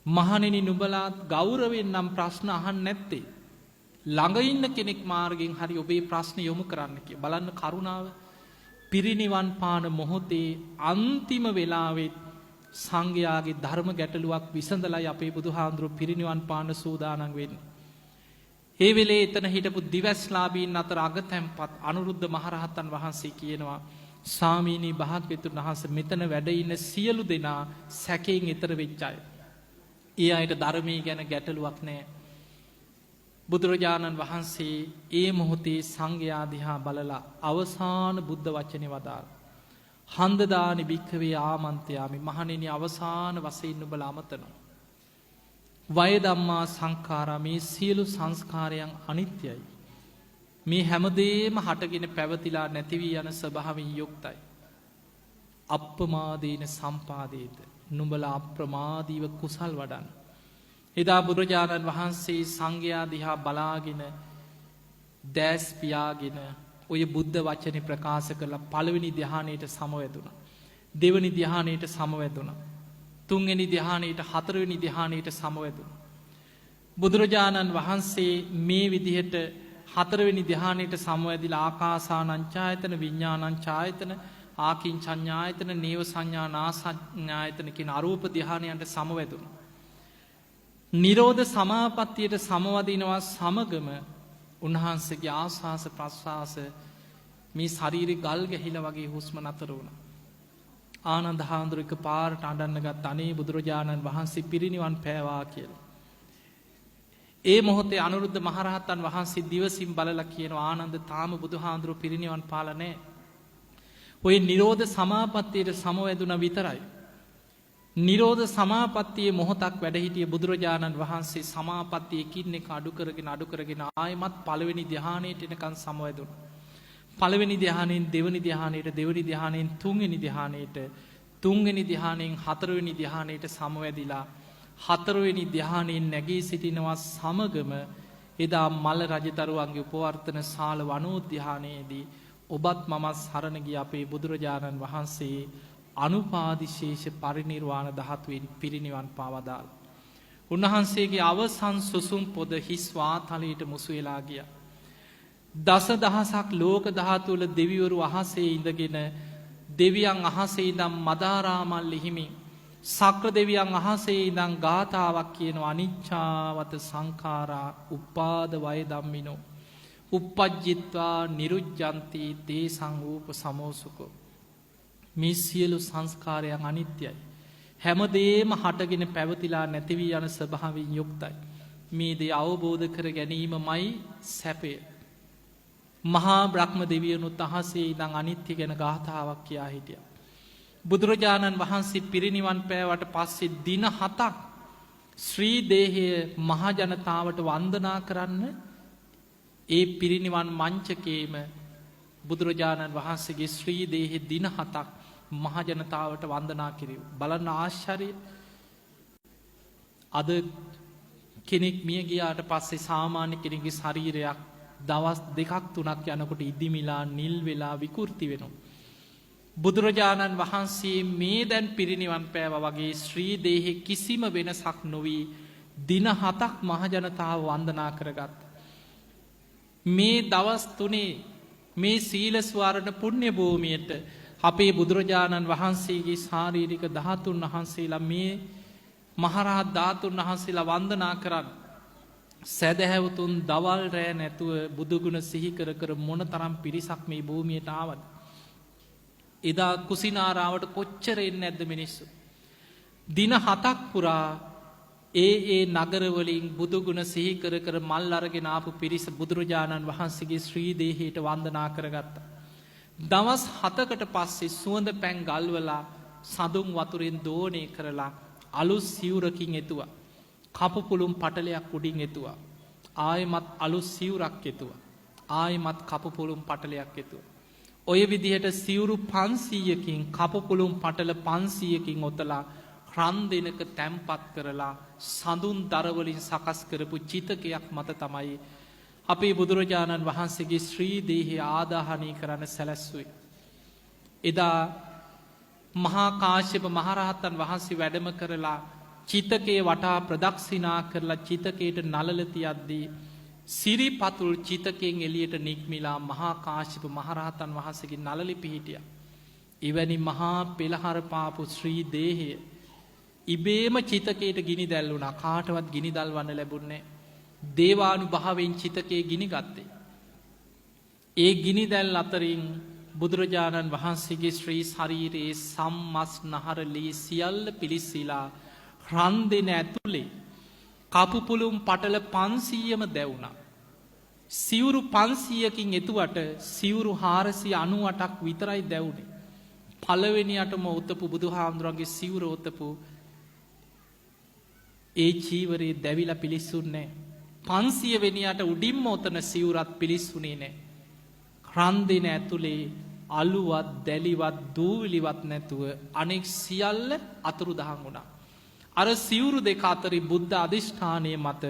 මහණෙනි නුඹලා ගෞරවයෙන් නම් ප්‍රශ්න අහන්නේ නැත්තේ. ළඟ ඉන්න කෙනෙක් මාර්ගෙන් හරි ඔබේ ප්‍රශ්න යොමු කරන්න කිය. බලන්න කරුණාව. පිරිනිවන් පාන මොහොතේ අන්තිම වෙලාවේ සංඝයාගේ ධර්ම ගැටලුවක් විසඳලයි අපේ බුදුහාඳුරෝ පිරිනිවන් පාන සූදානම් වෙන්නේ. ඒ වෙලේ එතන හිටපු දිවස්ලාභීන් අතර අගතැන්පත් අනුරුද්ධ මහරහතන් වහන්සේ කියනවා ස්වාමීනි භාග්‍යවතුන් වහන්සේ මෙතන වැඩ ඉන්න සියලු දෙනා සැකයෙන් ඈතර වෙච්ච අය. ඒ අයට ධර්මයේ ගැන ගැටලුවක් නැහැ. බුදුරජාණන් වහන්සේ ඒ මොහොතේ සංඝයා දිහා බලලා අවසාන බුද්ධ වචනේ වදාළා. හන්දදානි භික්ඛවේ ආමන්ත්‍යාමි මහණෙනි අවසාන වශයෙන් නුඹලා අමතනවා. වය ධම්මා සංඛාරා මේ සියලු සංස්කාරයන් අනිත්‍යයි. මේ හැමදේම හටගෙන පැවතිලා නැති වී යන ස්වභාවයෙන් යුක්තයි. අප්‍රමාදේන සම්පාදේත නුඹලා අප්‍රමාදීව කුසල් වඩන්න. එදා බුදුරජාණන් වහන්සේ සංඝයා දිහා බලාගෙන දැස් පියාගෙන ඔය බුද්ධ වචනේ ප්‍රකාශ කරලා පළවෙනි ධ්‍යානයට සමවැදුණා. දෙවනි ධ්‍යානයට සමවැදුණා. තුන්වෙනි ධ්‍යානයට හතරවෙනි ධ්‍යානයට සමවැදුණා. බුදුරජාණන් වහන්සේ මේ විදිහට හතරවෙනි ධ්‍යානයට සමවැදිලා ආකාසානංචායතන විඤ්ඤාණංචායතන ආකින්චඤ්ඤායතන නේව සංඥා නාසඤ්ඤායතන කියන අරූප ධ්‍යානයන්ට සමවැදුණා. නිරෝධ සමාපත්තියට සමවදිනවා සමගම උන්වහන්සේගේ ආස්වාස ප්‍රස්වාස මේ ශරීරේ ගල් ගැහිලා වගේ හුස්ම නතර වුණා. ආනන්ද හාමුදුරුවෝ එකපාරට අඬන්න ගත්ත අනේ බුදුරජාණන් වහන්සේ පිරිනිවන් පෑවා කියලා. ඒ මොහොතේ අනුරුද්ධ මහරහතන් වහන්සේ දිවසින් බලලා කියනවා ආනන්ද තාම බුදුහාමුදුරුවෝ පිරිනිවන් පාලා නැහැ. ඔය නිරෝධ සමාපත්තියට සමවැදුණා විතරයි. නිරෝධ සමාපත්තියේ මොහොතක් වැඩ හිටිය බුදුරජාණන් වහන්සේ සමාපත්තිය එකින් එක අඩු කරගෙන ආයෙමත් පළවෙනි ධ්‍යානයට එනකන් සමවැදුණා. පළවෙනි ධ්‍යානයෙන් දෙවෙනි ධ්‍යානයට දෙවෙනි ධ්‍යානයෙන් තුන්වෙනි ධ්‍යානයට තුන්වෙනි ධ්‍යානයෙන් හතරවෙනි ධ්‍යානයට සමවැදිලා හතරවෙනි ධ්‍යානයෙන් නැගී සිටිනවා සමගම එදා මල්ල රජදරුවන්ගේ උපවර්තන ශාල වනෝද්‍යානයේදී ඔබත් මමත් සරණ ගිය අපේ බුදුරජාණන් වහන්සේ අනුපාදිශේෂ පරිනිර්වාණ ධාතුවෙන් පිරිනිවන් පාවදාල. උන්වහන්සේගේ අවසන් සුසුම් පොද හිස් වාතලයට මුසු වෙලා ගියා. දස දහසක් ලෝක ධාතුවල දෙවිවරු අහසේ ඉඳගෙන දෙවියන් අහසේ ඉඳන් මදාරාමල් ලිහිමින් සක්‍ර දෙවියන් අහසේ ඉඳන් ගාථාවක් කියනවා අනිච්චාවත සංඛාරා උපාද වය ධම්මිනෝ uppajjitva niruජ්ජන්ති තේසං ූප සමෝසුකෝ. මේ සියලු සංස්කාරයන් අනිත්‍යයි. හැමදේම හටගෙන පැවතිලා නැති වී යන ස්වභාවයෙන් යුක්තයි. මේ දේ අවබෝධ කර ගැනීමමයි සැපය. මහා බ්‍රහ්ම දෙවියනුත් අහසේ ඉඳන් අනිත්‍ය ගැන ගාථාවක් කියා හිටියා. බුදුරජාණන් වහන්සේ පිරිනිවන් පෑවට පස්සේ දින 7ක් ශ්‍රී දේහය මහ ජනතාවට වන්දනා කරන්න ඒ පිරිනිවන් මංචකේම බුදුරජාණන් වහන්සේගේ ශ්‍රී දේහය දින 7ක් මහ ජනතාවට වන්දනා කිරීම. බලන්න ආශ්චර්යය. අද කෙනෙක් මිය ගියාට පස්සේ සාමාන්‍ය කෙනෙකුගේ ශරීරයක් දවස් 2ක් 3ක් යනකොට ඉදිමිලා නිල් වෙලා විකෘති වෙනවා. බුදුරජාණන් වහන්සේ මේ දැන් පිරිනිවන් පෑවා වගේ ශ්‍රී දේහේ කිසිම වෙනසක් නොවි දින 7ක් මහ ජනතාව වන්දනා කරගත්තා. මේ දවස් 3 මේ සීල ස්වරණ පුණ්‍ය භූමියට අපේ බුදුරජාණන් වහන්සේගේ ශාරීරික ධාතුන් වහන්සේලා මේ මහරහත් ධාතුන් වහන්සේලා වන්දනා කරන් සදහැවතුන් දවල් රෑ නැතුව බුදුගුණ සිහි කර කර මොනතරම් පිරිසක් මේ භූමියට ආවද. එදා කුසිනාරාවට කොච්චර එන්නේ නැද්ද මිනිස්සු. දින 7ක් පුරා ඒ නගරවලින් බුදුගුණ සිහි කර කර මල් අරගෙන ආපු පිරිස බුදුරජාණන් වහන්සේගේ ශ්‍රී දේහයට වන්දනා කරගත්තා. දවස් 7කට පස්සේ සුවඳ පැන් ගල්වලා සඳුන් වතුරෙන් දෝණය කරලා අලුත් සිවුරකින් එතුවා. කපු පුළුම් පටලයක් උඩින් එතුවා. ආයෙමත් අලුත් සිවුරක් එතුවා. ආයෙමත් කපු පුළුම් පටලයක් එතුවා. ඔය විදිහට සිවුරු 500කින් කපු පුළුම් පටල 500කින් ඔතලා රන් දෙනක තැම්පත් කරලා සඳුන් දරවලින් සකස් කරපු චිතකයක් මත තමයි අපේ බුදුරජාණන් වහන්සේගේ ශ්‍රී දේහය ආදාහනය කරන්න සැලැස්සුවේ. එදා මහා කාශ්‍යප මහරහතන් වහන්සේ වැඩම කරලා චිතකේ වටා ප්‍රදක්ෂිනා කරලා චිතකයට නලල තියද්දී සිරිපතුල් චිතකයෙන් එළියට නික්මිලා මහා කාශ්‍යප මහරහතන් වහන්සේගේ නලලි පිහිටියා. එවැනි මහා පෙළහර පාපු ශ්‍රී දේහය ඉබේම චිතකයට ගිනි දැල්වුණා. කාටවත් ගිනි දල්වන්න ලැබුණේ නැහැ. දේවානුභාවයෙන් චිතකයේ ගිනි ගත්තේ. ඒ ගිනි දැල් අතරින් බුදුරජාණන් වහන්සේගේ ශ්‍රී ශරීරයේ සම්මස් නහරලී සියල්ල පිලිස්සීලා රන් දෙන ඇතුලේ කපු පුළුම් පටල 500ම දැවුණා. සිවුරු 500කින් එතුවට සිවුරු 498ක් විතරයි දැවුනේ. පළවෙනියටම උතපු බුදුහාමුදුරන්ගේ සිවුර උතපු ඒ චීවරේ දැවිලා පිලිස්සුන්නේ නැහැ. 500 වෙනියට උඩින්ම ඔතන සිවුරත් පිලිස්සුනේ නැහැ. රන් දෙන ඇතුලේ අලුවත් දැලිවත් දූවිලිවත් නැතුව අනෙක් සියල්ල අතුරුදහන් වුණා. අර සිවුරු දෙක අතරේ බුද්ධ අධිෂ්ඨානයේ මත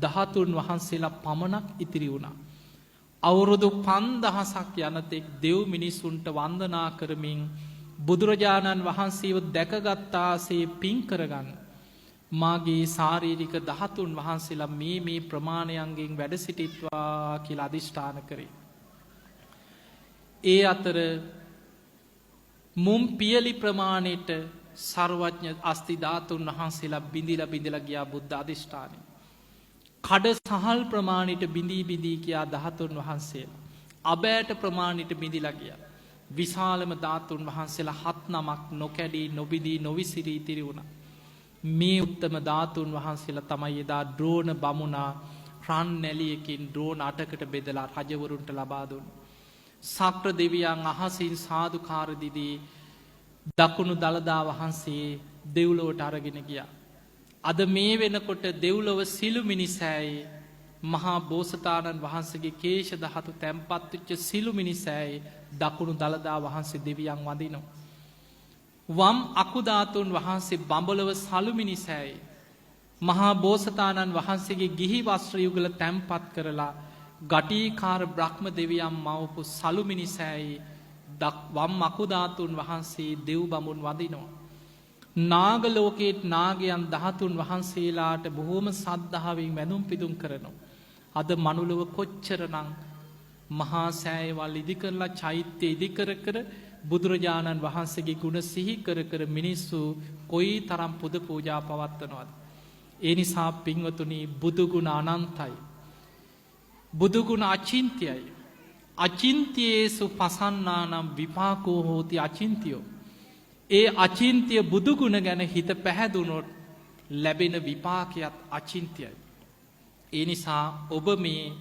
13 වහන්සේලා පමණක් ඉතිරි වුණා. අවුරුදු 5000ක් යනතෙක් දෙව් මිනිසුන්ට වන්දනා කරමින් බුදුරජාණන් වහන්සේව දැකගත්තාසේ පින් කරගන්න. මාගේ ශාරීරික ධාතුන් වහන්සේලා මේ ප්‍රමාණයන්ගෙන් වැඩ සිටිත්වා කියලා අධිෂ්ඨාන කරේ. ඒ අතර මුම් පියලි ප්‍රමාණයට සර්වඥ අස්ති ධාතුන් වහන්සේලා බිඳිලා ගියා බුද්ධ අධිෂ්ඨානය. කඩ සහල් ප්‍රමාණයට බිඳී කියා ධාතුන් වහන්සේලා. අබෑට ප්‍රමාණයට බිඳිලා ගියා. විශාලම ධාතුන් වහන්සේලා 7 නමක් නොකැඩී නොබිදී නොවිසිරී ඉතිරි වුණා. මේ උත්තම ධාතුන් වහන්සේලා තමයි එදා ද්‍රෝණ බමුණා රන් නැලියකින් ද්‍රෝණ 8කට බෙදලා රජවරුන්ට ලබා දුන්නේ. සක්‍ර දෙවියන් අහසින් සාදුකාර දීදී දකුණු දළදා වහන්සේ දෙව්ලොවට අරගෙන ගියා. අද මේ වෙනකොට දෙව්ලොව සිළු මිනිසෑයි මහා බෝසතාණන් වහන්සේගේ කේශ ධාතු තැන්පත් වෙච්ච සිළු මිනිසෑයි දකුණු දළදා වහන්සේ දෙවියන් වඳිනවා. වම් අකුධාතුන් වහන්සේ බඹලව සලු මිනිසෑයි මහා බෝසතාණන් වහන්සේගේ ගිහි වස්ත්‍ර යුගල තැන්පත් කරලා ගටීකාර බ්‍රහ්ම දෙවියන් මවපු සලු මිනිසෑයි වම් අකුධාතුන් වහන්සේ දෙව් බඹුන් වඳිනවා. නාගලෝකේත් නාගයන් ධාතුන් වහන්සේලාට බොහෝම සද්ධාවෙන් වැඳුම් පිදුම් කරනවා. අද මනුලොව කොච්චරනම් මහා සෑයවල් ඉදි කරලා චෛත්‍ය ඉදි කර කර බුදුරජාණන් වහන්සේගේ ගුණ සිහි කර කර මිනිස්සු කොයි තරම් පුද පූජා පවත්වනවද. ඒ නිසා පින්වතුනි බුදුගුණ අනන්තයි. බුදුගුණ අචින්ත්‍යයි. අචින්තියේසු පසන්නානම් විපාකෝ හෝති අචින්තියෝ. ඒ අචින්තිය බුදුගුණ ගැන හිත පැහැදුනොත් ලැබෙන විපාකයක් අචින්තියයි. ඒ නිසා ඔබ මේ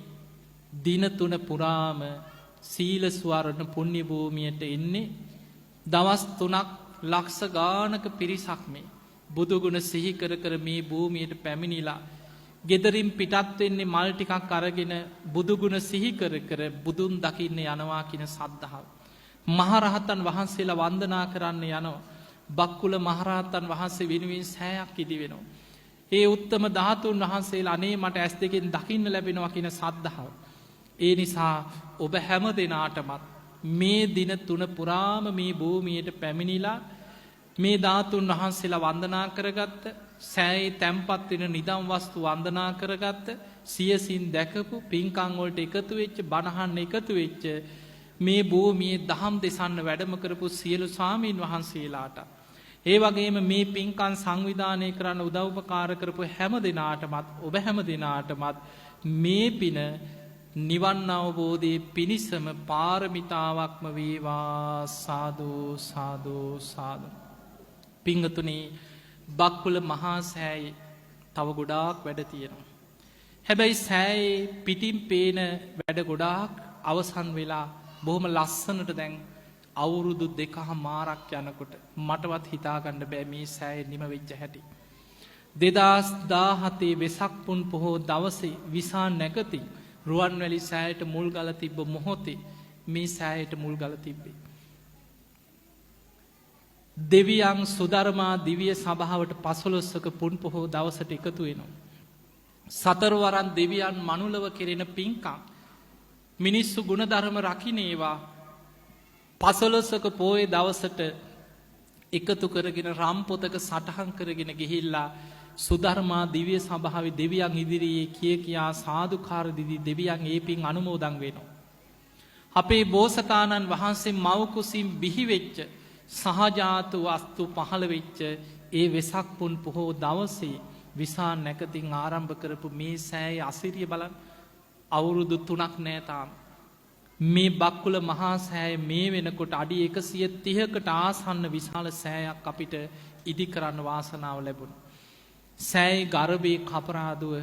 දින 3 පුරාම සීල ස්වරණ පුණ්‍ය භූමියට එන්නේ දවස් 3ක් ලක්ෂ ගානක පිරිසක් මේ බුදුගුණ සිහි කර කර මේ භූමියට පැමිණිලා ගෙදරින් පිටත් වෙන්නේ මල් ටිකක් අරගෙන බුදුගුණ සිහි කර කර බුදුන් දකින්න යනවා කියන සද්ධාව. මහරහතන් වහන්සේලා වන්දනා කරන්න යනවා. බක්කුල මහරහතන් වහන්සේ වෙනුවෙන් සෑයක් ඉදි වෙනවා. ඒ උත්තම ධාතුන් වහන්සේලා අනේ මට ඇස් දෙකෙන් දකින්න ලැබෙනවා කියන සද්ධාව. ඒ නිසා ඔබ හැම දෙනාටමත් මේ දින 3 පුරාම මේ භූමියට පැමිණිලා මේ ධාතුන් වහන්සේලා වන්දනා කරගත්ත සෑයේ තැන්පත් වෙන නිදම් වස්තු වන්දනා කරගත්ත සියසින් දැකපු පින්කම් වලට එකතු වෙච්ච බණහන් එකතු වෙච්ච මේ භූමියේ දහම් දෙසන්න වැඩම කරපු සියලු ස්වාමීන් වහන්සේලාට ඒ වගේම මේ පින්කම් සංවිධානය කරන්න උදව්පකාර කරපු හැම දිනාටමත් ඔබ හැම දිනාටමත් මේ පින නිවන් අවබෝධයේ පිණිසම පාරමිතාවක්ම වේවා. සාදු සාදු සාදු. පිංගතුනි බක්කුල මහා සෑයේ තව ගොඩාක් වැඩ තියෙනවා. හැබැයි සෑයේ පිටින් පේන වැඩ ගොඩාක් අවසන් වෙලා බොහොම ලස්සනට දැන් අවුරුදු 2මාරක් යනකොට මටවත් හිතාගන්න බෑ මේ සෑයේ නිම වෙච්ච හැටි. 2017 වෙසක් පුන් පොහෝ දවසේ විසා නැගති රුවන්වැලි සෑයට මුල් ගල තිබ්බ මොහොතේ මේ සෑයට මුල් ගල තිබ්බේ. දෙවියන් සුධර්මා දිවිය සභාවට 15ක පුන් පොහෝ දවසට එකතු වෙනවා. සතරවරන් දෙවියන් මනුලව කෙරෙන පින්කම් මිනිස්සු ගුණධර්ම රකින්නේවා 15ක පොයේ දවසට එකතු කරගෙන රම් පොතක සටහන් කරගෙන ගිහිල්ලා සුධර්මා දිව්‍ය සභාවේ දෙවියන් ඉදිරියේ කියා සාදුකාර දීදී දෙවියන් ඒ පින් අනුමෝදන් වෙනවා. අපේ බෝසතාණන් වහන්සේ මව කුසින් බිහි වෙච්ච සහජාතු වස්තු පහළ වෙච්ච ඒ වෙසක් පුන් පොහෝ දවසේ විසා නැකතින් ආරම්භ කරපු මේ සෑයේ අසිරිය බලන්න අවුරුදු 3ක් නෑ තාම. මේ බක්කුල මහා සෑය මේ වෙනකොට අඩි 130කට ආසන්න විශාල සෑයක් අපිට ඉදි කරන්න වාසනාව ලැබුණා. සෑයේ ගර්භයේ කපරාදුව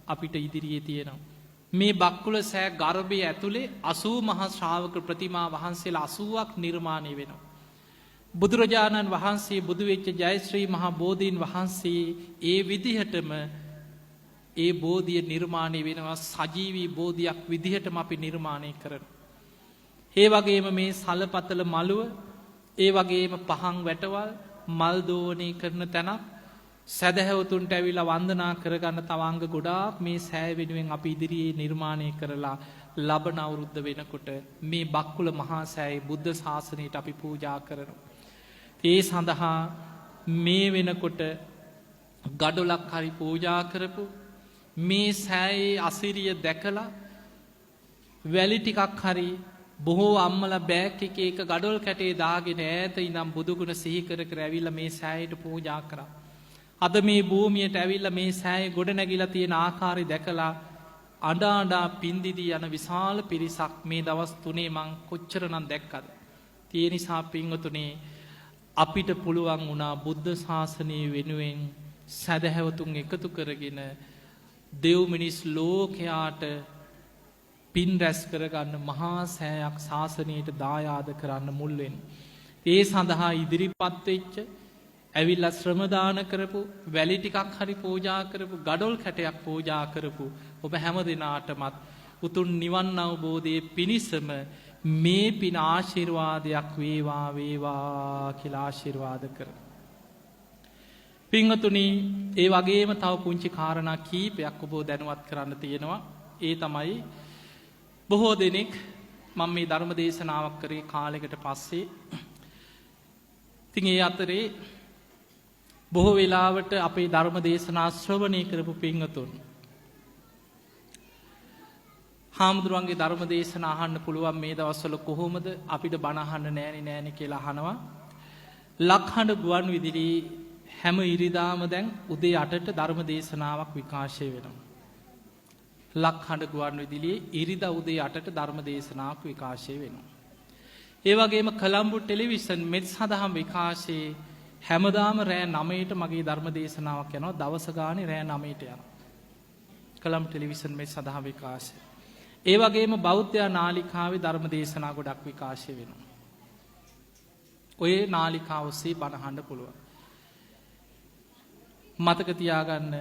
අපිට ඉදිරියේ තියෙනවා. මේ බක්කුල සෑ ගර්භය ඇතුලේ 80 මහා ශ්‍රාවක ප්‍රතිමා වහන්සේලා 80ක් නිර්මාණය වෙනවා. බුදුරජාණන් වහන්සේ බුදු වෙච්ච ජයශ්‍රී මහා බෝධීන් වහන්සේ ඒ විදිහටම ඒ බෝධිය නිර්මාණය වෙනවා. සජීවී බෝධියක් විදිහටම අපි නිර්මාණය කරනවා. ඒ වගේම මේ සලපතල මළුව ඒ වගේම පහන් වැටවල් මල් දෝවණය කරන තැනක් සදහැවතුන්ට ඇවිල්ලා වන්දනා කරගන්න තවංග ගොඩාක් මේ සෑය වෙනුවෙන් අපි ඉදිරියේ නිර්මාණය කරලා ලබන අවුරුද්ද වෙනකොට මේ බක්කුල මහා සෑයේ බුද්ධ ශාසනයට අපි පූජා කරනවා. ඒ සඳහා මේ වෙනකොට ගඩොලක් හරි පූජා කරපු මේ සෑයේ අසිරිය දැකලා වැලි ටිකක් හරි බොහෝ අම්මලා බෑග් එකේ එක ගඩොල් කැටේ දාගෙන ඈත ඉඳන් බුදුගුණ සිහි කර කර ඇවිල්ලා මේ සෑයට පූජා කරා. අද මේ භූමියට ඇවිල්ලා මේ සෑයේ ගොඩ නැගිලා තියෙන ආකාරය දැකලා අඬ අඬා පින්දිදී යන විශාල පිරිසක් මේ දවස් 3 මං කොච්චරනම් දැක්කද. ඒ නිසා පින්වතුනි අපිට පුළුවන් වුණා බුද්ධ ශාසනය වෙනුවෙන් සදහැවතුන් එකතු කරගෙන දෙව් මිනිස් ලෝකයාට පින් රැස් කරගන්න මහා සෑයක් ශාසනයට දායාද කරන්න මුල් වෙන්න. ඒ සඳහා ඉදිරිපත් වෙච්ච ඇවිල්ලා ශ්‍රම දාන කරපු වැලි ටිකක් හරි පූජා කරපු ගඩොල් කැටයක් පූජා කරපු ඔබ හැම දිනාටමත් උතුම් නිවන් අවබෝධයේ පිණිසම මේ පින ආශිර්වාදයක් වේවා වේවා කියලා ආශිර්වාද කරමු. පින්වතුනි ඒ වගේම තව පුංචි කාරණා කීපයක් ඔබ දැනුවත් කරන්න තියෙනවා. ඒ තමයි බොහෝ දෙනෙක් මම මේ ධර්ම දේශනාවක් කරේ කාලයකට පස්සේ ඉතින් ඒ අතරේ බොහෝ වෙලාවට අපේ ධර්ම දේශනා ශ්‍රවණය කරපු පින්වතුන් හාමුදුරුවන්ගේ ධර්ම දේශනා අහන්න පුළුවන් මේ දවස්වල කොහොමද අපිට බණ අහන්න නෑනේ කියලා අහනවා. ලක්හඬ ගුවන් විදුලි හැම ඉරිදාම දැන් උදේ 8ට ධර්ම දේශනාවක් විකාශය වෙනවා. ලක්හඬ ගුවන් විදුලියේ ඉරිදා උදේ 8ට ධර්ම දේශනාවක් විකාශය වෙනවා. ඒ වගේම කොළඹ ටෙලිවිෂන් මෙත් සදහම් විකාශයේ හැමදාම රෑ 9ට මගේ ධර්ම දේශනාවක් යනවා. දවස ගානේ රෑ 9ට යනවා. කොළඹ ටෙලිවිෂන් මෙත් සදහම් විකාශය. ඒ වගේම බෞද්ධ නාලිකාවේ ධර්ම දේශනා ගොඩක් විකාශය වෙනවා. ඔය නාලිකාව ඔස්සේ බණ අහන්න පුළුවන්. මතක තියාගන්න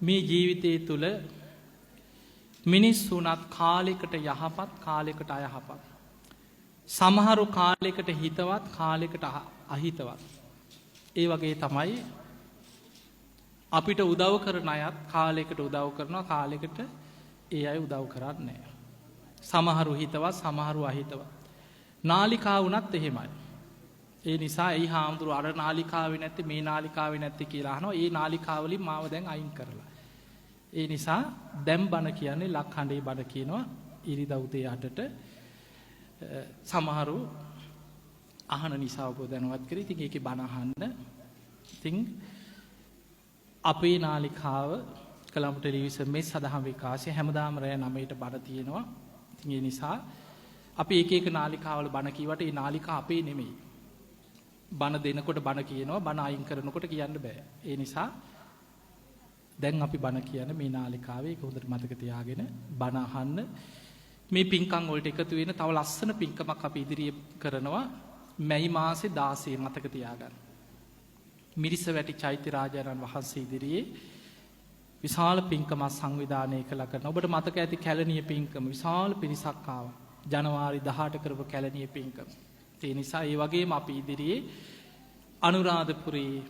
මේ ජීවිතයේ තුල මිනිස්සුනත් කාලයකට යහපත් කාලයකට අයහපත්. සමහරු කාලයකට හිතවත් කාලයකට අහිතවත්. ඒ වගේ තමයි අපිට උදව් කරන අයත් කාලයකට උදව් කරනවා කාලයකට ඒ අය උදව් කරන්නේ නැහැ. සමහරු හිතවත් සමහරු අහිතවත්. නාලිකාව වුණත් එහෙමයි. ඒ නිසා ඒ හාමුදුරු අර නාලිකාවේ නැත්තේ මේ නාලිකාවේ නැත්තේ කියලා අහනවා. ඒ නාලිකාවලින් මාව දැන් අයින් කරලා. ඒ නිසා දැන් බණ කියන්නේ ලක්හඬේ බණ කියනවා ඉරිදා උදේ 8ට. සමහරු අහන නිසා ඔබ දැනුවත් කරේ. ඉතින් ඒකේ බණ අහන්න. ඉතින් අපේ නාලිකාව කොළඹ ටෙලිවිෂන් මේ සදහම් විකාශය හැමදාම රෑ 9ට බණ තියෙනවා. ඉතින් ඒ නිසා අපි එක එක නාලිකාවල බණ කියවට ඒ නාලිකා අපේ නෙමෙයි. බණ දෙනකොට බණ කියනවා බණ අයින් කරනකොට කියන්න බෑ. ඒ නිසා දැන් අපි බණ කියන්නේ මේ නාලිකාවේ ඒක හොඳට මතක තියාගෙන බණ අහන්න. මේ පින්කම් වලට එකතු වෙන තව ලස්සන පින්කමක් අපි ඉදිරියේ කරනවා. මැයි මාසේ 16 මතක තියාගන්න. මිරිසවැටි චෛත්‍ය රාජානන් වහන්සේ ඉදිරියේ විශාල පින්කමක් සංවිධානය කළා කරනවා. ඔබට මතක ඇති කැලණිය පින්කම විශාල පිරිසක් ආවා. ජනවාරි 18 කරපු කැලණිය පින්කම. ඒ නිසා ඒ වගේම අපි ඉදිරියේ අනුරාධපුරයේ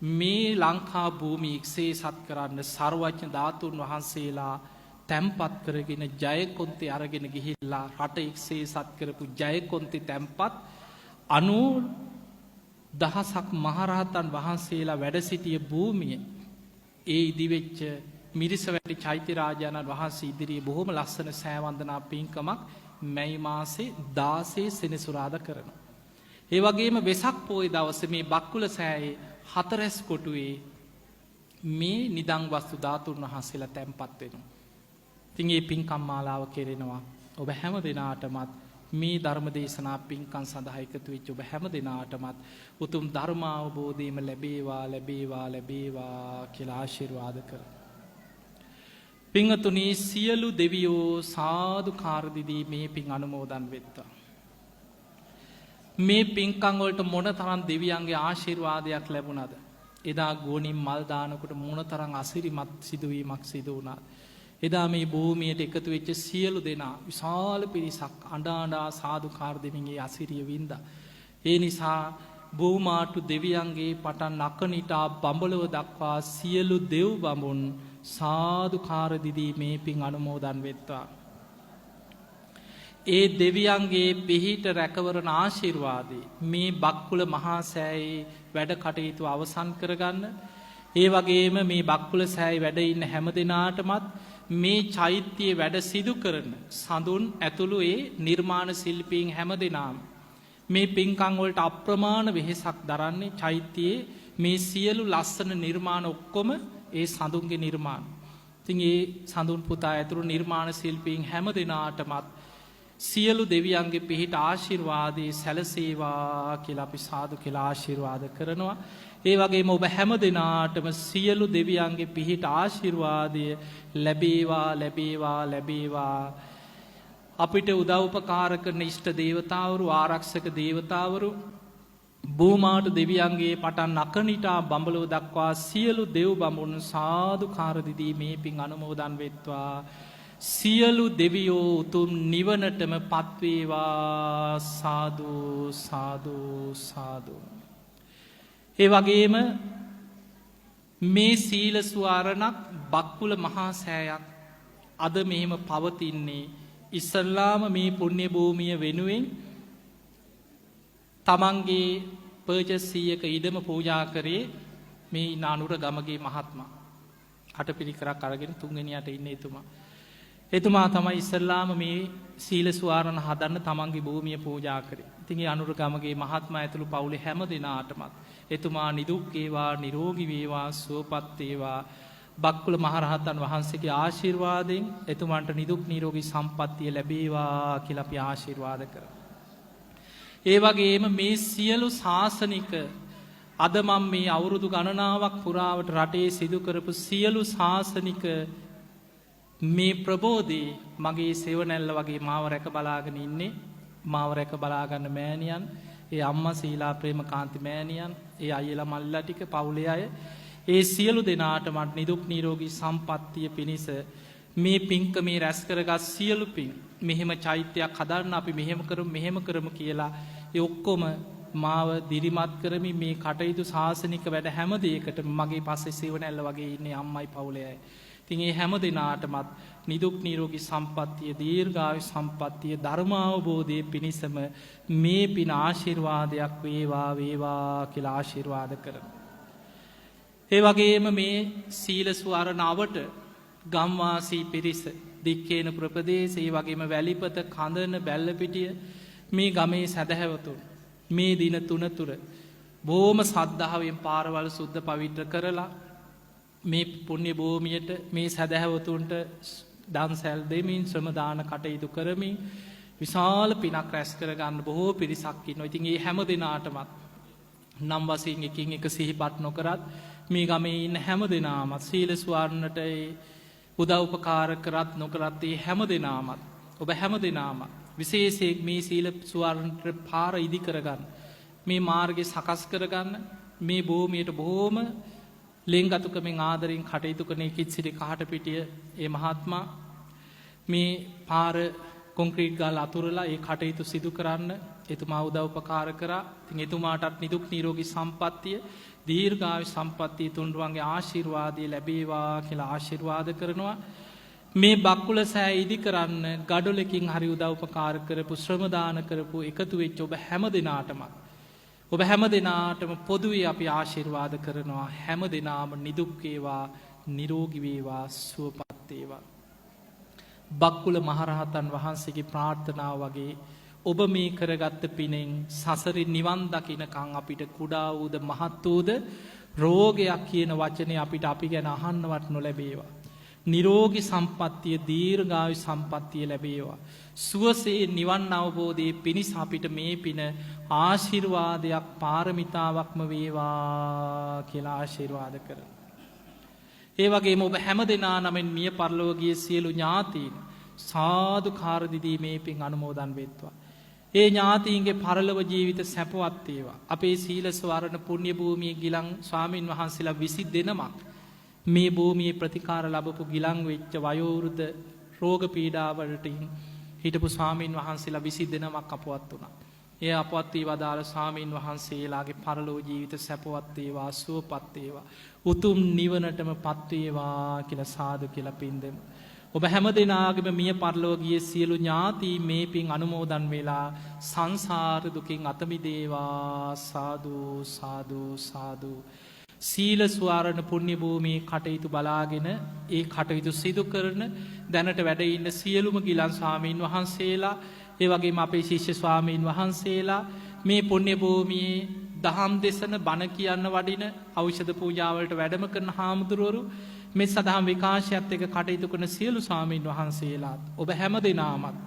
මේ ලංකා භූමිය එක්සේසත් කරන්න සර්වඥ ධාතුන් වහන්සේලා තැම්පත් කරගෙන ජයකොන්ති අරගෙන ගිහිල්ලා රට එක්සේසත් කරපු ජයකොන්ති තැම්පත් 90,000ක් මහරහතන් වහන්සේලා වැඩ සිටිය භූමිය ඒ ඉදිවෙච්ච මිරිසවැටි චෛත්‍ය රාජානන් වහන්සේ ඉදිරියේ බොහොම ලස්සන සෑවන්දනා පින්කමක් මැයි මාසේ 16 සෙනසුරාදා කරනවා. ඒ වගේම වෙසක් පොහොය දවසේ මේ බක්කුල සෑයේ හතරැස් කොටුවේ මේ නිදන් වස්තු ධාතුන් වහන්සේලා තැන්පත් වෙනවා. ඉතින් මේ පින්කම් මාලාව කෙරෙනවා. ඔබ හැම දිනාටමත් මේ ධර්ම දේශනා පින්කම් සඳහා එකතු වෙච්ච ඔබ හැම දිනාටමත් උතුම් ධර්ම අවබෝධයම ලැබේවා ලැබේවා ලැබේවා කියලා ආශිර්වාද කරමු. පින්වතුනි සියලු දෙවියෝ සාදුකාර දීදී මේ පින් අනුමෝදන් වෙත්තා. මේ පින්කම් වලට මොනතරම් දෙවියන්ගේ ආශිර්වාදයක් ලැබුණාද? එදා ගෝණින් මල් දානකොට මොනතරම් අසිරිමත් සිදුවීමක් සිදු වුණාද? එදා මේ භූමියට එකතු වෙච්ච සියලු දෙනා විශාල පිරිසක් අඬ අඬා සාදුකාර දෙමින් ඒ අසිරිය වින්දා. ඒ නිසා භූමාටු දෙවියන්ගේ පටන් අකනිටා බඹලව දක්වා සියලු දෙව් බඹුන් සාදුකාර දීදී මේ පින් අනුමෝදන් වෙත්වා. ඒ දෙවියන්ගේ පිහිට රැකවරණ ආශිර්වාදී මේ බක්කුල මහා සෑයේ වැඩ කටයුතු අවසන් කරගන්න. ඒ වගේම මේ බක්කුල සෑයි වැඩ ඉන්න හැම දෙනාටමත් මේ චෛත්‍යයේ වැඩ සිදු කරන සඳුන් ඇතුළු ඒ නිර්මාණ ශිල්පීන් හැම දෙනාම මේ පින්කංවලට අප්‍රමාණ වෙහෙසක් දරන්නේ චෛත්‍යයේ මේ සියලු ලස්සන නිර්මාණ ඔක්කොම ඒ සඳුන්ගේ නිර්මාණ. ඉතින් ඒ සඳුන් පුතා ඇතුළු නිර්මාණ ශිල්පීන් හැම දෙනාටමත් සියලු දෙවියන්ගේ පිහිට ආශිර්වාදයේ සැලසේවා කියලා අපි සාදු කියලා ආශිර්වාද කරනවා. ඒ වගේම ඔබ හැම දෙනාටම සියලු දෙවියන්ගේ පිහිට ආශිර්වාදය ලැබේවා ලැබේවා ලැබේවා. අපිට උදව්පකාර කරන ඉෂ්ට දේවතාවරු ආරක්ෂක දේවතාවරු භූමාට දෙවියන්ගේ පටන් අකනිටා බඹලෝ දක්වා සියලු දෙව් බඹුන් සාදුකාර දිදී මේ පින් අනුමෝදන් වෙත්වා. සියලු දෙවියෝ උතුම් නිවනටම පත්වේවා සාදු සාදු සාදු. ඒ වගේම මේ සීල ස්වාරණක් බක්කුල මහා සෑයක් අද මෙහෙම පවතින්නේ ඉස්සල්ලාම මේ පුණ්‍ය භූමිය වෙනුවෙන් තමන්ගේ පර්ජසීයක ඉඩම පූජා කරේ මේ නානුර ගමගේ මහත්මා. අටපිරිකරක් අරගෙන තුන්වෙනියට ඉන්න එතුමා. එතුමා තමයි ඉස්සල්ලාම මේ සීල ස්වාරණ හදන්න තමන්ගේ භූමිය පූජා කරේ. ඉතින් ඒ අනුර ගමගේ මහත්මයා ඇතුළු පවුලේ හැම දෙනාටමත් එතුමා නිදුක් වේවා නිරෝගී වේවා සුවපත් වේවා. බක්කුල මහරහතන් වහන්සේගේ ආශිර්වාදයෙන් එතුමන්ට නිදුක් නිරෝගී සම්පන්නිය ලැබේවා කියලා අපි ආශිර්වාද කරමු. ඒ වගේම මේ සියලු ශාසනික අද මම මේ අවුරුදු ගණනාවක් පුරාවට රටේ සිදු කරපු සියලු ශාසනික මේ ප්‍රබෝධී මගේ සෙවණැල්ල වගේ මාව රැක බලාගෙන ඉන්නේ. මාව රැක බලාගන්න මෑණියන්, ඒ අම්මා සීලා ප්‍රේමකාන්ති මෑණියන්, ඒ අයියලා මල්ලා ටික පවුලේ අය, ඒ සියලු දෙනාට මට නිදුක් නිරෝගී සම්පන්නිය පිණිස මේ පින්කමේ රැස් කරගත් සියලු පින් මෙහෙම චෛත්‍යයක් හදන්න අපි මෙහෙම කරමු කියලා ඒ ඔක්කොම මාව දිරිමත් කරමින් මේ කටයුතු ශාසනික වැඩ හැම දෙයකටම මගේ පස්සේ සෙවණැල්ල වගේ ඉන්නේ අම්මයි පවුලේ අය. ඉතින් ඒ හැම දෙනාටමත් නිදුක් නිරෝගී සම්පන්නිය දීර්ඝායු සම්පන්නිය ධර්මාවබෝධයේ පිණිසම මේ පින ආශිර්වාදයක් වේවා වේවා කියලා ආශිර්වාද කරමු. ඒ වගේම මේ සීල ස්වරණවට ගම්වාසී පිරිස දික්කේන ප්‍රපදේශ ඒ වගේම වැලිපත කඳන බැල්ලපිටිය මේ ගමේ සැදැහැවතුන් මේ දින තුන තුර බොහොම සද්ධාවෙන් පාරවල් සුද්ධ පවිත්‍ර කරලා මේ පුණ්‍ය භූමියට මේ සැදැහැවතුන්ට දන්සැල් දෙමින් ශ්‍රම දාන කටයුතු කරමින් විශාල පිනක් රැස් කරගන්න බොහෝ පිරිසක් ඉන්නවා. ඉතින් මේ හැම දිනාටමත් නම් වශයෙන් එකින් එක සිහිපත් නොකරත් මේ ගමේ ඉන්න හැම දෙනාමත් සීල ස්වර්ණට උදව්පකාර කරත් නොකරත් ඒ හැම දෙනාමත් ඔබ හැම දෙනාමත් විශේෂයෙන් මේ සීල ස්වර්ණට පාර ඉදි කරගන්න මේ මාර්ගය සකස් කරගන්න මේ භූමියට බොහොම ලෙන්ගතුකමින් ආදරෙන් කටයුතු කරන කිත්සිරි කහටපිටිය ඒ මහත්මා මේ පාර කොන්ක්‍රීට් ගාල අතුරලා ඒ කටයුතු සිදු කරන්න එතුමා උදව්පකාර කරා. ඉතින් එතුමාටත් නිදුක් නිරෝගී සම්පන්නිය දීර්ඝායු සම්පන්නිය තුන්රුවන්ගේ ආශිර්වාදය ලැබේවා කියලා ආශිර්වාද කරනවා. මේ බක්කුල සෑය ඉදි කරන්න ගඩොලකින් හරි උදව්පකාර කරපු ශ්‍රම දාන කරපු එකතු වෙච්ච ඔබ හැම දෙනාටම ඔබ හැම දෙනාටම පොදුවේ අපි ආශිර්වාද කරනවා. හැම දෙනාම නිදුක් වේවා නිරෝගී වේවා සුවපත් වේවා. බක්කුල මහරහතන් වහන්සේගේ ප්‍රාර්ථනාව වගේ ඔබ මේ කරගත්ත පිනෙන් සසරින් නිවන් දකින්නකම් අපිට කුඩා වූද මහත් වූද රෝගයක් කියන වචනේ අපිට අපි ගැන අහන්නවත් නොලැබේවා. නිරෝගී සම්පන්නිය දීර්ඝායු සම්පන්නිය ලැබේවා. සුවසේ නිවන් අවබෝධයේ පිණිස අපිට මේ පින ආශිර්වාදයක් පාරමිතාවක්ම වේවා කියලා ආශිර්වාද කරනවා. ඒ වගේම ඔබ හැම දෙනා නමින් මිය පරලෝකීය සියලු ඥාතීන් සාදුකාර දිදී මේ පින් අනුමෝදන් වෙත්වා. ඒ ඥාතීන්ගේ පරලොව ජීවිත සැපවත් වේවා. අපේ සීල ස්වරණ පුණ්‍ය භූමියේ ගිලන් ස්වාමින් වහන්සේලා 20 දෙනමක් මේ භූමියේ ප්‍රතිකාර ලැබපු ගිලන් වෙච්ච වයෝවෘද්ධ රෝග පීඩාවලට හිටපු ස්වාමින් වහන්සේලා 20 දෙනමක් අපවත් වුණා. ඒ අපවත් වී වදාළ ස්වාමින් වහන්සේලාගේ පරලොව ජීවිත සැපවත් වේවා සුවපත් වේවා උතුම් නිවනටම පත් වේවා කියලා සාදු කියලා පින් දෙමු. ඔබ හැම දෙනාගේම මිය පරලොව ගිය සියලු ඥාති මේ පින් අනුමෝදන් වෙලා සංසාර දුකින් අත මිදේවා. සාදු සාදු සාදු. සීල ස්වාරණ පුණ්‍ය භූමියේ කටයුතු බලාගෙන ඒ කටයුතු සිදු කරන දැනට වැඩ ඉන්න සියලුම ගිලන් ස්වාමීන් වහන්සේලා, ඒ වගේම අපේ ශිෂ්‍ය ස්වාමීන් වහන්සේලා, මේ පුණ්‍ය භූමියේ දහම් දෙසන බණ කියන්න වඩින ඖෂධ පූජාවලට වැඩම කරන හාමුදුරුවරු, මේ සදහම් විකාශයත් එක කටයුතු කරන සියලු ස්වාමීන් වහන්සේලාත් ඔබ හැම දෙනාමත්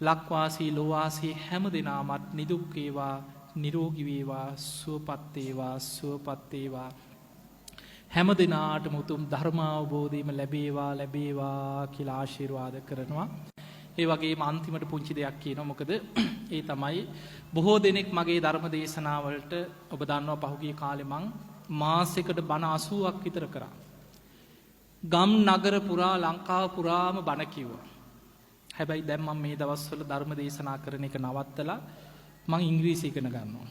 ලක්වාසී ලෝවාසී හැම දෙනාමත් නිදුක් වේවා, නිරෝගී වේවා, සුවපත් වේවා, සුවපත් වේවා. හැම දෙනාටම උතුම් ධර්මාවබෝධයම ලැබේවා ලැබේවා කියලා ආශිර්වාද කරනවා. ඒ වගේම අන්තිමට පුංචි දෙයක් කියනවා. මොකද ඒ තමයි බොහෝ දෙනෙක් මගේ ධර්ම දේශනාවලට ඔබ දන්නවා පහුගිය කාලේ මං මාසෙකට බණ 80ක් විතර කරා. ගම් නගර පුරා ලංකාව පුරාම බණ කිව්වා. හැබැයි දැන් මම මේ දවස්වල ධර්ම දේශනා කරන එක නවත්තලා මං ඉංග්‍රීසි ඉගෙන ගන්නවා.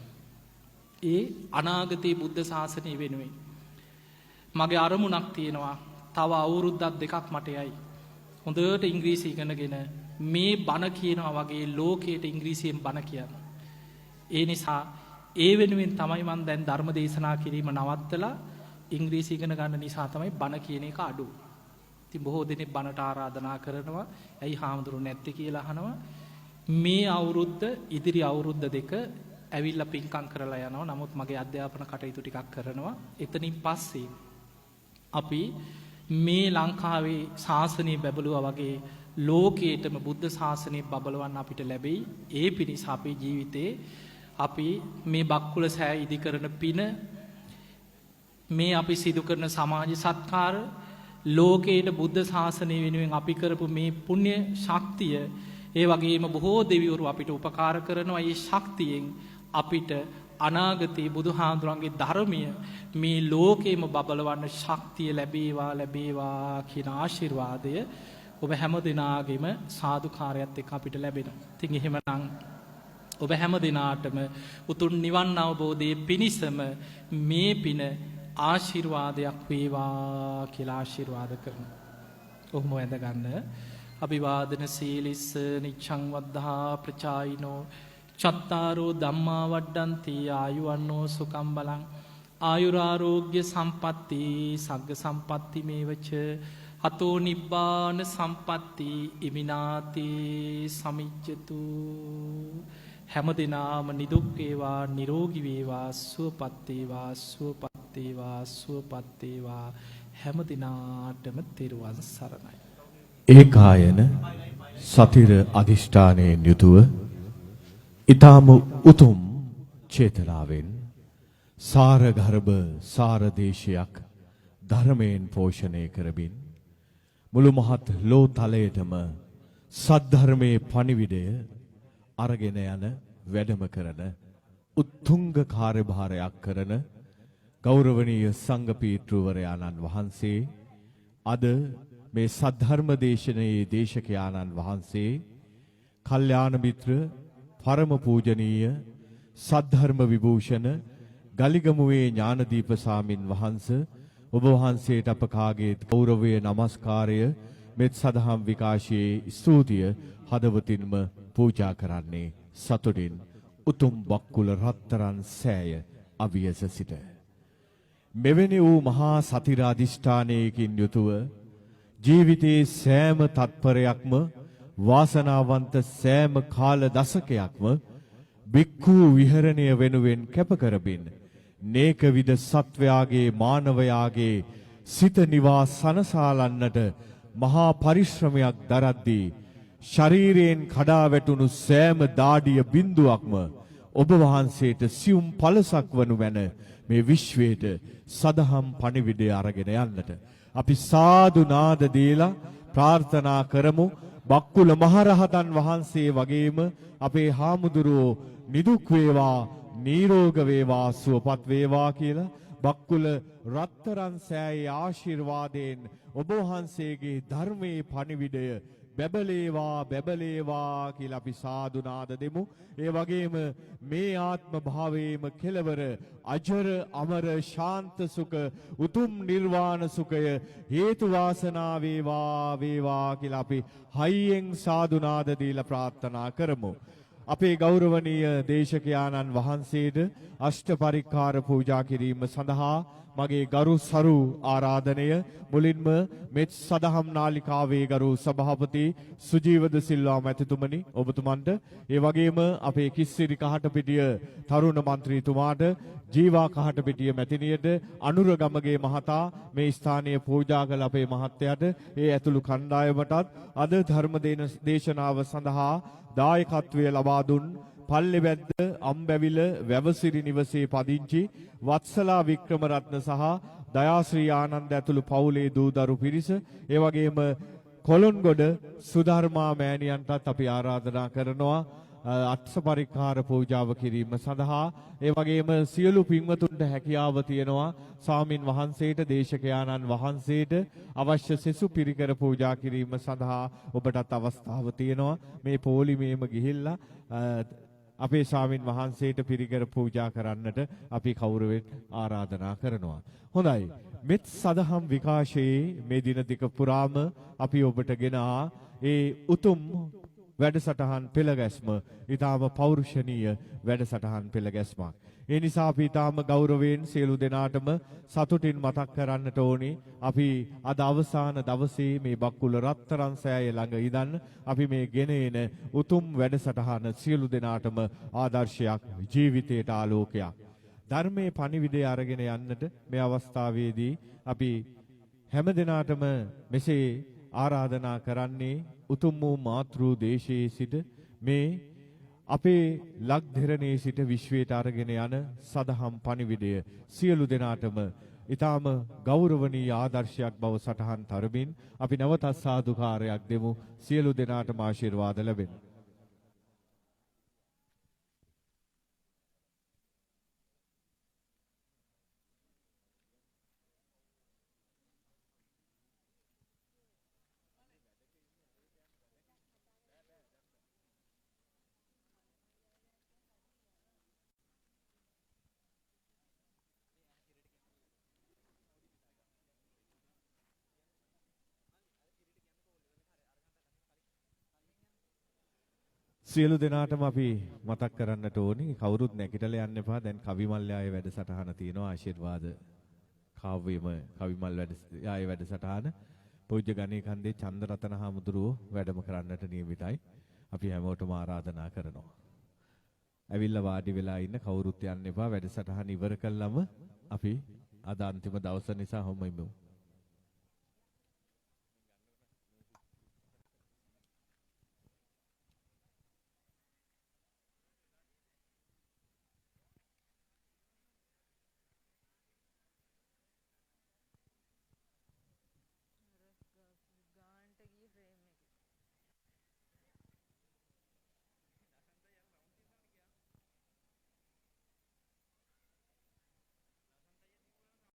ඒ අනාගතයේ බුද්ධ ශාසනය වෙනුවෙන් මගේ අරමුණක් තියෙනවා. තව අවුරුද්දක් දෙකක් මට යයි. හොඳට ඉංග්‍රීසි ඉගෙනගෙන මේ බණ කියනවා වගේ ලෝකයට ඉංග්‍රීසියෙන් බණ කියන්න. ඒ නිසා ඒ වෙනුවෙන් තමයි මම දැන් ධර්ම දේශනා කිරීම නවත්තලා ඉංග්‍රීසි ඉගෙන ගන්න නිසා තමයි බණ කියන එක අඩු. ඉතින් බොහෝ දෙනෙක් බණට ආරාධනා කරනවා. ඇයි හාමුදුරු නැත්තේ කියලා අහනවා. මේ අවුරුද්ද ඉදිරි අවුරුද්ද දෙක ඇවිල්ලා පින්කම් කරලා යනවා. නමුත් මගේ අධ්‍යාපන කටයුතු ටිකක් කරනවා. එතනින් පස්සේ අපි මේ ලංකාවේ ශාසනය බැබළුවා වගේ ලෝකයටම බුද්ධ ශාසනය බබලවන්න අපිට ලැබෙයි. ඒ පිණිස අපේ ජීවිතේ අපි මේ බක්කුල සෑ ඉදි කරන පින, මේ අපි සිදු කරන සමාජ සත්කාර, ලෝකයට බුද්ධ ශාසනය වෙනුවෙන් අපි කරපු මේ පුණ්‍ය ශක්තිය, ඒ වගේම බොහෝ දෙවිවරු අපිට උපකාර කරනවා. ඒ ශක්තියෙන් අපිට අනාගතයේ බුදුහාඳුරන්ගේ ධර්මය මේ ලෝකෙම බබලවන්න ශක්තිය ලැබේවා ලැබේවා කියන ආශිර්වාදය ඔබ හැම දෙනාගේම සාදුකාරයත් එක්ක අපිට ලැබෙනවා. ඉතින් එහෙමනම් ඔබ හැම දෙනාටම උතුම් නිවන් අවබෝධයේ පිණිසම මේ පින ආශිර්වාදයක් වේවා කියලා ආශිර්වාද කරනවා. ඔහොම වැඳ ගන්න. අභිවාදන සීලිස්ස නිච්ඡං වද්ධා ප්‍රචායිනෝ චත්තාරෝ ධම්මා වඩ්ඩන්ති ආයුවන්නෝ සුඛං බලං ආයුරාරෝග්‍ය සම්පatti සග්ග සම්පatti මේවච අතෝ නිබ්බාන සම්පatti ඉමිනාති සමිච්ඡතු. හැම දිනාම නිදුක් වේවා, නිරෝගී වේවා, සුවපත් වේවා, සුවපත් වේවා, සුවපත් වේවා. හැම දිනාටම තෙරුවන් සරණයි. ඒකායන සතිර අධිෂ්ඨානයෙන් යුතුව ඊ타ම උතුම් චේතනාවෙන් සාරගර්භ සාරදේශයක් ධර්මයෙන් පෝෂණය කරමින් මුළු මහත් ලෝතලයටම සද්ධර්මයේ පණිවිඩය අරගෙන යන වැඩම කරන උත්තුංග කාර්යභාරයක් කරන ගෞරවනීය සංඝ පීඨවරයාණන් වහන්සේ අද මේ සද්ධර්ම දේශනයේ දේශකයාණන් වහන්සේ කල්යාණ මිත්‍ර පරම පූජනීය සද්ධර්ම විභූෂණ ගලිගමුවේ ඥානදීප ස්වාමින් වහන්සේ ඔබ වහන්සේට අප කාගේ ගෞරවය නමස්කාරය මෙත් සදහම් විකාශයේ ස්තුතිය හදවතින්ම පූජා කරන්නේ සතුටින් උතුම් බක්කුල රත්තරන් සෑය අවියස සිට මෙවැනි වූ මහා සතිරාදිෂ්ඨානයකින් යුතුව ජීවිතයේ සෑම තත්පරයක්ම වාසනාවන්ත සෑම කාල දශකයක්ම බික්ඛු විහරණය වෙනුවෙන් කැප කරමින් නේක විද සත්වයාගේ මානවයාගේ සිත නිවාස සනසාලන්නට මහා පරිශ්‍රමයක් දරද්දී ශරීරයෙන් කඩා වැටුණු සෑම දාඩිය බිඳුවක්ම ඔබ වහන්සේට සියුම් පළසක් වනු මැන මේ විශ්වයට සදහම් පණිවිඩය අරගෙන යන්නට අපි සාදු නාද දීලා ප්‍රාර්ථනා කරමු. බක්කුල මහරහතන් වහන්සේ වගේම අපේ හාමුදුරුවෝ නිදුක් වේවා, නිරෝග වේවා, සුවපත් වේවා කියලා බක්කුල රත්තරන් සෑයේ ආශිර්වාදයෙන් ඔබ වහන්සේගේ ධර්මයේ පණිවිඩය බැබලේවා බැබලේවා කියලා අපි සාදු නාද දෙමු. ඒ වගේම මේ ආත්ම භාවයේම කෙලවර අජර අමර ශාන්ත සුඛ උතුම් නිර්වාණ සුඛය හේතු වාසනා වේවා වේවා කියලා අපි හයියෙන් සාදු නාද දීලා ප්‍රාර්ථනා කරමු. අපේ ගෞරවනීය දේශකයාණන් වහන්සේට අෂ්ට පරික්කාර පූජා කිරීම සඳහා මගේ ගරු සරු ආරාධනය මුලින්ම මෙත් සදහම් නාලිකාවේ ගරු සභාපති සුජීවද සිල්වා මැතිතුමනි ඔබතුමන්ට ඒ වගේම අපේ කිස්සිරි කහටපිටිය තරුණ മന്ത്രിතුමාට ජීවා කහටපිටිය මැතිණියට අනුරගමගේ මහතා මේ ස්ථානීය පූජා කළ අපේ මහත්තයාට ඒ ඇතුළු කණ්ඩායමටත් අද ධර්ම දේශනාව සඳහා දායකත්වය ලබා දුන් පල්ලෙවැද්ද අම්බැවිල වැවසිරි නිවසේ පදිංචි වත්සලා වික්‍රමරත්න සහ දයාශ්‍රී ආනන්ද ඇතුළු පවුලේ දූ දරු පිරිස ඒ වගේම කොළොන්ගොඩ සුධර්මා මෑණියන්ටත් අපි ආරාධනා කරනවා අට්ඨ පරික්කාර පූජාව කිරීම සඳහා ඒ වගේම සියලු පින්වතුන්ට හැකියාව තියෙනවා ස්වාමින් වහන්සේට දේශකයාණන් වහන්සේට අවශ්‍ය සෙසු පිරිකර පූජා කිරීම සඳහා ඔබටත් අවස්ථාව තියෙනවා මේ පොලිමේම ගිහිල්ලා අපේ ස්වාමින් වහන්සේට පිරිකර පූජා කරන්නට අපි කවුරුවෙන් ආරාධනා කරනවා. හොඳයි. මෙත් සදහම් විකාශයේ මේ දින දෙක පුරාම අපි ඔබට ගෙනා ඒ උතුම් වැඩසටහන් පෙළගැස්ම ඊටාම පෞරුෂණීය වැඩසටහන් පෙළගැස්මක්. ඒ නිසා අපි ඊටාම ගෞරවයෙන් සියලු දෙනාටම සතුටින් මතක් කරන්නට ඕනේ අපි අද අවසාන දවසේ මේ බක්කුල රත්තරන් සෑය ළඟ ඉඳන් අපි මේ ගෙන එන උතුම් වැඩසටහන සියලු දෙනාටම ආදර්ශයක් ජීවිතයට ආලෝකයක්. ධර්මයේ පණිවිඩය අරගෙන යන්නට මේ අවස්ථාවේදී අපි හැම දිනාටම මෙසේ ආරාධනා කරන්නේ උතුම් වූ මාතෘ දේශයේ සිට මේ අපේ ලක්ධරණයේ සිට විශ්වයට අරගෙන යන සදහම් පණිවිඩය සියලු දෙනාටම ඊටාම ගෞරවනීය ආදර්ශයක් බව සටහන් තරමින් අපි නැවතත් සාදුකාරයක් දෙමු සියලු දෙනාටම ආශිර්වාද ලැබෙන්න. සියලු දෙනාටම අපි මතක් කරන්නට ඕනි කවුරුත් නැගිටලා යන්න එපා. දැන් කවිමල්යායේ වැඩසටහන තියෙනවා ආශිර්වාද කාව්‍යම කවිමල් වැඩසටහන පූජ්‍ය ගණේකන්දේ චන්දරතන හාමුදුරුවෝ වැඩම කරන්නට නියමිතයි. අපි හැමෝටම ආරාධනා කරනවා. ඇවිල්ලා වාඩි වෙලා ඉන්න කවුරුත් යන්න එපා. වැඩසටහන ඉවර කළාම අපි අද අන්තිම දවස නිසා හොම ඉමු.